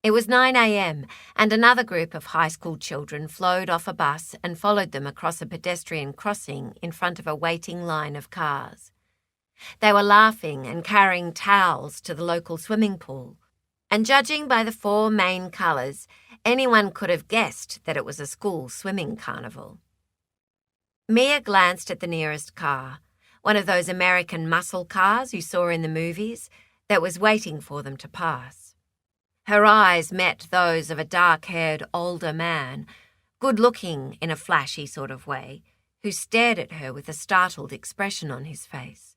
Speaker 1: It was 9 a.m, and another group of high school children flowed off a bus and followed them across a pedestrian crossing in front of a waiting line of cars. They were laughing and carrying towels to the local swimming pool, and judging by the 4 main colours, anyone could have guessed that it was a school swimming carnival. Mia glanced at the nearest car, one of those American muscle cars you saw in the movies, that was waiting for them to pass. Her eyes met those of a dark-haired older man, good-looking in a flashy sort of way, who stared at her with a startled expression on his face.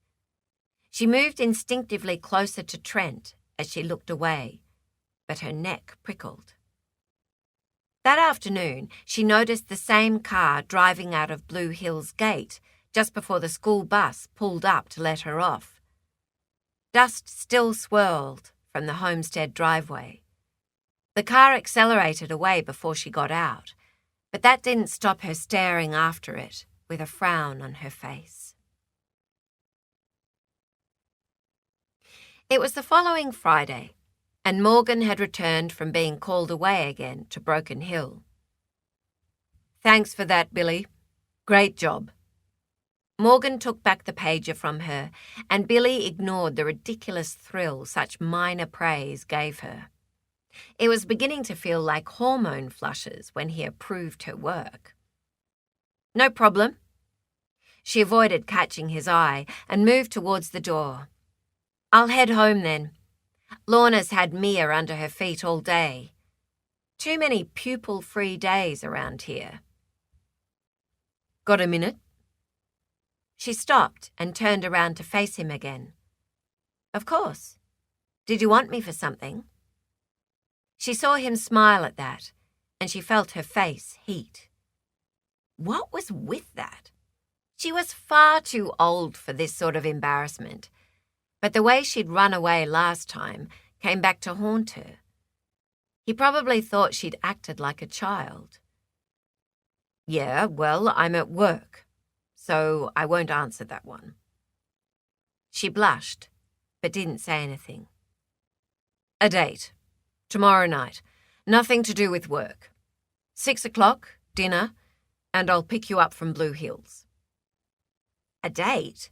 Speaker 1: She moved instinctively closer to Trent as she looked away, but her neck prickled. That afternoon, she noticed the same car driving out of Blue Hills Gate just before the school bus pulled up to let her off. Dust still swirled from the homestead driveway. The car accelerated away before she got out, but that didn't stop her staring after it with a frown on her face. It was the following Friday, and Morgan had returned from being called away again to Broken Hill. "Thanks for that, Billy. Great job." Morgan took back the pager from her, and Billy ignored the ridiculous thrill such minor praise gave her. It was beginning to feel like hormone flushes when he approved her work. "No problem." She avoided catching his eye and moved towards the door. "I'll head home then. Lorna's had Mia under her feet all day. Too many pupil-free days around here." "Got a minute?" She stopped and turned around to face him again. "Of course. Did you want me for something?" She saw him smile at that, and she felt her face heat. What was with that? She was far too old for this sort of embarrassment, but the way she'd run away last time came back to haunt her. He probably thought she'd acted like a child. "Yeah, well, I'm at work, so I won't answer that one." She blushed, but didn't say anything. "A date. Tomorrow night. Nothing to do with work. 6 o'clock, dinner, and I'll pick you up from Blue Hills." "A date?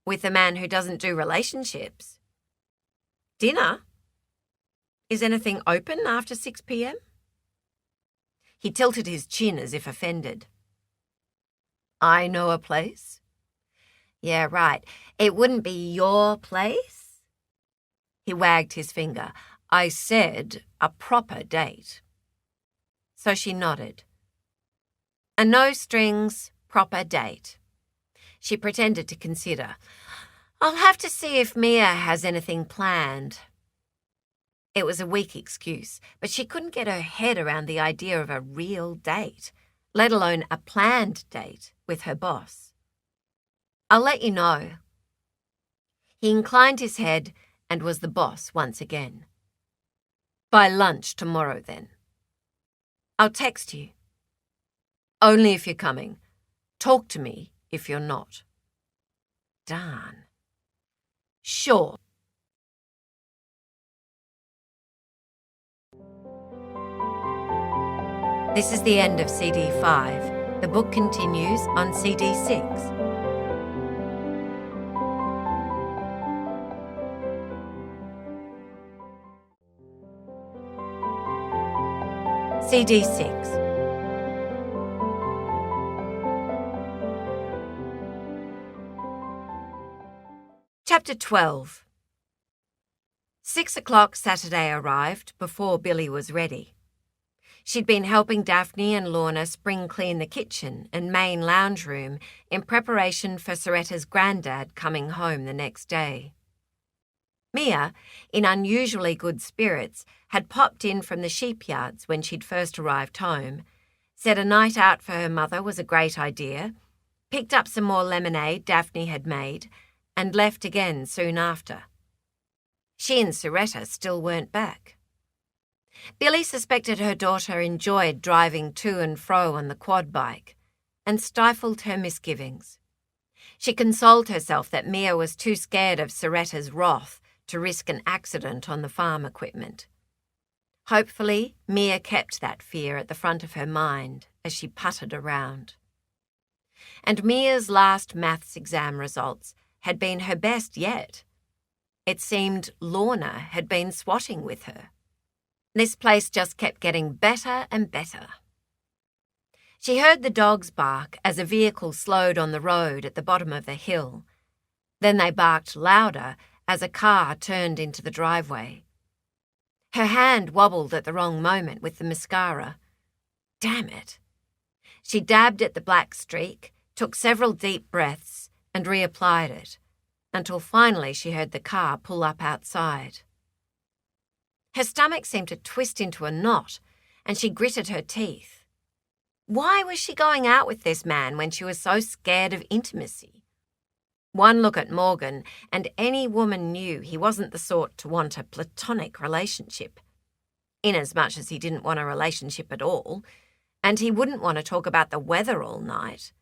Speaker 1: With a man who doesn't do relationships? Dinner? Is anything open after 6 p.m? He tilted his chin as if offended. "I know a place." "Yeah, right. It wouldn't be your place?" He wagged his finger. "I said a proper date." So she nodded. A no-strings, proper date. She pretended to consider. "I'll have to see if Mia has anything planned." It was a weak excuse, but she couldn't get her head around the idea of a real date, let alone a planned date with her boss. "I'll let you know." He inclined his head and was the boss once again. "By lunch tomorrow, then." "I'll text you." "Only if you're coming. Talk to me if you're not." Darn. "Sure." This is the end of CD 5. The book continues on CD 6. CD 6. Chapter 12. 6 o'clock Saturday arrived before Billy was ready. She'd been helping Daphne and Lorna spring clean the kitchen and main lounge room in preparation for Soretta's granddad coming home the next day. Mia, in unusually good spirits, had popped in from the sheep yards when she'd first arrived home, said a night out for her mother was a great idea, picked up some more lemonade Daphne had made, and left again soon after. She and Soretta still weren't back. Billy suspected her daughter enjoyed driving to and fro on the quad bike, and stifled her misgivings. She consoled herself that Mia was too scared of Soretta's wrath to risk an accident on the farm equipment. Hopefully, Mia kept that fear at the front of her mind as she puttered around. And Mia's last maths exam results had been her best yet. It seemed Lorna had been swatting with her. This place just kept getting better and better. She heard the dogs bark as a vehicle slowed on the road at the bottom of the hill. Then they barked louder as a car turned into the driveway. Her hand wobbled at the wrong moment with the mascara. Damn it. She dabbed at the black streak, took several deep breaths, and reapplied it, until finally she heard the car pull up outside. Her stomach seemed to twist into a knot, and she gritted her teeth. Why was she going out with this man when she was so scared of intimacy? One look at Morgan, and any woman knew he wasn't the sort to want a platonic relationship, inasmuch as he didn't want a relationship at all, and he wouldn't want to talk about the weather all night.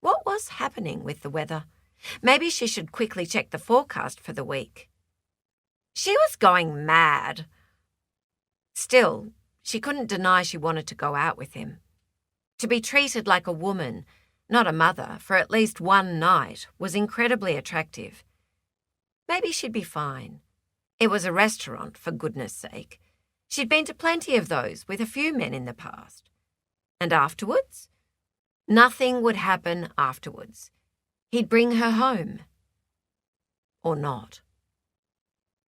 Speaker 1: What was happening with the weather? Maybe she should quickly check the forecast for the week. She was going mad. Still, she couldn't deny she wanted to go out with him. To be treated like a woman, not a mother, for at least one night was incredibly attractive. Maybe she'd be fine. It was a restaurant, for goodness sake. She'd been to plenty of those with a few men in the past. And afterwards? Nothing would happen afterwards. He'd bring her home. Or not.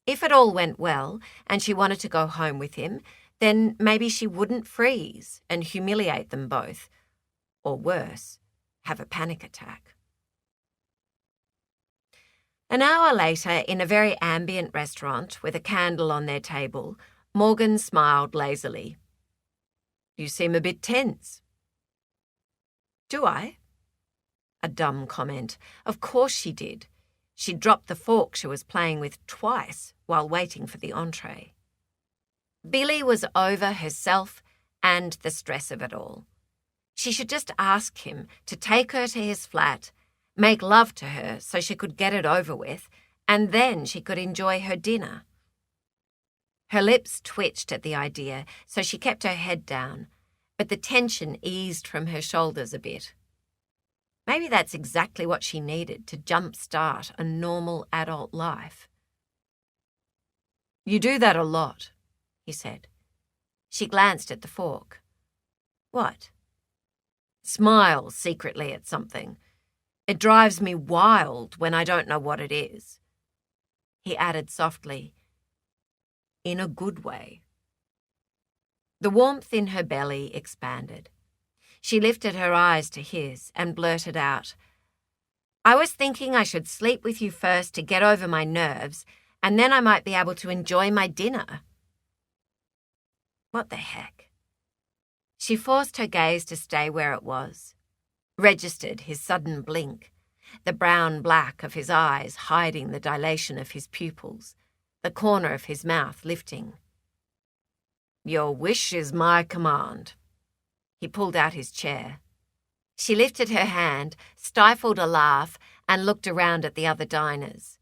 Speaker 1: If it all went well and she wanted to go home with him, then maybe she wouldn't freeze and humiliate them both. Or worse, have a panic attack. An hour later, in a very ambient restaurant with a candle on their table, Morgan smiled lazily. "You seem a bit tense." "Do I?" A dumb comment. Of course she did. She dropped the fork she was playing with twice while waiting for the entree. Billy was over herself and the stress of it all. She should just ask him to take her to his flat, make love to her so she could get it over with, and then she could enjoy her dinner. Her lips twitched at the idea, so she kept her head down, but the tension eased from her shoulders a bit. Maybe that's exactly what she needed to jumpstart a normal adult life. "You do that a lot," he said. She glanced at the fork. "What?" "Smile secretly at something. It drives me wild when I don't know what it is." He added softly, "In a good way." The warmth in her belly expanded. She lifted her eyes to his and blurted out, I was thinking I should sleep with you first to get over my nerves, and then I might be able to enjoy my dinner. What the heck? She forced her gaze to stay where it was, registered his sudden blink, the brown-black of his eyes hiding the dilation of his pupils, the corner of his mouth lifting. Your wish is my command. He pulled out his chair. She lifted her hand, stifled a laugh, and looked around at the other diners.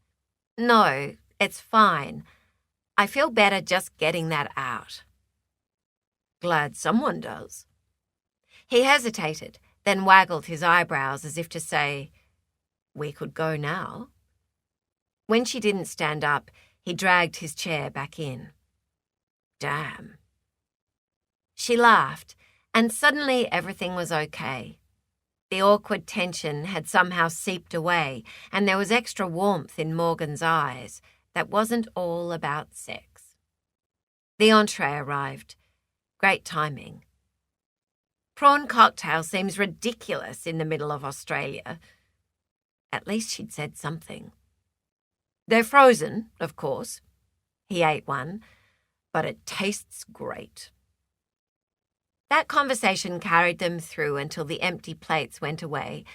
Speaker 1: No, it's fine. I feel better just getting that out. Glad someone does. He hesitated, then waggled his eyebrows as if to say, we could go now. When she didn't stand up, he dragged his chair back in. Damn. She laughed, and suddenly everything was okay. The awkward tension had somehow seeped away, and there was extra warmth in Morgan's eyes that wasn't all about sex. The entree arrived. Great timing. Prawn cocktail seems ridiculous in the middle of Australia. At least she'd said something. They're frozen, of course. He ate one, but it tastes great. That conversation carried them through until the empty plates went away,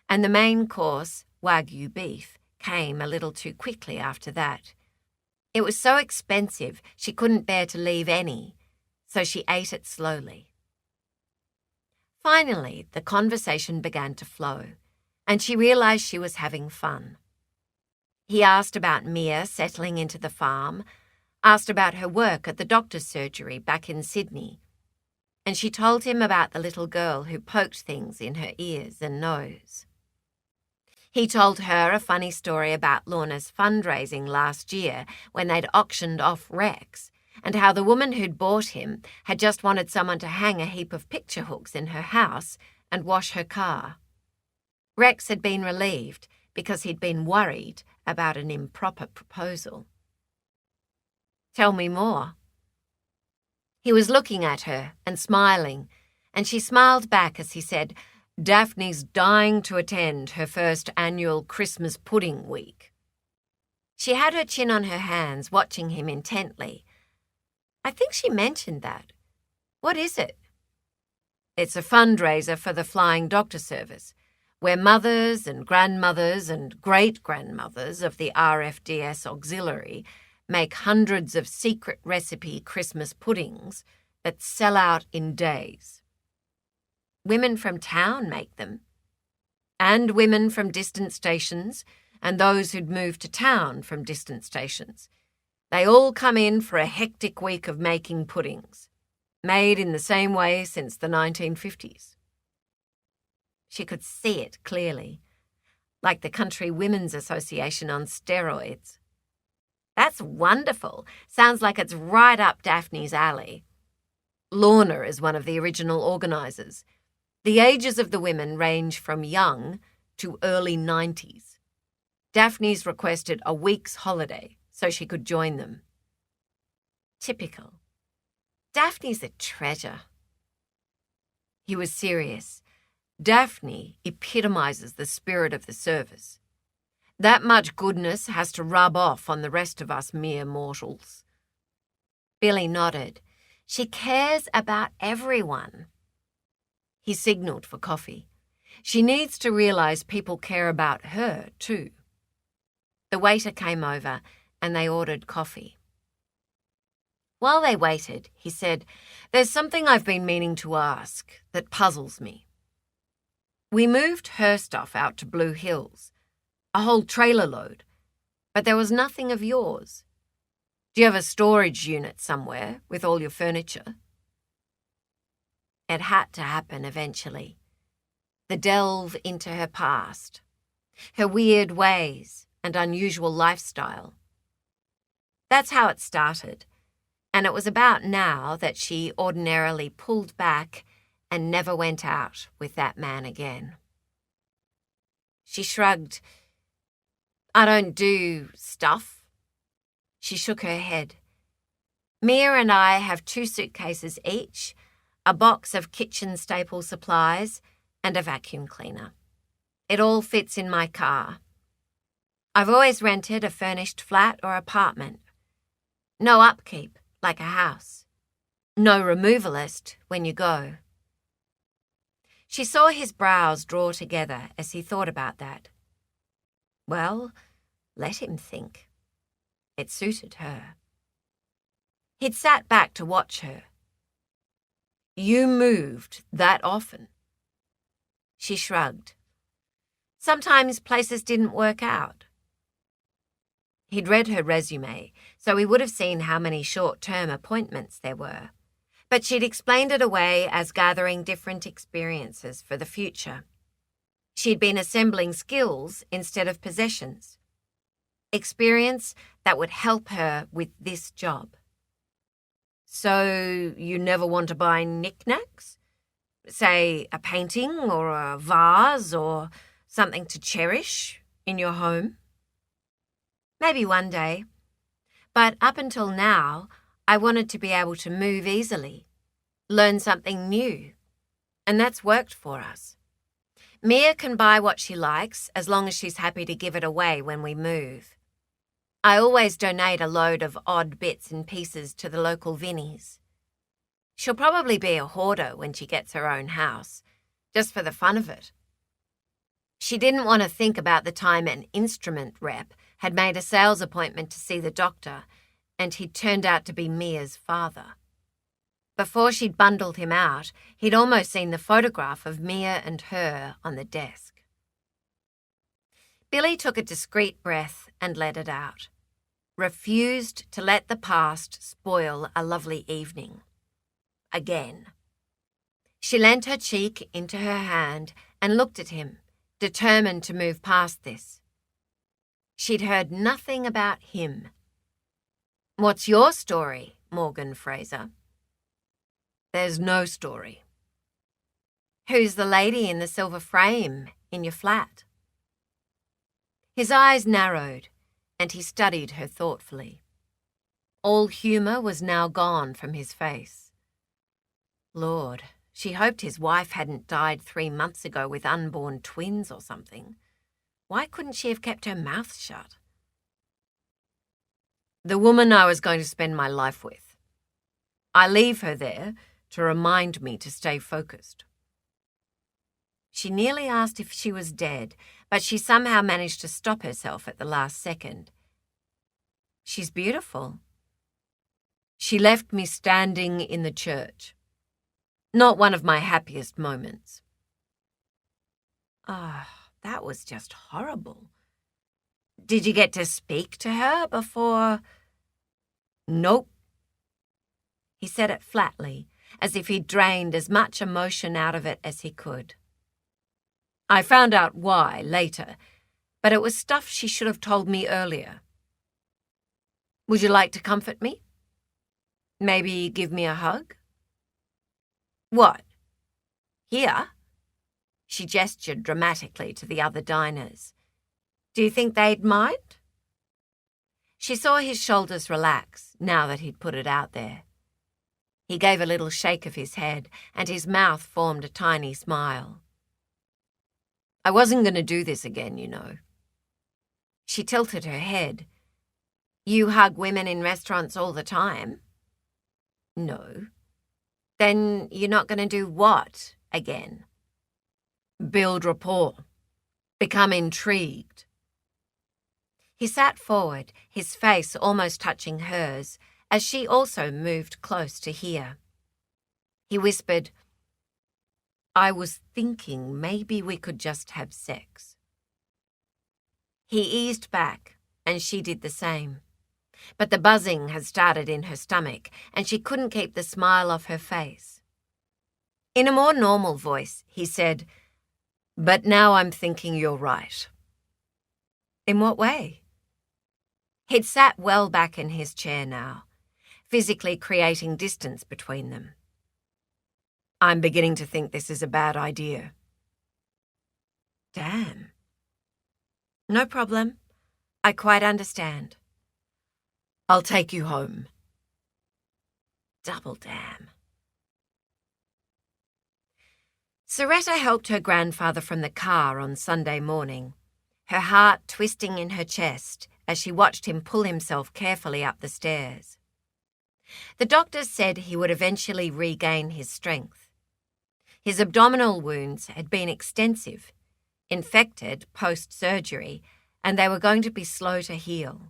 Speaker 1: and the main course, Wagyu beef, came a little too quickly after that. It was so expensive she couldn't bear to leave any, so she ate it slowly. Finally, the conversation began to flow, and she realised she was having fun. He asked about Mia settling into the farm, asked about her work at the doctor's surgery back in Sydney, and she told him about the little girl who poked things in her ears and nose. He told her a funny story about Lorna's fundraising last year when they'd auctioned off Rex, and how the woman who'd bought him had just wanted someone to hang a heap of picture hooks in her house and wash her car. Rex had been relieved because he'd been worried about an improper proposal. Tell me more. He was looking at her and smiling, and she smiled back as he said, Daphne's dying to attend her first annual Christmas pudding week. She had her chin on her hands, watching him intently. I think she mentioned that. What is it? It's a fundraiser for the Flying Doctor Service, where mothers and grandmothers and great-grandmothers of the RFDS Auxiliary make hundreds of secret recipe Christmas puddings that sell out in days. Women from town make them, and women from distant stations, and those who'd moved to town from distant stations. They all come in for a hectic week of making puddings, made in the same way since the 1950s. She could see it clearly, like the Country Women's Association on steroids. That's wonderful. Sounds like it's right up Daphne's alley. Lorna is one of the original organisers. The ages of the women range from young to early 90s. Daphne's requested a week's holiday so she could join them. Typical. Daphne's a treasure. He was serious. Daphne epitomizes the spirit of the service. That much goodness has to rub off on the rest of us mere mortals. Billy nodded. She cares about everyone. He signalled for coffee. She needs to realise people care about her too. The waiter came over and they ordered coffee. While they waited, he said, There's something I've been meaning to ask that puzzles me. We moved her stuff out to Blue Hills, a whole trailer load, but there was nothing of yours. Do you have a storage unit somewhere with all your furniture? It had to happen eventually. The delve into her past, her weird ways and unusual lifestyle. That's how it started, and it was about now that she ordinarily pulled back and never went out with that man again. She shrugged. I don't do stuff. She shook her head. Mia and I have 2 suitcases each, a box of kitchen staple supplies, and a vacuum cleaner. It all fits in my car. I've always rented a furnished flat or apartment. No upkeep, like a house. No removalist when you go. She saw his brows draw together as he thought about that. Well, let him think. It suited her. He'd sat back to watch her. You moved that often? She shrugged. Sometimes places didn't work out. He'd read her resume, so he would have seen how many short-term appointments there were. But she'd explained it away as gathering different experiences for the future. She'd been assembling skills instead of possessions. Experience that would help her with this job. So you never want to buy knickknacks? Say a painting or a vase or something to cherish in your home? Maybe one day. But up until now, I wanted to be able to move easily, learn something new, and that's worked for us. Mia can buy what she likes as long as she's happy to give it away when we move. I always donate a load of odd bits and pieces to the local Vinnies. She'll probably be a hoarder when she gets her own house, just for the fun of it. She didn't want to think about the time an instrument rep had made a sales appointment to see the doctor, and he'd turned out to be Mia's father. Before she'd bundled him out, he'd almost seen the photograph of Mia and her on the desk. Billy took a discreet breath and let it out. Refused to let the past spoil a lovely evening. Again. She leant her cheek into her hand and looked at him, determined to move past this. She'd heard nothing about him. What's your story, Morgan Fraser? There's no story. Who's the lady in the silver frame in your flat? His eyes narrowed, and he studied her thoughtfully. All humour was now gone from his face. Lord, she hoped his wife hadn't died 3 months ago with unborn twins or something. Why couldn't she have kept her mouth shut? The woman I was going to spend my life with. I leave her there to remind me to stay focused. She nearly asked if she was dead, but she somehow managed to stop herself at the last second. She's beautiful. She left me standing in the church. Not one of my happiest moments. That was just horrible. Did you get to speak to her before? Nope. He said it flatly, as if he'd drained as much emotion out of it as he could. I found out why later, but it was stuff she should have told me earlier. Would you like to comfort me? Maybe give me a hug? What? Here? She gestured dramatically to the other diners. Do you think they'd mind? She saw his shoulders relax now that he'd put it out there. He gave a little shake of his head, and his mouth formed a tiny smile. I wasn't going to do this again, you know. She tilted her head. You hug women in restaurants all the time? No. Then you're not going to do what again? Build rapport. Become intrigued. He sat forward, his face almost touching hers, as she also moved close to hear. He whispered, I was thinking maybe we could just have sex. He eased back, and she did the same. But the buzzing had started in her stomach, and she couldn't keep the smile off her face. In a more normal voice, he said, But now I'm thinking you're right. In what way? He'd sat well back in his chair now, physically creating distance between them. I'm beginning to think this is a bad idea. Damn. No problem. I quite understand. I'll take you home. Double damn. Soretta helped her grandfather from the car on Sunday morning, her heart twisting in her chest as she watched him pull himself carefully up the stairs. The doctors said he would eventually regain his strength. His abdominal wounds had been extensive, infected post-surgery, and they were going to be slow to heal.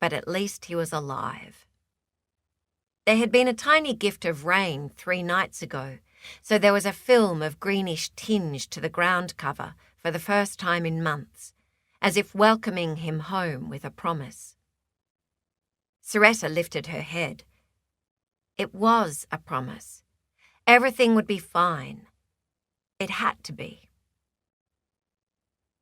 Speaker 1: But at least he was alive. There had been a tiny gift of rain 3 nights ago, so there was a film of greenish tinge to the ground cover for the first time in months, as if welcoming him home with a promise. Soretta lifted her head. It was a promise. Everything would be fine. It had to be.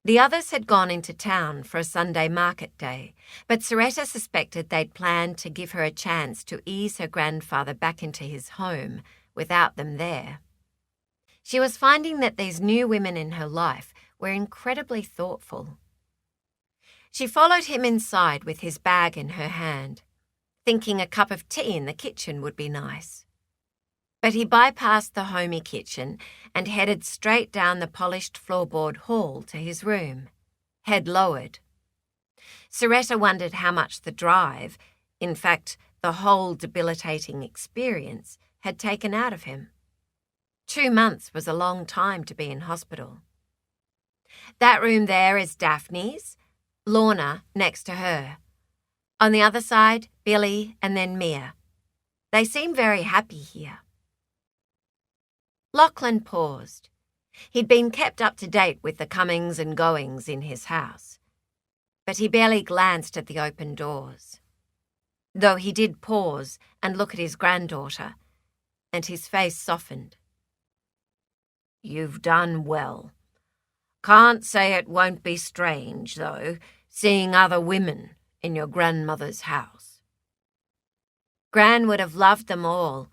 Speaker 1: The others had gone into town for a Sunday market day, but Soretta suspected they'd planned to give her a chance to ease her grandfather back into his home without them there. She was finding that these new women in her life were incredibly thoughtful. She followed him inside with his bag in her hand, thinking a cup of tea in the kitchen would be nice. But he bypassed the homey kitchen and headed straight down the polished floorboard hall to his room, head lowered. Soretta wondered how much the drive, in fact, the whole debilitating experience, had taken out of him. 2 months was a long time to be in hospital. That room there is Daphne's, Lorna next to her. On the other side, Billy and then Mia. They seem very happy here. Lachlan paused. He'd been kept up to date with the comings and goings in his house, but he barely glanced at the open doors. Though he did pause and look at his granddaughter, and his face softened. "You've done well. Can't say it won't be strange, though, seeing other women in your grandmother's house." Gran would have loved them all.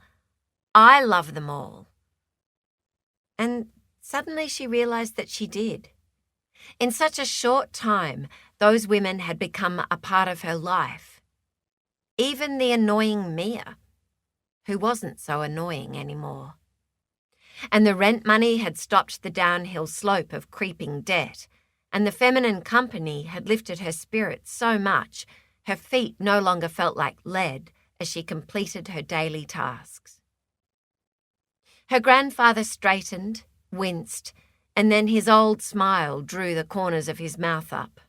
Speaker 1: I love them all. And suddenly she realized that she did. In such a short time, those women had become a part of her life. Even the annoying Mia, who wasn't so annoying anymore. And the rent money had stopped the downhill slope of creeping debt, and the feminine company had lifted her spirits so much her feet no longer felt like lead as she completed her daily tasks. Her grandfather straightened, winced, and then his old smile drew the corners of his mouth up.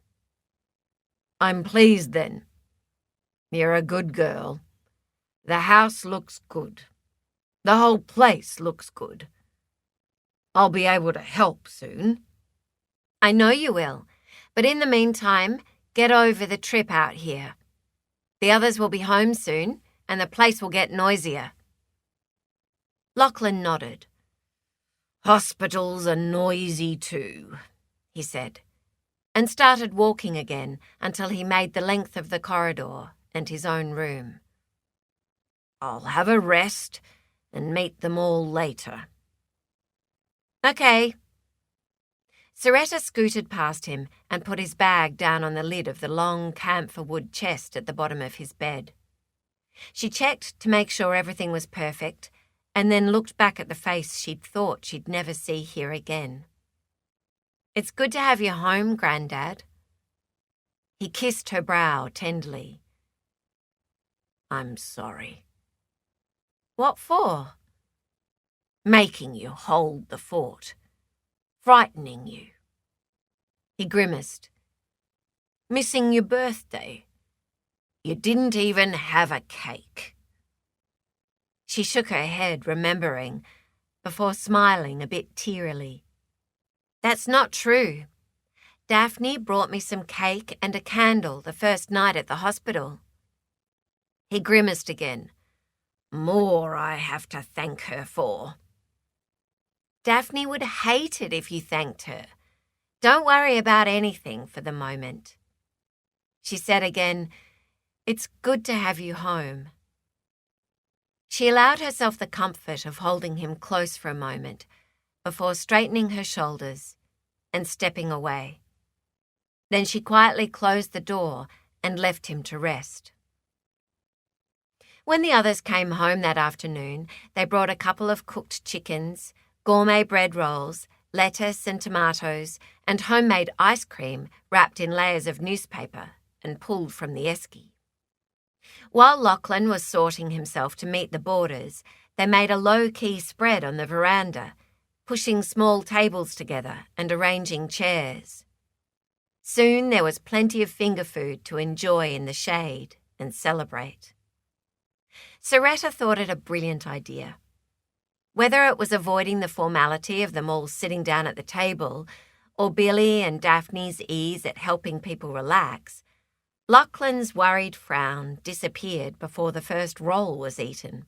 Speaker 1: "I'm pleased, then. You're a good girl. The house looks good. The whole place looks good. I'll be able to help soon." "I know you will, but in the meantime, get over the trip out here. The others will be home soon, and the place will get noisier." Lachlan nodded. "Hospitals are noisy too," he said, and started walking again until he made the length of the corridor and his own room. "I'll have a rest and meet them all later." "Okay." Soretta scooted past him and put his bag down on the lid of the long camphor wood chest at the bottom of his bed. She checked to make sure everything was perfect, and then looked back at the face she'd thought she'd never see here again. "It's good to have you home, Grandad." He kissed her brow tenderly. "I'm sorry." "What for?" "Making you hold the fort. Frightening you." He grimaced. "Missing your birthday. You didn't even have a cake." She shook her head, remembering, before smiling a bit tearily. "That's not true. Daphne brought me some cake and a candle the first night at the hospital." He grimaced again. "More I have to thank her for." "Daphne would hate it if you thanked her. Don't worry about anything for the moment." She said again, "It's good to have you home." She allowed herself the comfort of holding him close for a moment before straightening her shoulders and stepping away. Then she quietly closed the door and left him to rest. When the others came home that afternoon, they brought a couple of cooked chickens, gourmet bread rolls, lettuce and tomatoes, and homemade ice cream wrapped in layers of newspaper and pulled from the esky. While Lachlan was sorting himself to meet the boarders, they made a low-key spread on the veranda, pushing small tables together and arranging chairs. Soon there was plenty of finger food to enjoy in the shade and celebrate. Soretta thought it a brilliant idea. Whether it was avoiding the formality of them all sitting down at the table, or Billy and Daphne's ease at helping people relax, Lachlan's worried frown disappeared before the first roll was eaten.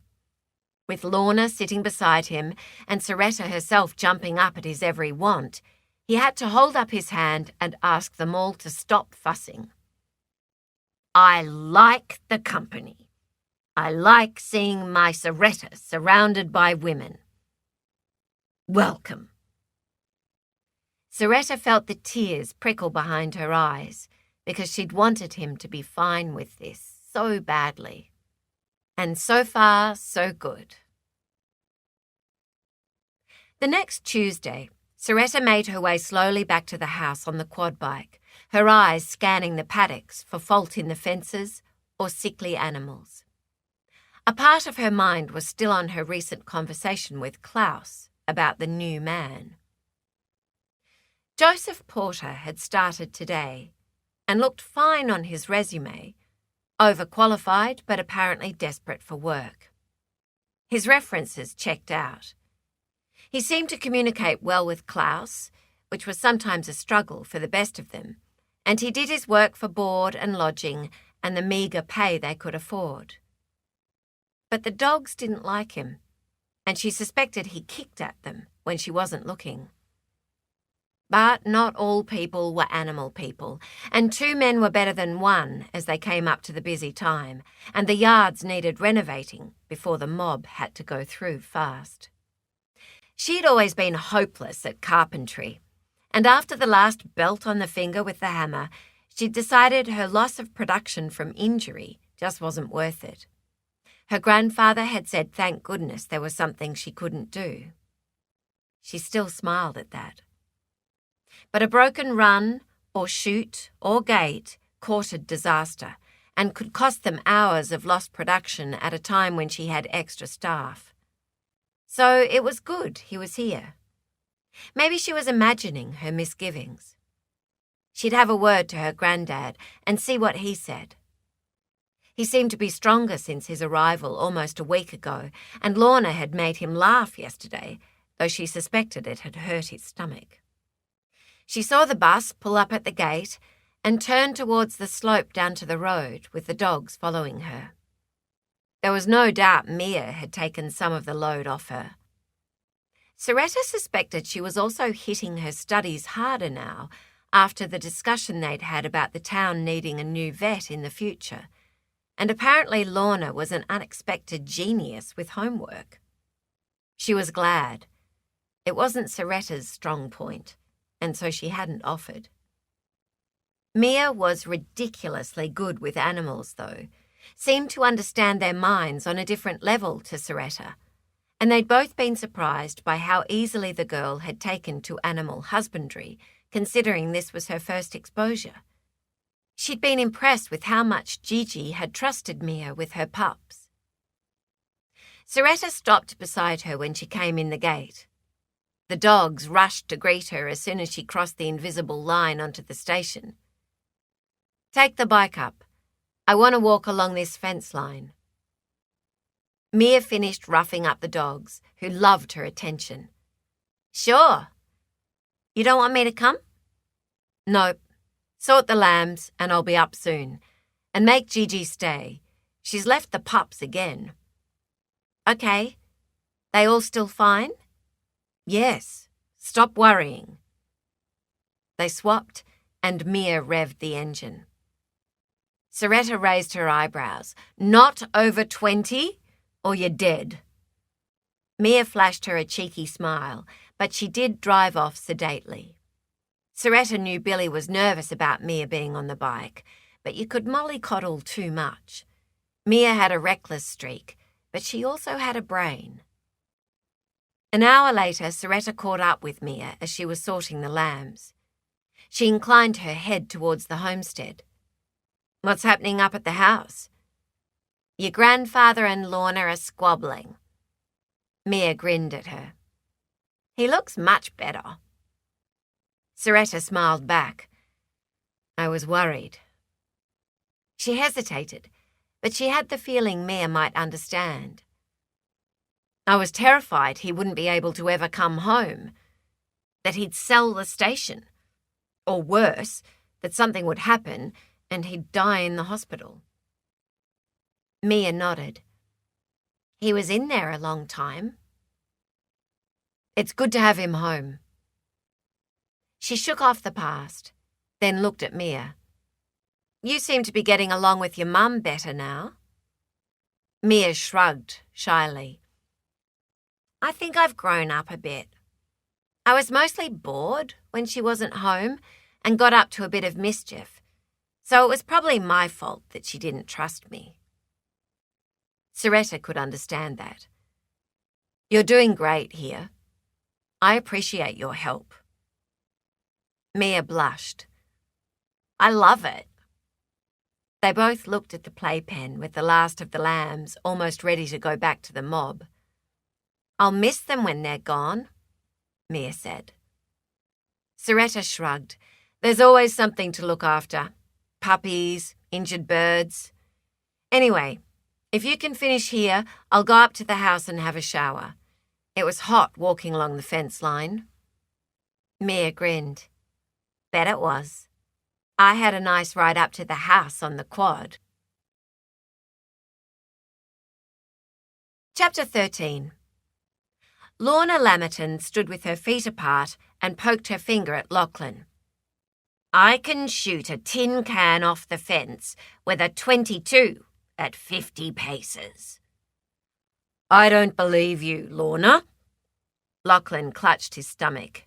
Speaker 1: With Lorna sitting beside him and Soretta herself jumping up at his every want, he had to hold up his hand and ask them all to stop fussing. "I like the company. I like seeing my Soretta surrounded by women. Welcome." Soretta felt the tears prickle behind her eyes because she'd wanted him to be fine with this so badly. And so far, so good. The next Tuesday, Soretta made her way slowly back to the house on the quad bike, her eyes scanning the paddocks for fault in the fences or sickly animals. A part of her mind was still on her recent conversation with Klaus about the new man. Joseph Porter had started today and looked fine on his resume, overqualified but apparently desperate for work. His references checked out. He seemed to communicate well with Klaus, which was sometimes a struggle for the best of them, and he did his work for board and lodging and the meagre pay they could afford. But the dogs didn't like him, and she suspected he kicked at them when she wasn't looking. But not all people were animal people, and 2 men were better than 1 as they came up to the busy time, and the yards needed renovating before the mob had to go through fast. She'd always been hopeless at carpentry, and after the last belt on the finger with the hammer, she'd decided her loss of production from injury just wasn't worth it. Her grandfather had said thank goodness there was something she couldn't do. She still smiled at that. But a broken run, or chute, or gate courted disaster and could cost them hours of lost production at a time when she had extra staff. So it was good he was here. Maybe she was imagining her misgivings. She'd have a word to her granddad and see what he said. He seemed to be stronger since his arrival almost a week ago, and Lorna had made him laugh yesterday, though she suspected it had hurt his stomach. She saw the bus pull up at the gate and turned towards the slope down to the road with the dogs following her. There was no doubt Mia had taken some of the load off her. Soretta suspected she was also hitting her studies harder now after the discussion they'd had about the town needing a new vet in the future, and apparently Lorna was an unexpected genius with homework. She was glad. It wasn't Soretta's strong point, and so she hadn't offered. Mia was ridiculously good with animals, though, seemed to understand their minds on a different level to Soretta, and they'd both been surprised by how easily the girl had taken to animal husbandry, considering this was her first exposure. She'd been impressed with how much Gigi had trusted Mia with her pups. Soretta stopped beside her when she came in the gate. The dogs rushed to greet her as soon as she crossed the invisible line onto the station. "Take the bike up. I want to walk along this fence line." Mia finished roughing up the dogs, who loved her attention. "Sure. You don't want me to come?" "Nope. Sort the lambs and I'll be up soon. And make Gigi stay. She's left the pups again." "Okay. They all still fine?" "Yes. Stop worrying." They swapped and Mia revved the engine. Soretta raised her eyebrows. "Not over 20 or you're dead." Mia flashed her a cheeky smile, but she did drive off sedately. Soretta knew Billy was nervous about Mia being on the bike, but you could mollycoddle too much. Mia had a reckless streak, but she also had a brain. An hour later, Soretta caught up with Mia as she was sorting the lambs. She inclined her head towards the homestead. "What's happening up at the house?" "Your grandfather and Lorna are squabbling." Mia grinned at her. "He looks much better." Soretta smiled back. "I was worried." She hesitated, but she had the feeling Mia might understand. "I was terrified he wouldn't be able to ever come home, that he'd sell the station, or worse, that something would happen and he'd die in the hospital." Mia nodded. "He was in there a long time." "It's good to have him home." She shook off the past, then looked at Mia. "You seem to be getting along with your mum better now." Mia shrugged shyly. "I think I've grown up a bit. I was mostly bored when she wasn't home and got up to a bit of mischief, so it was probably my fault that she didn't trust me." Soretta could understand that. "You're doing great here. I appreciate your help." Mia blushed. "I love it." They both looked at the playpen with the last of the lambs almost ready to go back to the mob. "I'll miss them when they're gone," Mia said. Soretta shrugged. "There's always something to look after. Puppies, injured birds. Anyway, if you can finish here, I'll go up to the house and have a shower. It was hot walking along the fence line." Mia grinned. "Bet it was. I had a nice ride up to the house on the quad." Chapter 13. Lorna Lammerton stood with her feet apart and poked her finger at Lachlan. "I can shoot a tin can off the fence with a .22 at 50 paces. "I don't believe you, Lorna." Lachlan clutched his stomach.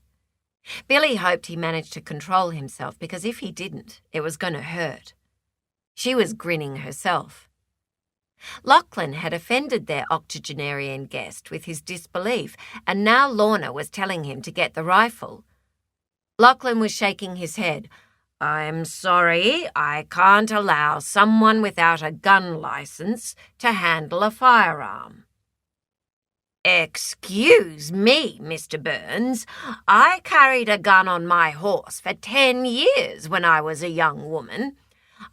Speaker 1: Billy hoped he managed to control himself because if he didn't, it was going to hurt. She was grinning herself. Lachlan had offended their octogenarian guest with his disbelief, and now Lorna was telling him to get the rifle. Lachlan was shaking his head. "I'm sorry, I can't allow someone without a gun license to handle a firearm." "Excuse me, Mr. Burns. I carried a gun on my horse for 10 years when I was a young woman.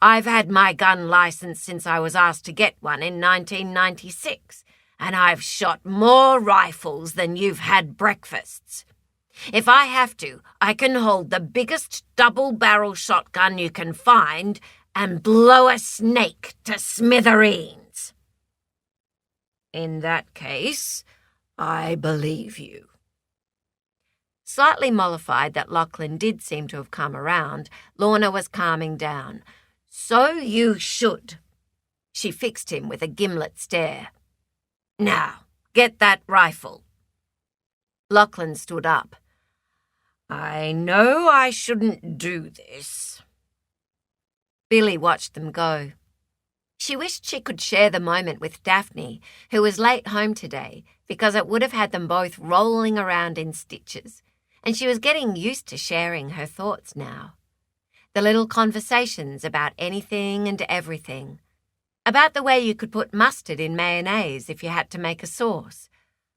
Speaker 1: I've had my gun license since I was asked to get one in 1996, and I've shot more rifles than you've had breakfasts. If I have to, I can hold the biggest double-barrel shotgun you can find and blow a snake to smithereens." "In that case, I believe you." Slightly mollified that Lachlan did seem to have come around, Lorna was calming down. "So you should." She fixed him with a gimlet stare. "Now, get that rifle." Lachlan stood up. "I know I shouldn't do this." Billy watched them go. She wished she could share the moment with Daphne, who was late home today, because it would have had them both rolling around in stitches, and she was getting used to sharing her thoughts now. The little conversations about anything and everything. About the way you could put mustard in mayonnaise if you had to make a sauce,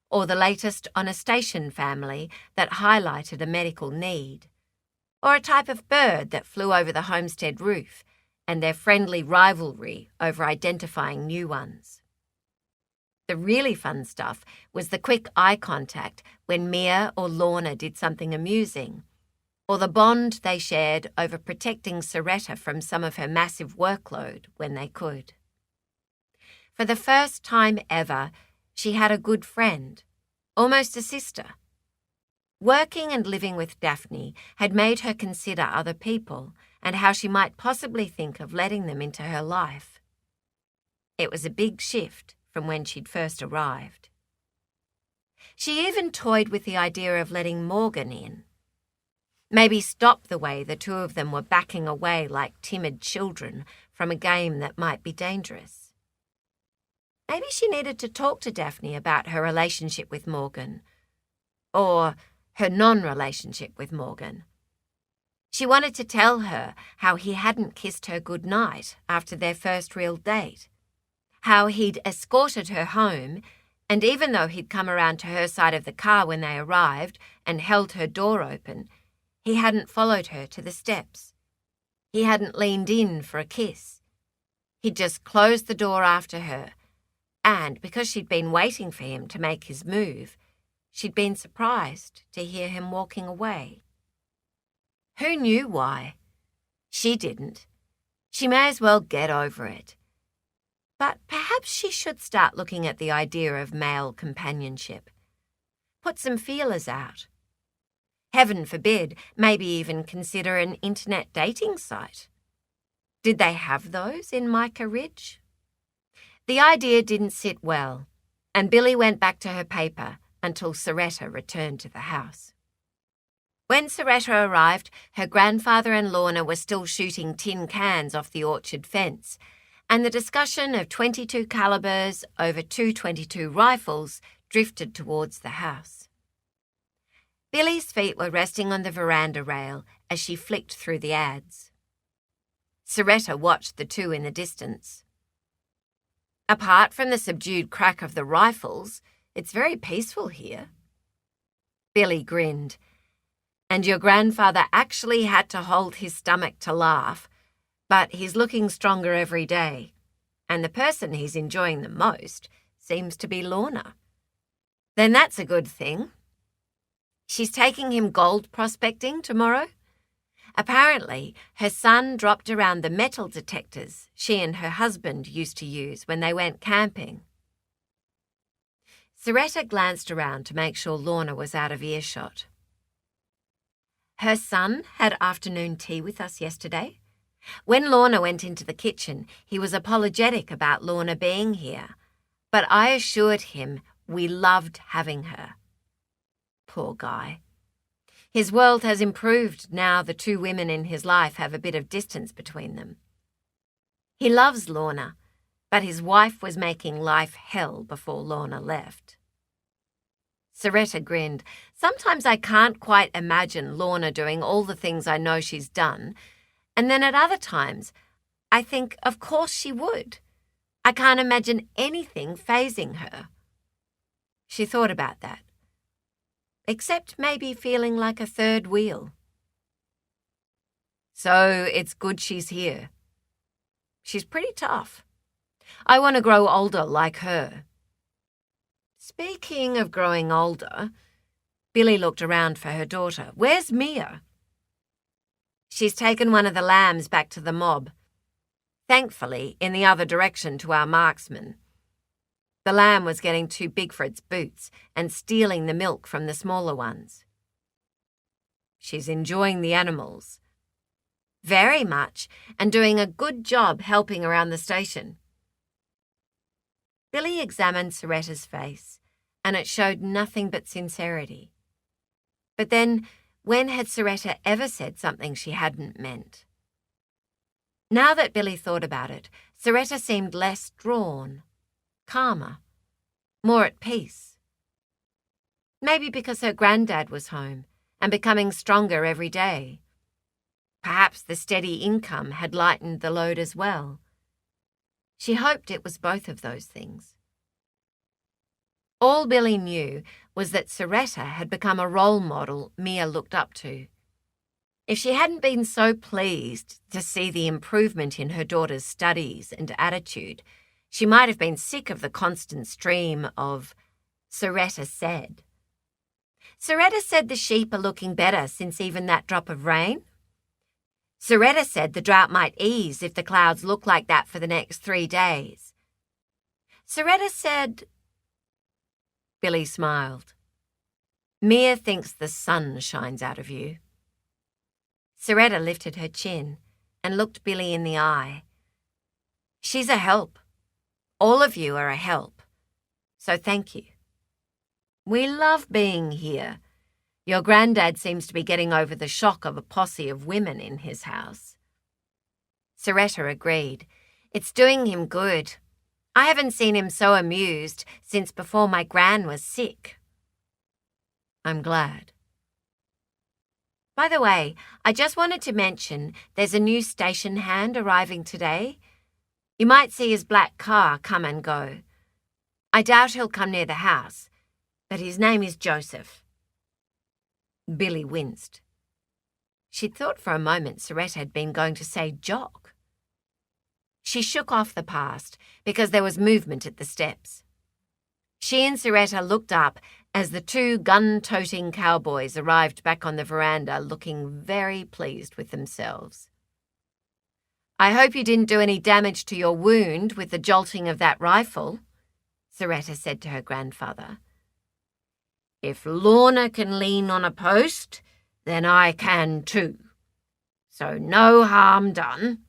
Speaker 1: or the latest on a station family that highlighted a medical need, or a type of bird that flew over the homestead roof, and their friendly rivalry over identifying new ones. The really fun stuff was the quick eye contact when Mia or Lorna did something amusing, or the bond they shared over protecting Soretta from some of her massive workload when they could. For the first time ever, she had a good friend, almost a sister. Working and living with Daphne had made her consider other people and how she might possibly think of letting them into her life. It was a big shift from when she'd first arrived. She even toyed with the idea of letting Morgan in. Maybe stop the way the two of them were backing away like timid children from a game that might be dangerous. Maybe she needed to talk to Daphne about her relationship with Morgan, or her non-relationship with Morgan. She wanted to tell her how he hadn't kissed her goodnight after their first real date, how he'd escorted her home, and even though he'd come around to her side of the car when they arrived and held her door open, he hadn't followed her to the steps. He hadn't leaned in for a kiss. He'd just closed the door after her, and because she'd been waiting for him to make his move, she'd been surprised to hear him walking away. Who knew why? She didn't. She may as well get over it. But perhaps she should start looking at the idea of male companionship. Put some feelers out. Heaven forbid, maybe even consider an internet dating site. Did they have those in Mica Ridge? The idea didn't sit well, and Billy went back to her paper until Soretta returned to the house. When Soretta arrived, her grandfather and Lorna were still shooting tin cans off the orchard fence, and the discussion of .22 calibers over two .22 rifles drifted towards the house. Billy's feet were resting on the veranda rail as she flicked through the ads. Soretta watched the two in the distance. Apart from the subdued crack of the rifles, it's very peaceful here. Billy grinned. And your grandfather actually had to hold his stomach to laugh, but he's looking stronger every day, and the person he's enjoying the most seems to be Lorna. Then that's a good thing. She's taking him gold prospecting tomorrow. Apparently, her son dropped around the metal detectors she and her husband used to use when they went camping. Soretta glanced around to make sure Lorna was out of earshot. Her son had afternoon tea with us yesterday. When Lorna went into the kitchen, he was apologetic about Lorna being here, but I assured him we loved having her. Poor guy. His world has improved now the two women in his life have a bit of distance between them. He loves Lorna, but his wife was making life hell before Lorna left. Soretta grinned. Sometimes I can't quite imagine Lorna doing all the things I know she's done, and then at other times I think of course she would. I can't imagine anything fazing her. She thought about that. Except maybe feeling like a third wheel. So it's good she's here. She's pretty tough. I want to grow older like her. Speaking of growing older, Billy looked around for her daughter. Where's Mia? She's taken one of the lambs back to the mob. Thankfully, in the other direction to our marksman. The lamb was getting too big for its boots and stealing the milk from the smaller ones. She's enjoying the animals. Very much, and doing a good job helping around the station. Billy examined Soretta's face, and it showed nothing but sincerity. But then, when had Soretta ever said something she hadn't meant? Now that Billy thought about it, Soretta seemed less drawn, calmer, more at peace. Maybe because her granddad was home and becoming stronger every day. Perhaps the steady income had lightened the load as well. She hoped it was both of those things. All Billy knew was that Soretta had become a role model Mia looked up to. If she hadn't been so pleased to see the improvement in her daughter's studies and attitude, she might have been sick of the constant stream of Soretta said. Soretta said the sheep are looking better since even that drop of rain. Soretta said the drought might ease if the clouds look like that for the next 3 days. Soretta said... Billy smiled. Mia thinks the sun shines out of you. Soretta lifted her chin and looked Billy in the eye. She's a help. All of you are a help. So thank you. We love being here. Your granddad seems to be getting over the shock of a posse of women in his house. Soretta agreed. It's doing him good. I haven't seen him so amused since before my gran was sick. I'm glad. By the way, I just wanted to mention there's a new station hand arriving today. You might see his black car come and go. I doubt he'll come near the house, but his name is Joseph. Billy winced. She'd thought for a moment Soretta had been going to say Jock. She shook off the past because there was movement at the steps. She and Soretta looked up as the two gun-toting cowboys arrived back on the veranda looking very pleased with themselves. I hope you didn't do any damage to your wound with the jolting of that rifle, Soretta said to her grandfather. If Lorna can lean on a post, then I can too. So no harm done.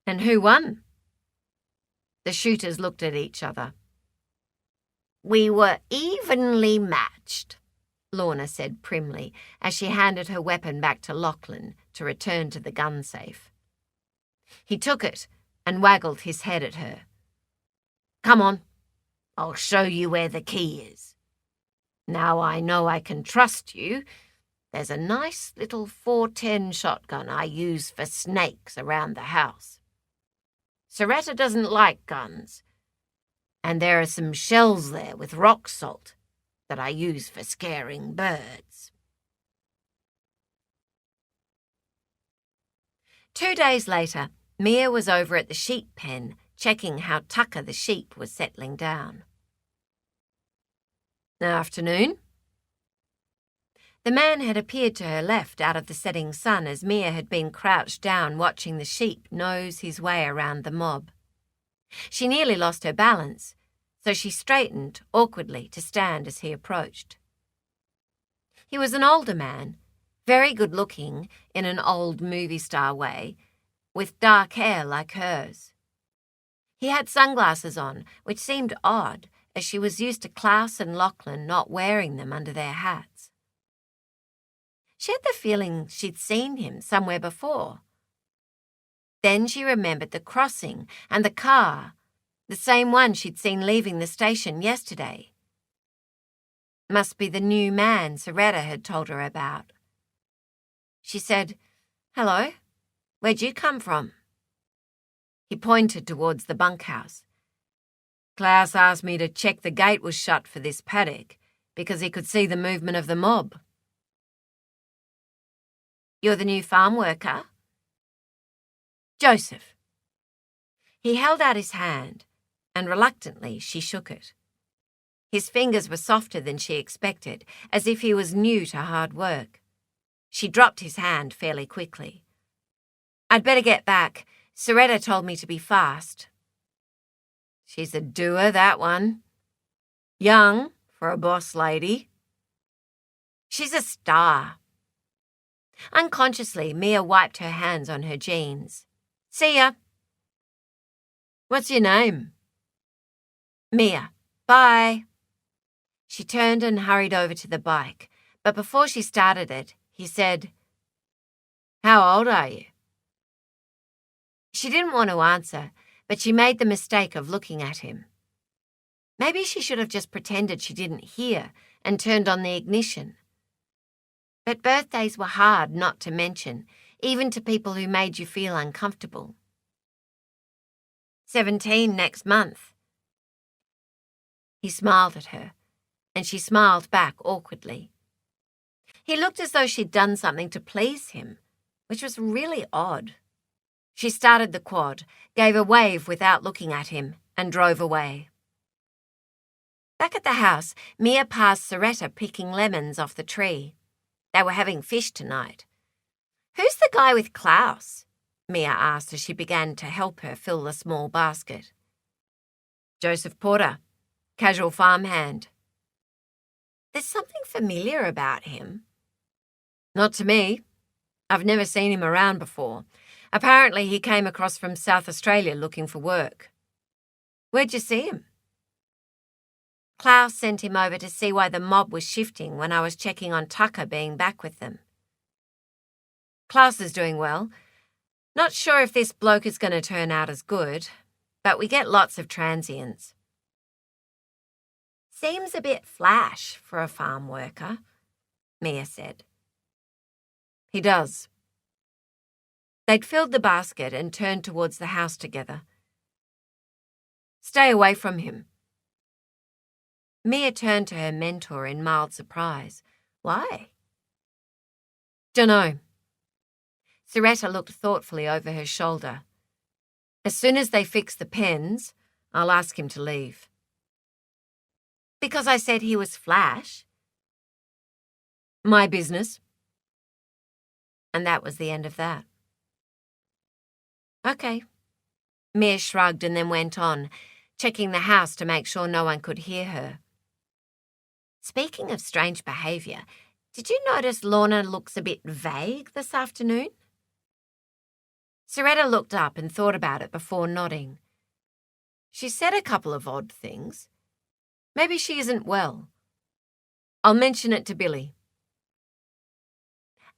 Speaker 1: And who won? The shooters looked at each other. We were evenly matched, Lorna said primly as she handed her weapon back to Lachlan to return to the gun safe. He took it and waggled his head at her. Come on, I'll show you where the key is. Now I know I can trust you. There's a nice little 410 shotgun I use for snakes around the house. Soretta doesn't like guns, and there are some shells there with rock salt that I use for scaring birds. 2 days later, Mia was over at the sheep pen, checking how Tucker the sheep was settling down. Afternoon. The man had appeared to her left out of the setting sun as Mia had been crouched down watching the sheep nose his way around the mob. She nearly lost her balance, so she straightened awkwardly to stand as he approached. He was an older man, very good-looking in an old movie-star way, with dark hair like hers. He had sunglasses on, which seemed odd, as she was used to Klaus and Lachlan not wearing them under their hats. She had the feeling she'd seen him somewhere before. Then she remembered the crossing and the car, the same one she'd seen leaving the station yesterday. Must be the new man Soretta had told her about. She said, "Hello, where'd you come from?" He pointed towards the bunkhouse. Klaus asked me to check the gate was shut for this paddock because he could see the movement of the mob. You're the new farm worker? Joseph. He held out his hand, and reluctantly she shook it. His fingers were softer than she expected, as if he was new to hard work. She dropped his hand fairly quickly. I'd better get back. Soretta told me to be fast. She's a doer, that one. Young for a boss lady. She's a star. Unconsciously, Mia wiped her hands on her jeans. See ya. What's your name? Mia. Bye. She turned and hurried over to the bike, but before she started it, he said, How old are you? She didn't want to answer, but she made the mistake of looking at him. Maybe she should have just pretended she didn't hear and turned on the ignition. But birthdays were hard not to mention, even to people who made you feel uncomfortable. 17 next month. He smiled at her, and she smiled back awkwardly. He looked as though she'd done something to please him, which was really odd. She started the quad, gave a wave without looking at him, and drove away. Back at the house, Mia passed Soretta picking lemons off the tree. They were having fish tonight. Who's the guy with Klaus? Mia asked as she began to help her fill the small basket. Joseph Porter, casual farmhand. There's something familiar about him. Not to me. I've never seen him around before. Apparently he came across from South Australia looking for work. Where'd you see him? Klaus sent him over to see why the mob was shifting when I was checking on Tucker being back with them. Klaus is doing well. Not sure if this bloke is going to turn out as good, but we get lots of transients. Seems a bit flash for a farm worker, Mia said. He does. They'd filled the basket and turned towards the house together. Stay away from him. Mia turned to her mentor in mild surprise. Why? Dunno. Soretta looked thoughtfully over her shoulder. As soon as they fix the pens, I'll ask him to leave. Because I said he was flash? My business. And that was the end of that. Okay. Mia shrugged and then went on, checking the house to make sure no one could hear her. Speaking of strange behaviour, did you notice Lorna looks a bit vague this afternoon? Soretta looked up and thought about it before nodding. She said a couple of odd things. Maybe she isn't well. I'll mention it to Billy.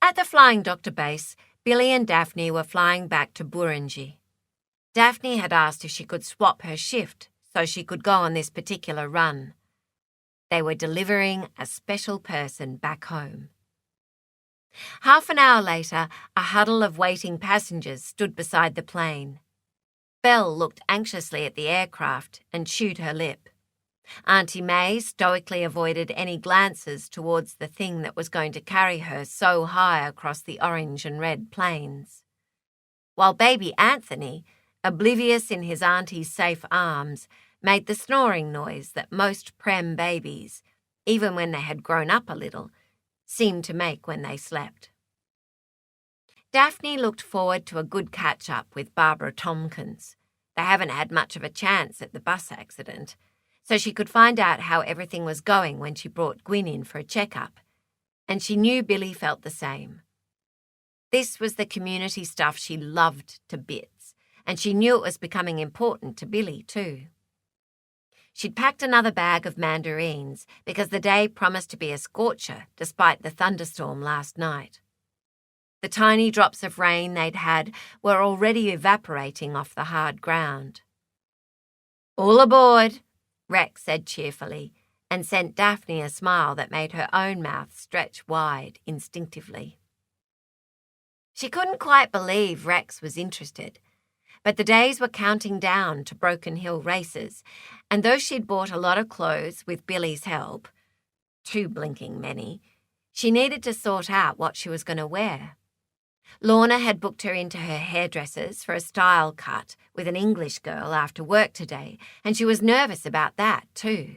Speaker 1: At the Flying Doctor base, Billy and Daphne were flying back to Burrinji. Daphne had asked if she could swap her shift so she could go on this particular run. They were delivering a special person back home. Half an hour later, a huddle of waiting passengers stood beside the plane. Belle looked anxiously at the aircraft and chewed her lip. Auntie May stoically avoided any glances towards the thing that was going to carry her so high across the orange and red plains. While baby Anthony, oblivious in his auntie's safe arms, made the snoring noise that most prem babies, even when they had grown up a little, seemed to make when they slept. Daphne looked forward to a good catch-up with Barbara Tompkins. They haven't had much of a chance at the bus accident, so she could find out how everything was going when she brought Gwyn in for a checkup, and she knew Billy felt the same. This was the community stuff she loved to bits, and she knew it was becoming important to Billy too. She'd packed another bag of mandarins because the day promised to be a scorcher despite the thunderstorm last night. The tiny drops of rain they'd had were already evaporating off the hard ground. All aboard, Rex said cheerfully, and sent Daphne a smile that made her own mouth stretch wide instinctively. She couldn't quite believe Rex was interested, but the days were counting down to Broken Hill races, and though she'd bought a lot of clothes with Billy's help, too blinking many, she needed to sort out what she was going to wear. Lorna had booked her into her hairdresser's for a style cut with an English girl after work today, and she was nervous about that too.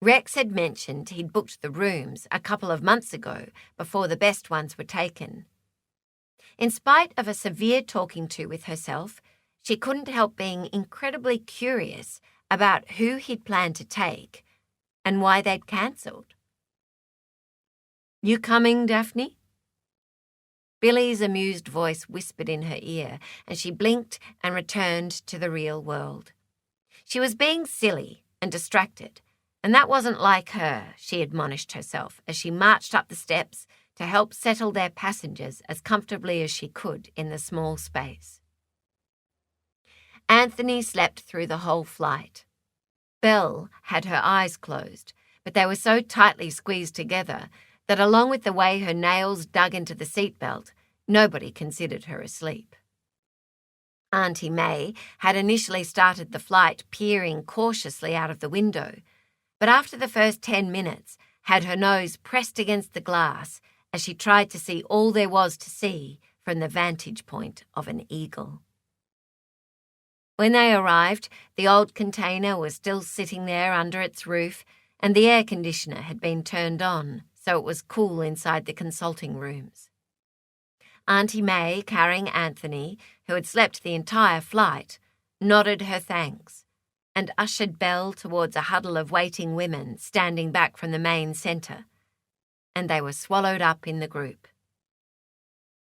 Speaker 1: Rex had mentioned he'd booked the rooms a couple of months ago before the best ones were taken. In spite of a severe talking to with herself, she couldn't help being incredibly curious about who he'd planned to take and why they'd cancelled. You coming, Daphne? Billy's amused voice whispered in her ear, and she blinked and returned to the real world. She was being silly and distracted, and that wasn't like her, she admonished herself as she marched up the steps to help settle their passengers as comfortably as she could in the small space. Anthony slept through the whole flight. Belle had her eyes closed, but they were so tightly squeezed together that along with the way her nails dug into the seatbelt, nobody considered her asleep. Auntie May had initially started the flight peering cautiously out of the window, but after the first 10 minutes had her nose pressed against the glass as she tried to see all there was to see from the vantage point of an eagle. When they arrived, the old container was still sitting there under its roof, and the air conditioner had been turned on, so it was cool inside the consulting rooms. Auntie May, carrying Anthony, who had slept the entire flight, nodded her thanks and ushered Belle towards a huddle of waiting women standing back from the main centre, and they were swallowed up in the group.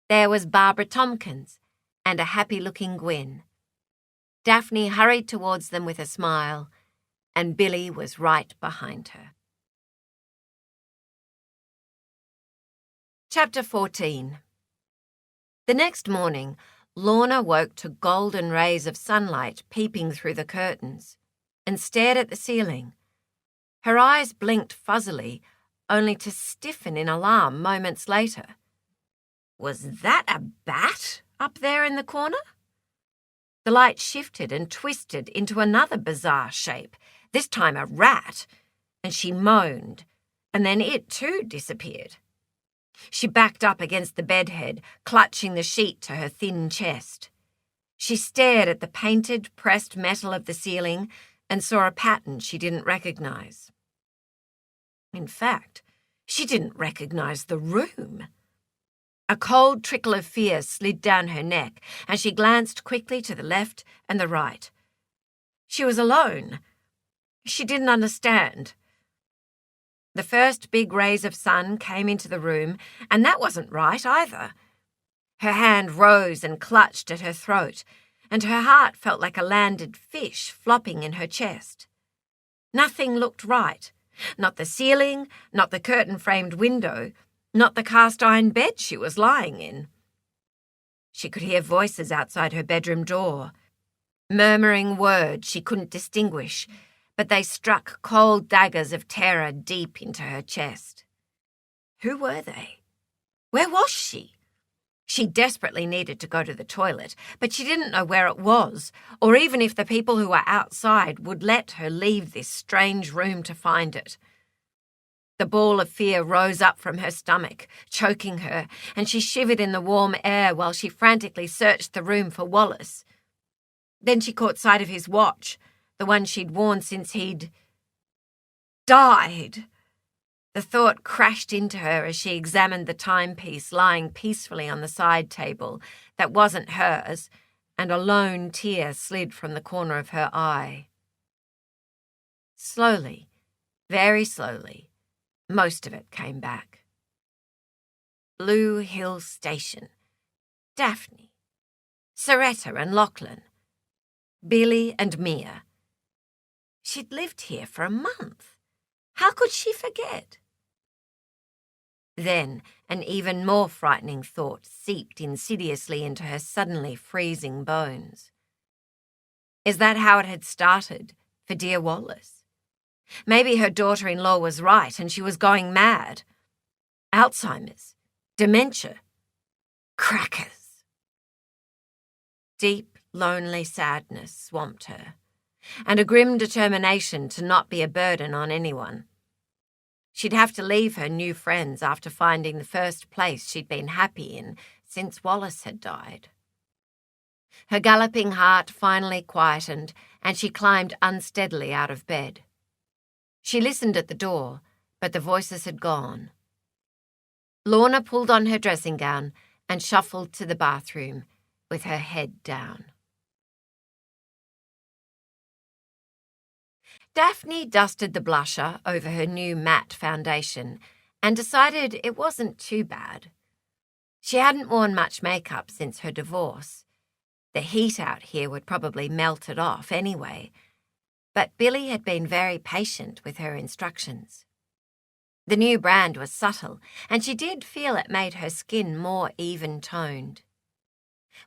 Speaker 1: There was Barbara Tompkins and a happy-looking Gwyn. Daphne hurried towards them with a smile, and Billy was right behind her. Chapter 14. The next morning, Lorna woke to golden rays of sunlight peeping through the curtains and stared at the ceiling, Her eyes blinked fuzzily, only to stiffen in alarm moments later. Was that a bat up there in the corner? The light shifted and twisted into another bizarre shape, this time a rat, and she moaned, and then it too disappeared. She backed up against the bedhead, clutching the sheet to her thin chest. She stared at the painted, pressed metal of the ceiling and saw a pattern she didn't recognize. In fact, she didn't recognize the room. A cold trickle of fear slid down her neck, and she glanced quickly to the left and the right. She was alone. She didn't understand. The first big rays of sun came into the room, and that wasn't right either. Her hand rose and clutched at her throat, and her heart felt like a landed fish flopping in her chest. Nothing looked right. Not the ceiling, not the curtain-framed window, not the cast-iron bed she was lying in. She could hear voices outside her bedroom door, murmuring words she couldn't distinguish, but they struck cold daggers of terror deep into her chest. Who were they? Where was she? She desperately needed to go to the toilet, but she didn't know where it was, or even if the people who were outside would let her leave this strange room to find it. The ball of fear rose up from her stomach, choking her, and she shivered in the warm air while she frantically searched the room for Wallace. Then she caught sight of his watch, the one she'd worn since he'd died. The thought crashed into her as she examined the timepiece lying peacefully on the side table that wasn't hers, and a lone tear slid from the corner of her eye. Slowly, very slowly, most of it came back. Blue Hill Station, Daphne, Soretta and Lachlan, Billy and Mia. She'd lived here for a month. How could she forget? Then an even more frightening thought seeped insidiously into her suddenly freezing bones. Is that how it had started for dear Wallace? Maybe her daughter-in-law was right and she was going mad. Alzheimer's, dementia, crackers. Deep, lonely sadness swamped her, and a grim determination to not be a burden on anyone. She'd have to leave her new friends after finding the first place she'd been happy in since Wallace had died. Her galloping heart finally quietened, and she climbed unsteadily out of bed. She listened at the door, but the voices had gone. Lorna pulled on her dressing gown and shuffled to the bathroom with her head down. Daphne dusted the blusher over her new matte foundation and decided it wasn't too bad. She hadn't worn much makeup since her divorce. The heat out here would probably melt it off anyway, but Billy had been very patient with her instructions. The new brand was subtle, and she did feel it made her skin more even-toned.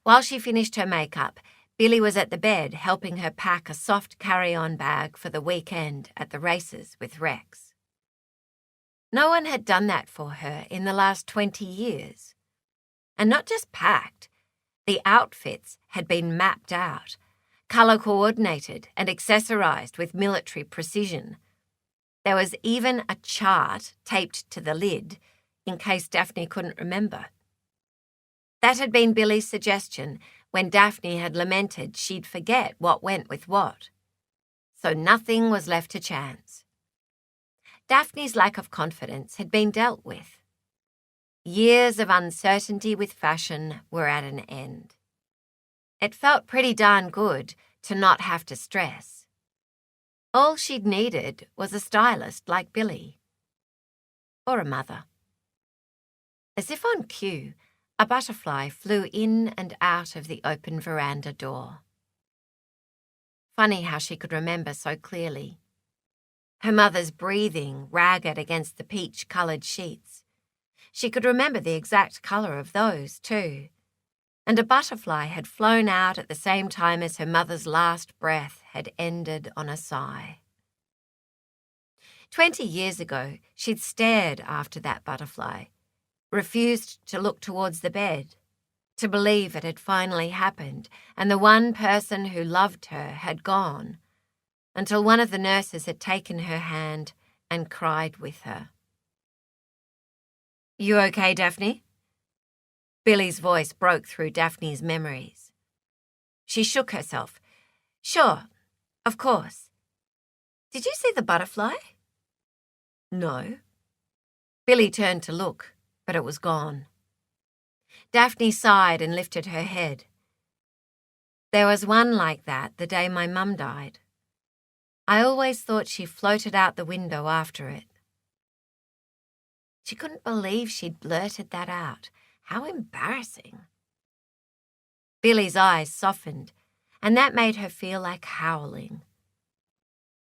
Speaker 1: While she finished her makeup, Billy was at the bed helping her pack a soft carry-on bag for the weekend at the races with Rex. No one had done that for her in the last 20 years. And not just packed, the outfits had been mapped out, colour-coordinated and accessorised with military precision. There was even a chart taped to the lid in case Daphne couldn't remember. That had been Billy's suggestion when Daphne had lamented she'd forget what went with what. So nothing was left to chance. Daphne's lack of confidence had been dealt with. Years of uncertainty with fashion were at an end. It felt pretty darn good to not have to stress. All she'd needed was a stylist like Billy. Or a mother. As if on cue, a butterfly flew in and out of the open veranda door. Funny how she could remember so clearly. Her mother's breathing ragged against the peach-coloured sheets. She could remember the exact colour of those, too. And a butterfly had flown out at the same time as her mother's last breath had ended on a sigh. 20 years ago, she'd stared after that butterfly, refused to look towards the bed, to believe it had finally happened, and the one person who loved her had gone, until one of the nurses had taken her hand and cried with her. "You okay, Daphne?" Billy's voice broke through Daphne's memories. She shook herself. "Sure, of course. Did you see the butterfly?" "No." Billy turned to look, but it was gone. Daphne sighed and lifted her head. "There was one like that the day my mum died. I always thought she floated out the window after it." She couldn't believe she'd blurted that out. How embarrassing. Billy's eyes softened, and that made her feel like howling.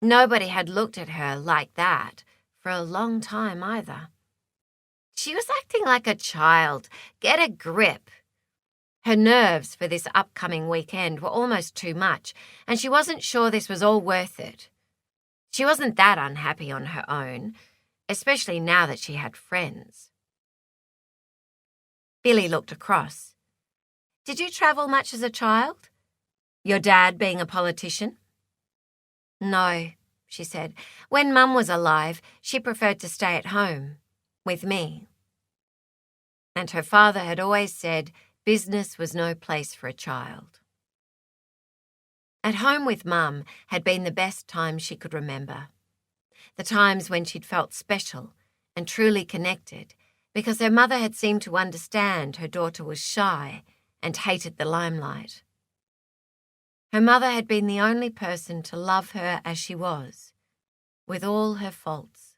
Speaker 1: Nobody had looked at her like that for a long time either. She was acting like a child. Get a grip. Her nerves for this upcoming weekend were almost too much, and she wasn't sure this was all worth it. She wasn't that unhappy on her own, especially now that she had friends. Billy looked across. "Did you travel much as a child? Your dad being a politician?" "No," she said. "When Mum was alive, she preferred to stay at home, with me." And her father had always said business was no place for a child. At home with Mum had been the best times she could remember. The times when she'd felt special and truly connected, because her mother had seemed to understand her daughter was shy and hated the limelight. Her mother had been the only person to love her as she was, with all her faults.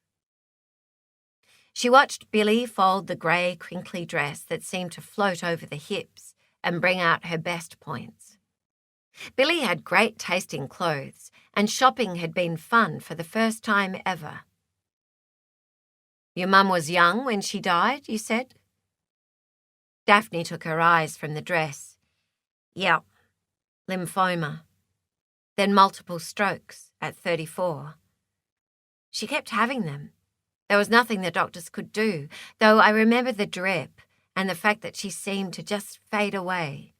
Speaker 1: She watched Billy fold the grey, crinkly dress that seemed to float over the hips and bring out her best points. Billy had great taste in clothes, and shopping had been fun for the first time ever. "Your mum was young when she died, you said?" Daphne took her eyes from the dress. "Yep, lymphoma. Then multiple strokes at 34. She kept having them. There was nothing the doctors could do, though I remember the drip and the fact that she seemed to just fade away.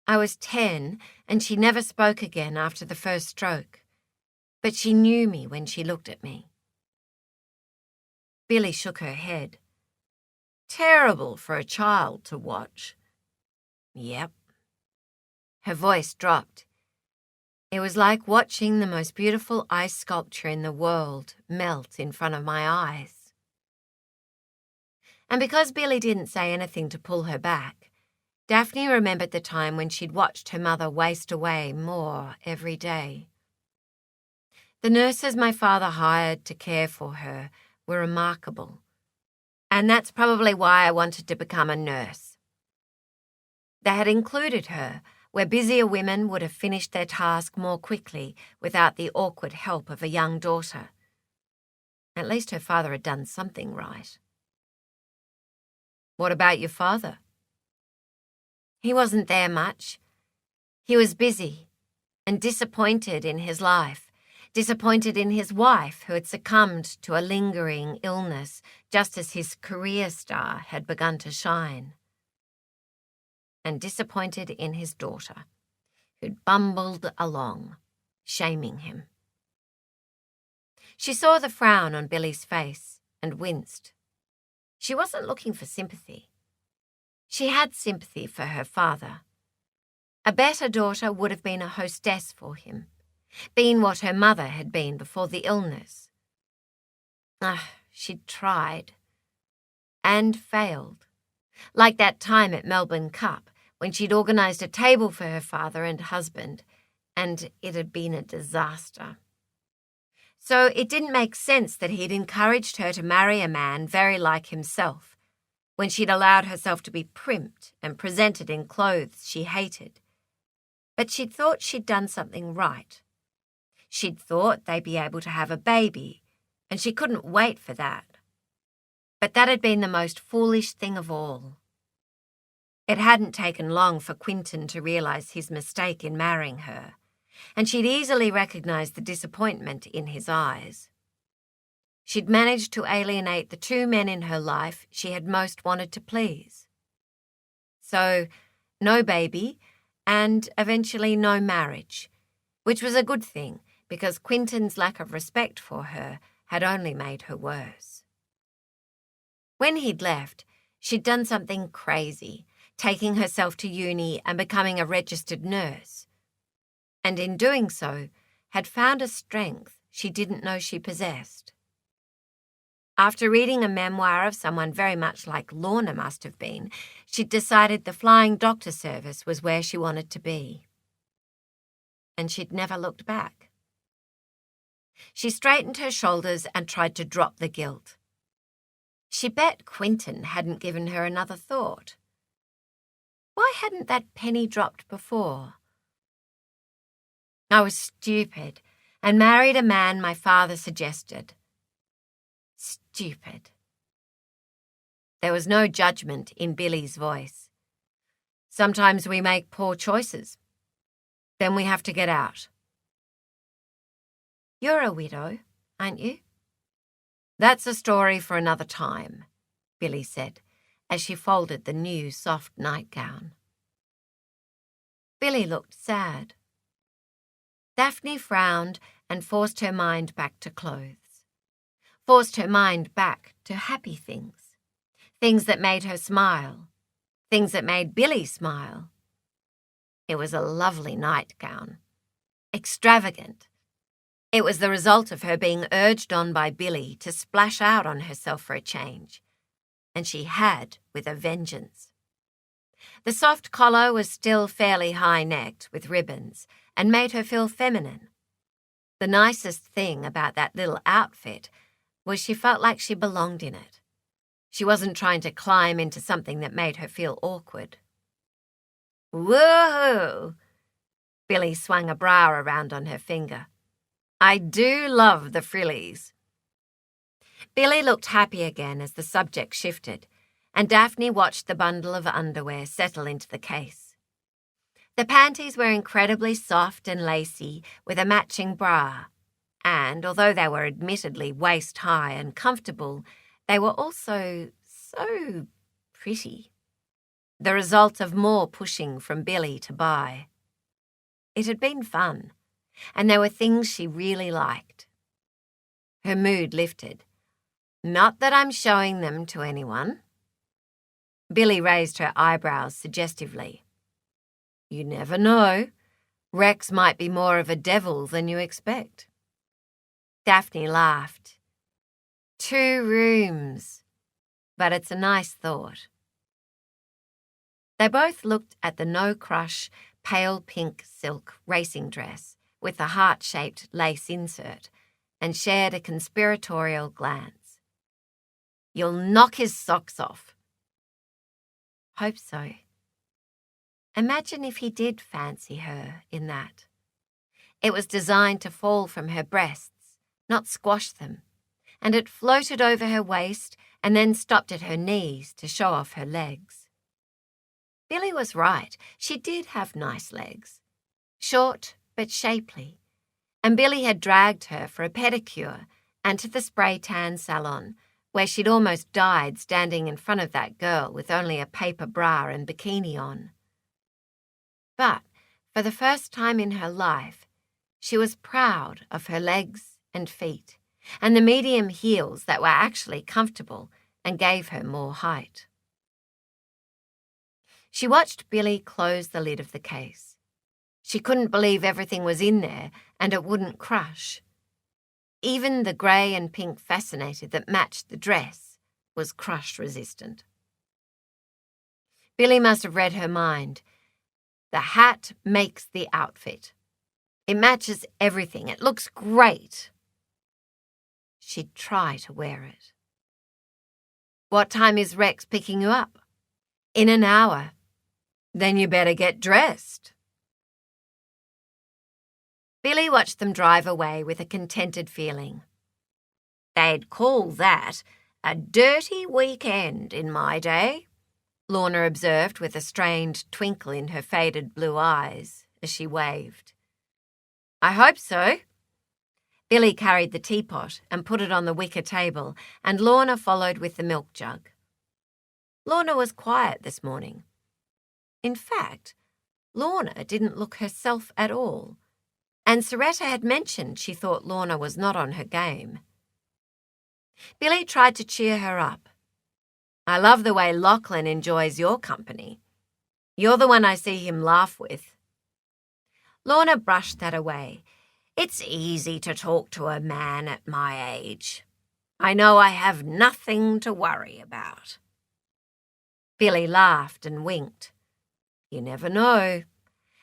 Speaker 1: I was 10 and she never spoke again after the first stroke, but she knew me when she looked at me." Billy shook her head. "Terrible for a child to watch." "Yep." Her voice dropped. "It was like watching the most beautiful ice sculpture in the world melt in front of my eyes." And because Billy didn't say anything to pull her back, Daphne remembered the time when she'd watched her mother waste away more every day. The nurses my father hired to care for her were remarkable, and that's probably why I wanted to become a nurse. They had included her where busier women would have finished their task more quickly without the awkward help of a young daughter. At least her father had done something right. "What about your father?" "He wasn't there much. He was busy and disappointed in his life, disappointed in his wife who had succumbed to a lingering illness just as his career star had begun to shine. And disappointed in his daughter, who'd bumbled along, shaming him." She saw the frown on Billy's face and winced. She wasn't looking for sympathy. She had sympathy for her father. A better daughter would have been a hostess for him, been what her mother had been before the illness. She'd tried. And failed. Like that time at Melbourne Cup, when she'd organised a table for her father and husband, and it had been a disaster. So it didn't make sense that he'd encouraged her to marry a man very like himself, when she'd allowed herself to be primped and presented in clothes she hated. But she'd thought she'd done something right. She'd thought they'd be able to have a baby, and she couldn't wait for that. But that had been the most foolish thing of all. It hadn't taken long for Quinton to realise his mistake in marrying her, and she'd easily recognised the disappointment in his eyes. she'd managed to alienate the two men in her life she had most wanted to please. So, no baby, and eventually no marriage, which was a good thing because Quinton's lack of respect for her had only made her worse. When he'd left, she'd done something crazy, taking herself to uni and becoming a registered nurse, and in doing so, had found a strength she didn't know she possessed. After reading a memoir of someone very much like Lorna must have been, she'd decided the flying doctor service was where she wanted to be. And she'd never looked back. She straightened her shoulders and tried to drop the guilt. She bet Quinton hadn't given her another thought. Why hadn't that penny dropped before? I was stupid and married a man my father suggested. Stupid. There was no judgment in Billy's voice. Sometimes we make poor choices. Then we have to get out. You're a widow, aren't you? That's a story for another time, Billy said, as she folded the new soft nightgown. Billy looked sad. Daphne frowned and forced her mind back to clothes. Forced her mind back to happy things. Things that made her smile. Things that made Billy smile. It was a lovely nightgown. Extravagant. It was the result of her being urged on by Billy to splash out on herself for a change. And she had with a vengeance. The soft collar was still fairly high-necked with ribbons and made her feel feminine. The nicest thing about that little outfit was she felt like she belonged in it. She wasn't trying to climb into something that made her feel awkward. Woohoo! Billy swung a bra around on her finger. I do love the frillies. Billy looked happy again as the subject shifted, and Daphne watched the bundle of underwear settle into the case. The panties were incredibly soft and lacy with a matching bra, and although they were admittedly waist-high and comfortable, they were also so pretty. The result of more pushing from Billy to buy. It had been fun, and there were things she really liked. Her mood lifted. Not that I'm showing them to anyone. Billy raised her eyebrows suggestively. You never know. Rex might be more of a devil than you expect. Daphne laughed. 2 rooms. But it's a nice thought. They both looked at the no-crush, pale pink silk racing dress with the heart-shaped lace insert and shared a conspiratorial glance. You'll knock his socks off. Hope so. Imagine if he did fancy her in that. It was designed to fall from her breasts, not squash them, and it floated over her waist and then stopped at her knees to show off her legs. Billy was right. She did have nice legs. Short but shapely. And Billy had dragged her for a pedicure and to the spray tan salon, where she'd almost died standing in front of that girl with only a paper bra and bikini on. But for the first time in her life, she was proud of her legs and feet and the medium heels that were actually comfortable and gave her more height. She watched Billy close the lid of the case. She couldn't believe everything was in there and it wouldn't crush. Even the grey and pink fascinator that matched the dress was crush-resistant. Billy must have read her mind. The hat makes the outfit. It matches everything. It looks great. She'd try to wear it. What time is Rex picking you up? In an hour. Then you better get dressed. Billy watched them drive away with a contented feeling. They'd call that a dirty weekend in my day, Lorna observed with a strained twinkle in her faded blue eyes as she waved. I hope so. Billy carried the teapot and put it on the wicker table, and Lorna followed with the milk jug. Lorna was quiet this morning. In fact, Lorna didn't look herself at all, and Soretta had mentioned she thought Lorna was not on her game. Billy tried to cheer her up. "I love the way Lachlan enjoys your company. You're the one I see him laugh with." Lorna brushed that away. "It's easy to talk to a man at my age. I know I have nothing to worry about." Billy laughed and winked. "You never know.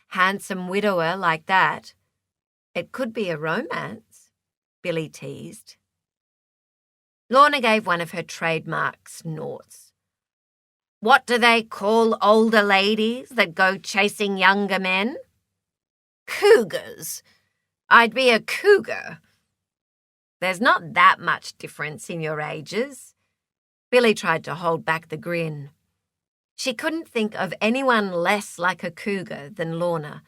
Speaker 1: Handsome widower like that. It could be a romance," Billy teased. Lorna gave one of her trademark snorts. "What do they call older ladies that go chasing younger men? Cougars. I'd be a cougar." "There's not that much difference in your ages." Billy tried to hold back the grin. She couldn't think of anyone less like a cougar than Lorna,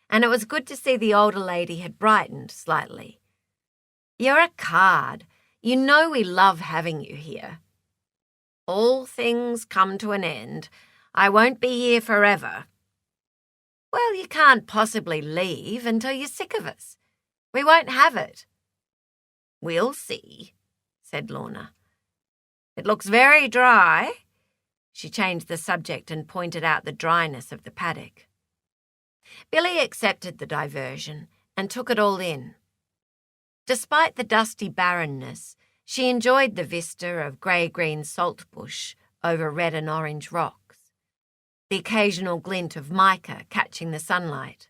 Speaker 1: and it was good to see the older lady had brightened slightly. "You're a card. You know we love having you here." "All things come to an end. I won't be here forever." "Well, you can't possibly leave until you're sick of us. We won't have it." "We'll see," said Lorna. "It looks very dry." She changed the subject and pointed out the dryness of the paddock. Billy accepted the diversion and took it all in. Despite the dusty barrenness, she enjoyed the vista of grey-green saltbush over red and orange rocks, the occasional glint of mica catching the sunlight.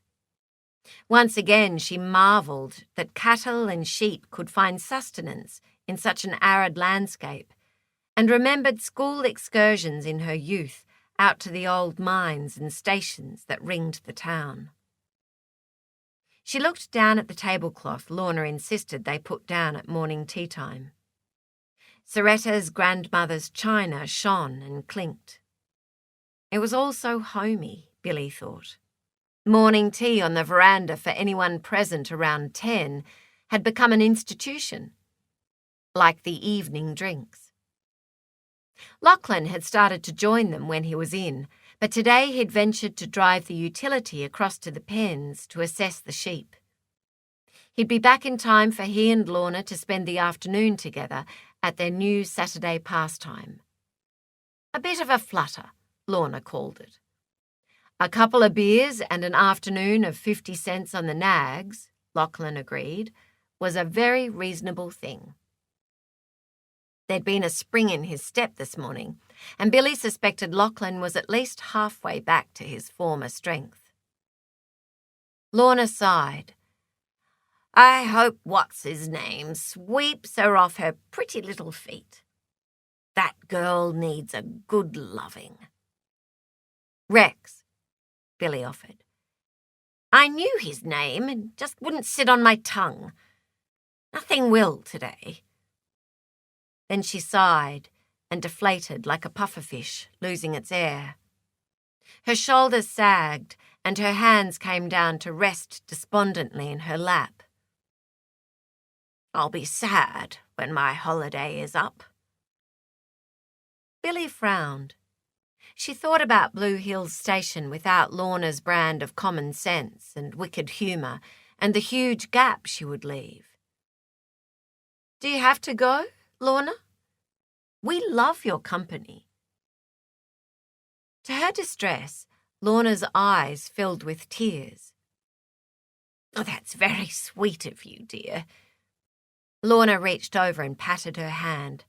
Speaker 1: Once again she marvelled that cattle and sheep could find sustenance in such an arid landscape, and remembered school excursions in her youth out to the old mines and stations that ringed the town. She looked down at the tablecloth Lorna insisted they put down at morning tea time. Soretta's grandmother's china shone and clinked. It was all so homey, Billy thought. Morning tea on the veranda for anyone present around 10 had become an institution, like the evening drinks. Lachlan had started to join them when he was in, but today he'd ventured to drive the utility across to the pens to assess the sheep. He'd be back in time for he and Lorna to spend the afternoon together at their new Saturday pastime. A bit of a flutter, Lorna called it. A couple of beers and an afternoon of 50 cents on the nags, Lachlan agreed, was a very reasonable thing. There'd been a spring in his step this morning, and Billy suspected Lachlan was at least halfway back to his former strength. Lorna sighed. "I hope what's-his-name sweeps her off her pretty little feet. That girl needs a good loving." "Rex," Billy offered. "I knew his name and just wouldn't sit on my tongue. Nothing will today." Then she sighed and deflated like a pufferfish losing its air. Her shoulders sagged and her hands came down to rest despondently in her lap. "I'll be sad when my holiday is up." Billy frowned. She thought about Blue Hills Station without Lorna's brand of common sense and wicked humour and the huge gap she would leave. "Do you have to go, Lorna? We love your company." To her distress, Lorna's eyes filled with tears. "Oh, that's very sweet of you, dear." Lorna reached over and patted her hand.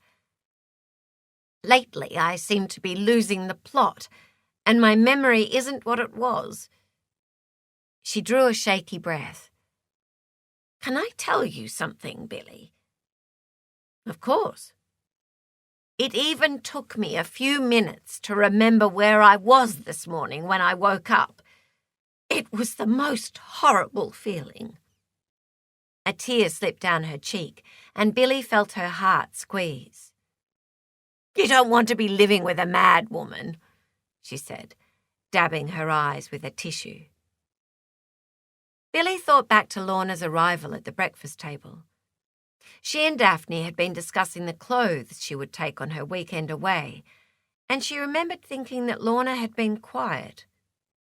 Speaker 1: "Lately I seem to be losing the plot, and my memory isn't what it was." She drew a shaky breath. "Can I tell you something, Billy?" "Of course." "It even took me a few minutes to remember where I was this morning when I woke up. It was the most horrible feeling." A tear slipped down her cheek, and Billy felt her heart squeeze. "You don't want to be living with a mad woman," she said, dabbing her eyes with a tissue. Billy thought back to Lorna's arrival at the breakfast table, She and Daphne had been discussing the clothes she would take on her weekend away, and she remembered thinking that Lorna had been quiet,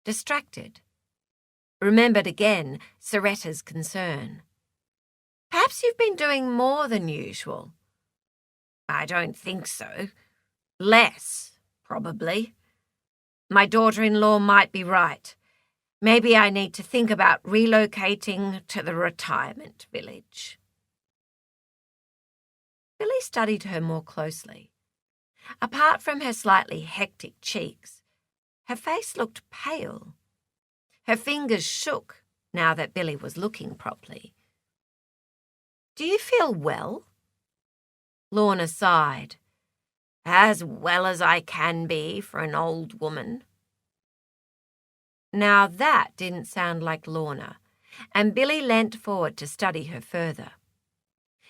Speaker 1: distracted. Remembered again Soretta's concern. Perhaps you've been doing more than usual. I don't think so. Less, probably. My daughter-in-law might be right. Maybe I need to think about relocating to the retirement village. Billy studied her more closely. Apart from her slightly hectic cheeks, her face looked pale. Her fingers shook now that Billy was looking properly. Do you feel well? Lorna sighed. As well as I can be for an old woman. Now that didn't sound like Lorna, and Billy leant forward to study her further.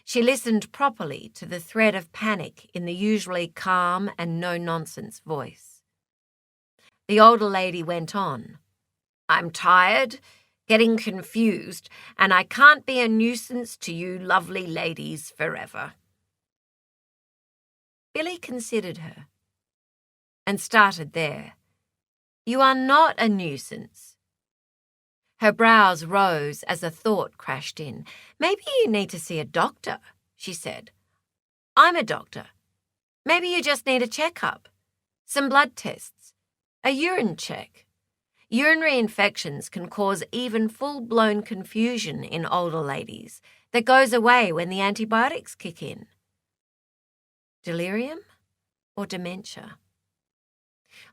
Speaker 1: She listened properly to the thread of panic in the usually calm and no-nonsense voice. The older lady went on. I'm tired, getting confused, and I can't be a nuisance to you lovely ladies forever. Billy considered her and started there. You are not a nuisance. Her brows rose as a thought crashed in. Maybe you need to see a doctor, she said. I'm a doctor. Maybe you just need a checkup, some blood tests, a urine check. Urinary infections can cause even full-blown confusion in older ladies that goes away when the antibiotics kick in. Delirium or dementia?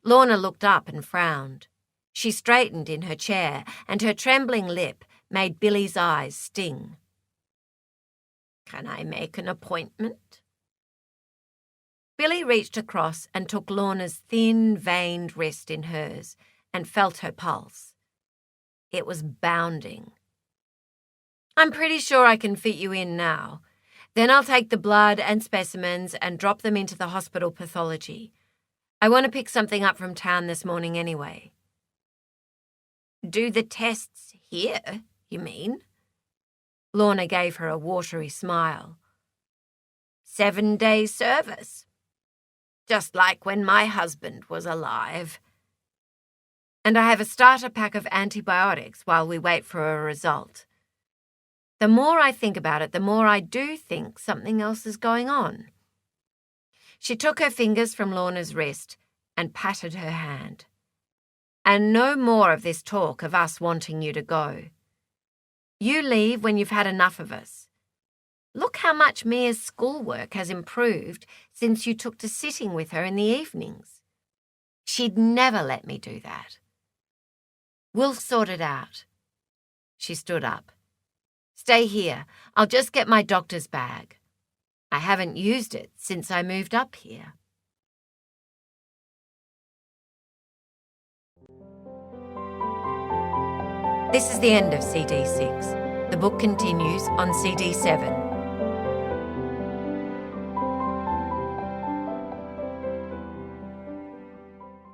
Speaker 1: Lorna looked up and frowned. She straightened in her chair, and her trembling lip made Billy's eyes sting. Can I make an appointment? Billy reached across and took Lorna's thin, veined wrist in hers and felt her pulse. It was bounding. I'm pretty sure I can fit you in now. Then I'll take the blood and specimens and drop them into the hospital pathology. I want to pick something up from town this morning anyway. Do the tests here, you mean? Lorna gave her a watery smile. 7 days service. Just like when my husband was alive. And I have a starter pack of antibiotics while we wait for a result. The more I think about it, the more I do think something else is going on. She took her fingers from Lorna's wrist and patted her hand. And no more of this talk of us wanting you to go. You leave when you've had enough of us. Look how much Mia's schoolwork has improved since you took to sitting with her in the evenings. She'd never let me do that. We'll sort it out. She stood up. Stay here. I'll just get my doctor's bag. I haven't used it since I moved up here. This is the end of CD6. The book continues on CD7.